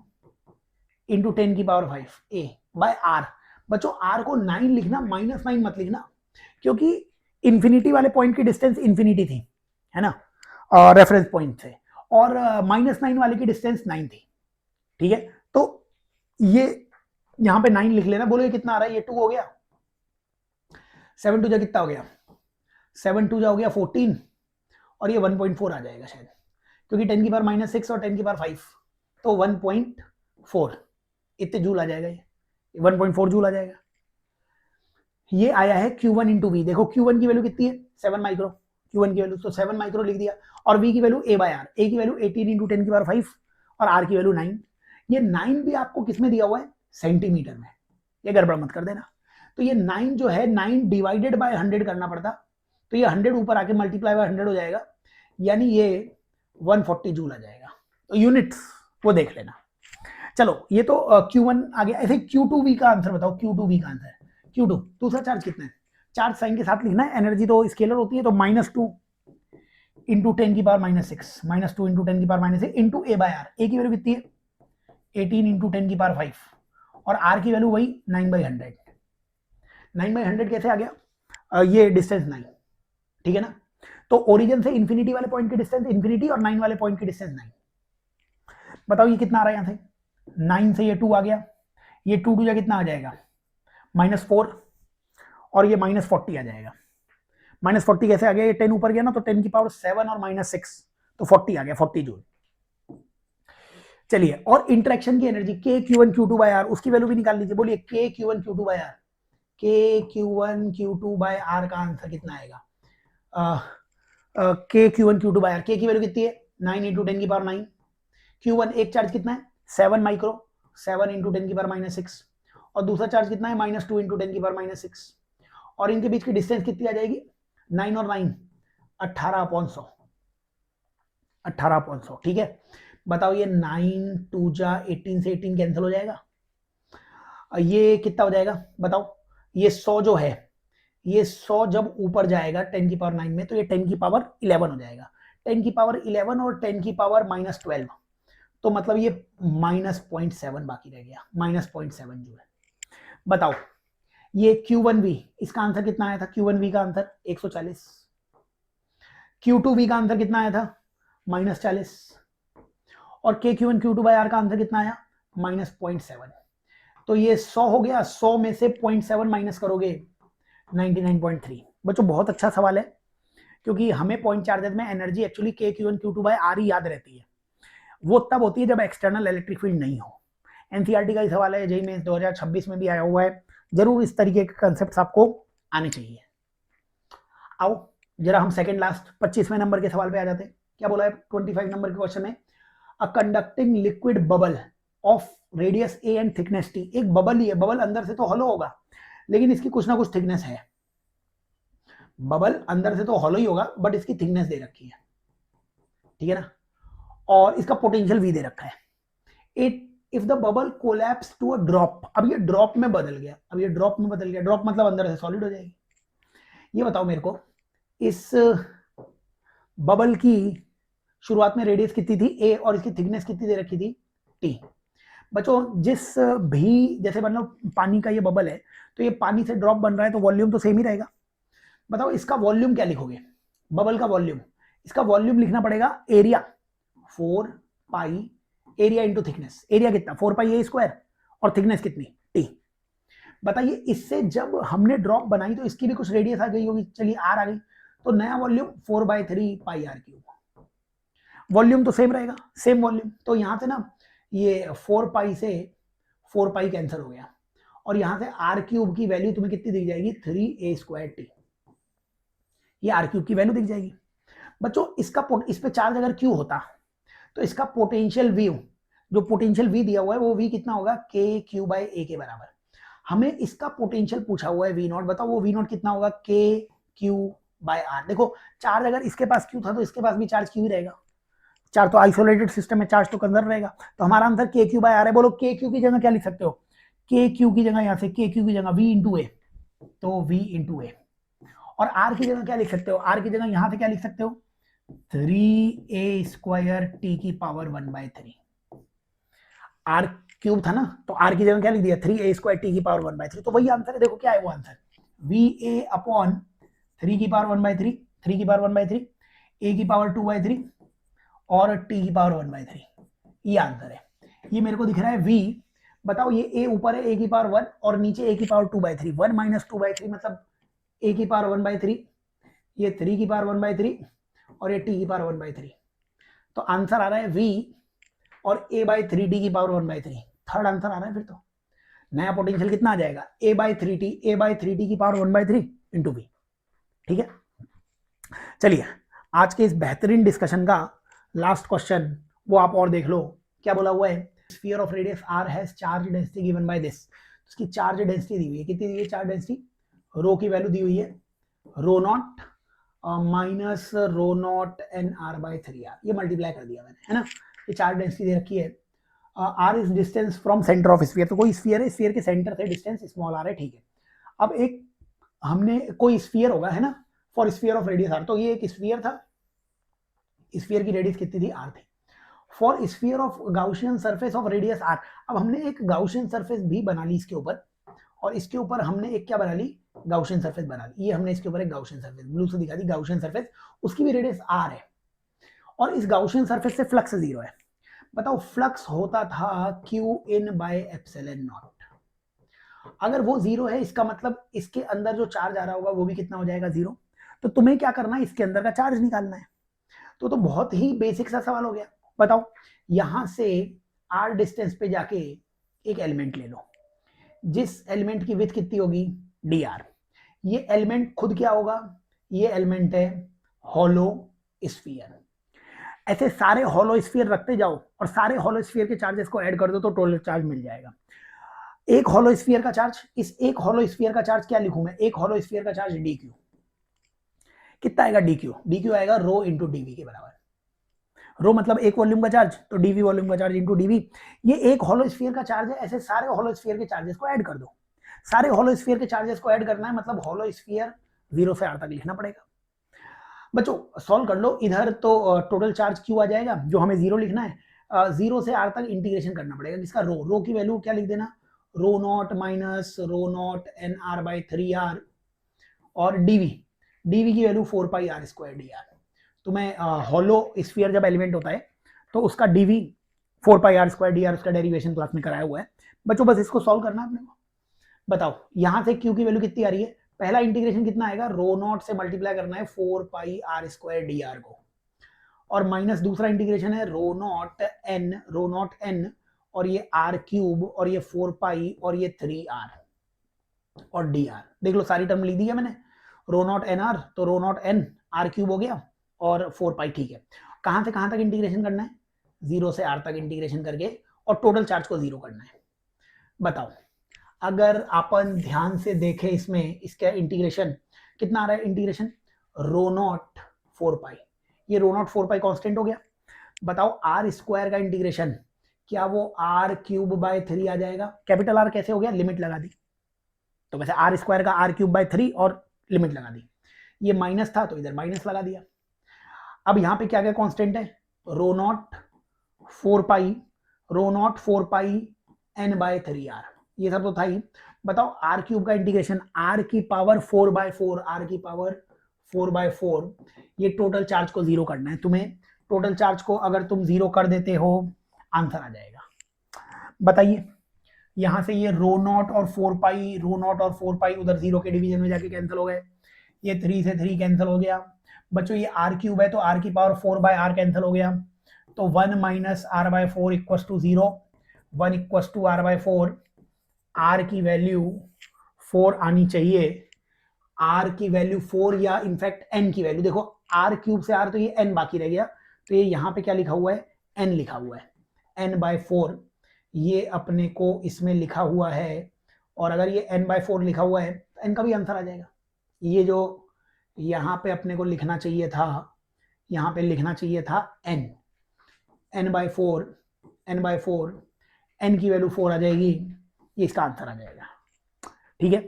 S1: इंटू 10⁵ A/R। बच्चों R को 9 लिखना, -9 मत लिखना, क्योंकि इंफिनिटी वाले पॉइंट की डिस्टेंस इंफिनिटी थी, है ना, रेफरेंस पॉइंट से, और -9 वाले की डिस्टेंस 9 थी, ठीक है। तो ये यहां पे 9 लिख लेना। बोलो ये कितना आ रहा है? ये 2 हो गया, 7 2 जा कितना हो गया? 7 2 जा हो गया 14, और ये 1.4 आ जाएगा शायद, क्योंकि 10⁻⁻⁶ और 10⁵, तो 1.4 इतने जूल आ जाएगा, ये 1.4 जूल आ जाएगा। ये आया है Q1 इंटू वी। देखो Q1 की वैल्यू कितनी है? 7 माइक्रो, Q1 की वैल्यू तो 7 माइक्रो लिख दिया, और V की वैल्यू A/R, A की वैल्यू 18 इंटू 10⁵, और R की वैल्यू 9। ये 9 भी आपको किसमें दिया हुआ है? सेंटीमीटर में, ये गड़बड़ मत कर देना। तो ये 9 जो है, 9 डिवाइडेड बाय 100 करना पड़ता, तो ये 100 ऊपर आके मल्टीप्लाई बाय 100 हो जाएगा, यानी ये 140 जूल आ जाएगा। तो यूनिट्स वो देख लेना। चलो ये तो Q1 आ गया। ऐसे Q2V का आंसर बताओ। Q2V का आंसर, Q2 दूसरा चार्ज कितना है? चार्ज साइन के साथ लिखना है, एनर्जी तो स्केलर होती है, तो -2 इंटू 10⁻⁻⁶, -2 इंटू 10⁻⁻⁶ इंटू A/R। ए की वैल्यू कितनी है? 18 इंटू 10⁵, और R की वैल्यू वही 9/100। 9/100 कैसे आ गया? ये डिस्टेंस 9, ठीक है ना। तो ओरिजिन से इंफिनिटी वाले पॉइंट की डिस्टेंस इंफिनिटी, और 9 वाले पॉइंट की डिस्टेंस 9। बताओ ये कितना आ रहा है? यहाँ से 9 से ये 2 आ गया, ये 2 2 जा कितना आ जाएगा? -4, और ये -40 आ जाएगा। -40 कैसे आ गया? ये 10 ऊपर गया ना, तो 10⁻7 और -6, तो 40 आ गया, 40 जूल। चलिए, और इंटरेक्शन की एनर्जी K Q1 Q2/R, उसकी वैल्यू भी निकाल लीजिए। बोलिए K Q1 Q2/R, K Q1 Q2/R का आंसर कितना आएगा? K Q1 Q2/R, K की वैल्यू कितनी है? 9 इंटू 10⁻⁹। Q1 एक चार्ज कितना है? 7 माइक्रो, 7 इंटू 10⁻⁻⁶, और दूसरा चार्ज कितना है? -2 इंटू 10⁻⁻⁶, और इनके बीच की डिस्टेंस कितनी आ जाएगी? 9 और 9 18/100, 18/100, ठीक है। बताओ ये 9 2 जा 18 से 18 कैंसिल हो जाएगा, ये कितना हो जाएगा बताओ? ये 100 जो है, ये 100 जब ऊपर जाएगा 10 की पावर 9 में तो ये 10 की पावर 11 हो जाएगा। 10 की पावर 11 और 10 की पावर -12, तो मतलब ये -0.7 बाकी रह गया, -0.7 जो है। बताओ ये Q1V, इसका आंसर कितना आया था? Q1V का आंसर 140। Q2V का आंसर कितना आया था? -40। और KQ1 Q2/R का आंसर कितना आया? -0.7। तो ये 100 हो गया, 100 में से 0.7 माइनस करोगे 99.3। बच्चों बहुत अच्छा सवाल है, क्योंकि हमें पॉइंट चार्जेस में एनर्जी एक्चुअली KQ1 Q2/R ही याद रहती है। वो तब होती है जब एक्सटर्नल इलेक्ट्रिक फील्ड नहीं हो। एनसीईआरटी का ही सवाल है, जेईई मेंस 2026 में भी आया हुआ है। जरूर इस तरीके के कंसेप्ट आपको आने चाहिए। आओ जरा हम सेकंड लास्ट 25वें नंबर के सवाल पे आ जाते हैं। क्या बोला है 25 नंबर के क्वेश्चन में? A conducting liquid bubble of radius a and thickness t। एक बबल ही है, बबल अंदर से तो हॉलो होगा लेकिन इसकी कुछ ना कुछ थिकनेस है। बबल अंदर से तो हॉलो ही होगा बट इसकी थिकनेस दे रखी है, ठीक है ना, और इसका पोटेंशियल v दे रखा है। It if the bubble collapse to a drop, अब ये ड्रॉप में बदल गया, अब ये ड्रॉप में बदल गया, ड्रॉप मतलब अंदर से सॉलिड हो जाएगी। ये बताओ मेरे को, इस बबल की शुरुआत में रेडियस कितनी थी a और इसकी थिकनेस कितनी दे रखी थी t। बच्चों जिस भी, जैसे मतलब पानी का ये बबल है तो ये पानी से ड्रॉप बन रहा है तो वॉल्यूम तो सेम ही रहेगा। बताओ इसका वॉल्यूम क्या लिखोगे? बबल का वॉल्यूम, इसका वॉल्यूम लिखना पड़ेगा एरिया 4 पाई एरिया इंटू थिकनेस। एरिया कितना? 4 पाई a² और थिकनेस कितनी t। बताइए इससे जब हमने ड्रॉप बनाई तो इसकी भी कुछ रेडियस आ गई होगी, चलिए r आ गई, तो नया वॉल्यूम 4/3 पाई r³। वॉल्यूम तो सेम रहेगा, सेम वॉल्यूम, तो यहां से ना ये 4 पाई से 4 पाई कैंसिल हो गया और यहां से r³ की वैल्यू तुम्हें कितनी दिख जाएगी? 3a²t। ये r³ की वैल्यू दिख जाएगी। बच्चों इसका इस पे चार्ज अगर q होता तो इसका पोटेंशियल v, जो पोटेंशियल v दिया हुआ है वो v कितना होगा? KQ/A के बराबर। हमें इसका पोटेंशियल पूछा हुआ है v0, बताओ वो v0 कितना होगा? KQ/R। देखो चार्ज अगर इसके पास q था तो इसके पास भी चार्ज q ही रहेगा, चार्ज तो आइसोलेटेड सिस्टम में चार्ज तो कंजर्व रहेगा, तो हमारा आंसर KQ/R है। बोलो KQ की जगह क्या लिख सकते हो? KQ की जगह यहां से KQ की जगह v इंटू ए, तो v इंटू ए। और r की जगह क्या लिख सकते हो? r की जगह यहां से क्या लिख सकते हो? 3a² t की पावर 1/3। r³ था ना, तो r की जगह क्या लिख दिया? 3a² t की पावर 1/3। तो वही आंसर है, देखो क्या है वो आंसर? va/3 की पावर 1/3, 3 की पावर 1/3, a की पावर 2/3 और t की पावर 1/3। ये आंसर है। ये मेरे को दिख रहा है v। बताओ ये a ऊपर है a की पावर 1 और नीचे a की पावर 2/3, 1 - 2/3 मतलब a की पावर 1/3, ये 3 की पावर 1/3 और ये t की पावर 1/3। तो आंसर आ रहा है v और a/3t की पावर 1/3। थर्ड आंसर आ रहा है। फिर तो नया पोटेंशियल कितना आ जाएगा? a/3t की पावर 1/3 इंटू v। ठीक है, चलिए आज के इस बेहतरीन डिस्कशन का लास्ट क्वेश्चन वो आप और देख लो। क्या बोला हुआ है? Sphere of radius r has charge density given by this. उसकी चार्ज डेंसिटी दी हुई है, कितनी दी हुई है चार्ज डेंसिटी? रो की वैल्यू दी हुई है ρ0 माइनस ρ0 nr/3r। ये मल्टीप्लाई कर दिया मैंने, है ना। ये चार्ज डेंसिटी दे रखी है। r is distance from centre of sphere, तो कोई स्फीयर है, स्फीयर के सेंटर से डिस्टेंस स्मॉल r है, ठीक है। अब एक हमने कोई स्फीयर होगा, है ना, for sphere of radius r, तो ये एक स्फीयर था, स्फीयर की रेडियस कितनी थी? r थी। For sphere of Gaussian surface of radius r, अब हमने एक गाउसियन सरफेस भी बना ली इसके ऊपर, और इसके ऊपर हमने एक क्या बना ली? गाउसियन सरफेस बना ली। ये हमने इसके ऊपर एक गाउसियन सरफेस ब्लू से दिखा दी, गाउसियन सरफेस, उसकी भी रेडियस r है और इस गाउसियन सरफेस से फ्लक्स 0 है। बताओ फ्लक्स होता था Qin/ε0। अगर वो 0 है इसका मतलब इसके अंदर जो चार्ज आ रहा होगा वो भी कितना हो जाएगा? 0। तो तुम्हें क्या करना है? इसके अंदर का चार्ज निकालना है। तो बहुत ही बेसिक सा सवाल हो गया। बताओ यहां से r डिस्टेंस पे जाके एक एलिमेंट ले लो, जिस एलिमेंट की विड्थ कितनी होगी? dr। ये एलिमेंट खुद क्या होगा? ये एलिमेंट है हॉलो स्फीयर। ऐसे सारे हॉलो स्फीयर रखते जाओ और सारे हॉलो स्फीयर के चार्जेस को ऐड कर दो तो टोटल चार्ज मिल जाएगा। एक हॉलो स्फीयर का चार्ज, इस एक हॉलो स्फीयर का चार्ज क्या लिखूं मैं? एक हॉलो स्फीयर का चार्ज dq। कितना आएगा dq? dq आएगा रो इंटू dv के बराबर। रो मतलब एक वॉल्यूम का चार्ज, तो dv वॉल्यूम का चार्ज इंटू dv। ये एक हॉलो स्फीयर का चार्ज है, ऐसे सारे हॉलो स्फीयर के चार्जेस को ऐड कर दो। सारे होलोस्फीयर के चार्जेस को ऐड करना है, मतलब होलोस्फीयर 0 से r तक लिखना पड़ेगा। बच्चों सॉल्व कर लो। इधर तो टोटल चार्ज क्यू आ जाएगा, जो हमें 0 लिखना है, 0 से r तक इंटीग्रेशन करना पड़ेगा। जिसका रो की वैल्यू क्या लिख देना, rho naught minus rho naught N R by 3r, और डीवी की value 4 pi r square D R. तुम्हें होलो स्फीयर जब एलिमेंट होता है तो उसका DV 4 pi r square D R, उसका डेरिवेशन क्लास में कराया हुआ है बच्चों। बस इसको सॉल्व करना है अपने को। बताओ यहां से क्यू की वैल्यू कितनी आ रही है, पहला इंटीग्रेशन कितना आएगा, रो नॉट से मल्टीप्लाई करना है 4 pi r square D are को, और माइनस दूसरा इंटीग्रेशन है रो नॉट एन और ये r क्यूब और ये 4 पाई और ये 3r और डी आर। देख लो सारी टर्म लिख दी है मैंने, रो नॉट एन आर तो रो नॉट एन आर क्यूब हो गया और 4 पाई। ठीक है, कहां से कहां तक इंटीग्रेशन करना है, 0 से r तक इंटीग्रेशन करके और टोटल चार्ज को 0 करना है। बताओ अगर अपन ध्यान से देखें इसमें, इसका इंटीग्रेशन कितना आ रहा है, इंटीग्रेशन रो नॉट 4 पाई, ये रो नॉट 4 पाई कांस्टेंट हो गया। बताओ आर स्क्वायर का इंटीग्रेशन क्या वो r क्यूब बाय 3 आ जाएगा, कैपिटल R कैसे हो गया, लिमिट लगा दी, तो वैसे आर स्क्वायर का r क्यूब बाय 3 और लिमिट लगा दी, ये माइनस था तो इधर माइनस लगा दिया। अब यहां पे क्या क्या कांस्टेंट है, rho naught 4 pi n by 3r, ये सब तो था ही। बताओ r क्यूब का इंटीग्रेशन r की पावर 4 बाय 4, r की पावर 4 बाय 4, ये टोटल चार्ज को 0 करना है तुम्हें। टोटल चार्ज को अगर तुम 0 कर देते हो आंसर आ जाएगा। बताइए यहां से ये रो नॉट और 4 पाई उधर 0 के डिवीजन में जाके कैंसिल हो गए, ये 3 से 3 कैंसिल हो गया। बच्चों ये r क्यूब है तो r की पावर 4 बाय r कैंसिल हो गया, तो 1 minus r by 4 equals to 0, 1 equals to r by 4, r की वैल्यू 4 आनी चाहिए, r की वैल्यू 4 या इनफैक्ट n की वैल्यू, देखो r क्यूब से r तो ये n बाकी रह गया, तो ये यहाँ पे क्या लिखा हुआ है, n लिखा हुआ है, n बाय 4 ये अपने को इसमें लिखा हुआ है, और अगर ये n बाय 4 लिखा हुआ है तो n का भी आंसर आ जाएगा। ये जो यहाँ पे अपने को लिखना चाहिए था, यहाँ पे लिखना चाहिए था n बाय 4, n की वैल्यू 4 आ जाएगी, ये इसका आंसर आ जाएगा। ठीक है,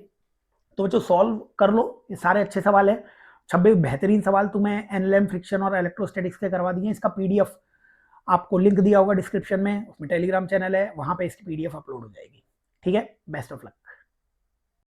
S1: तो बच्चों सॉल्व कर लो, ये सारे अच्छे सवाल है। 26 बेहतरीन सवाल तुम्हें एनएलएम फ्रिक्शन और इलेक्ट्रोस्टैटिक्स के करवा दिए। इसका पीडीएफ आपको लिंक दिया होगा डिस्क्रिप्शन में, उसमें टेलीग्राम चैनल है, वहां पे इसकी पीडीएफ अपलोड हो जाएगी। ठीक है, बेस्ट ऑफ लक।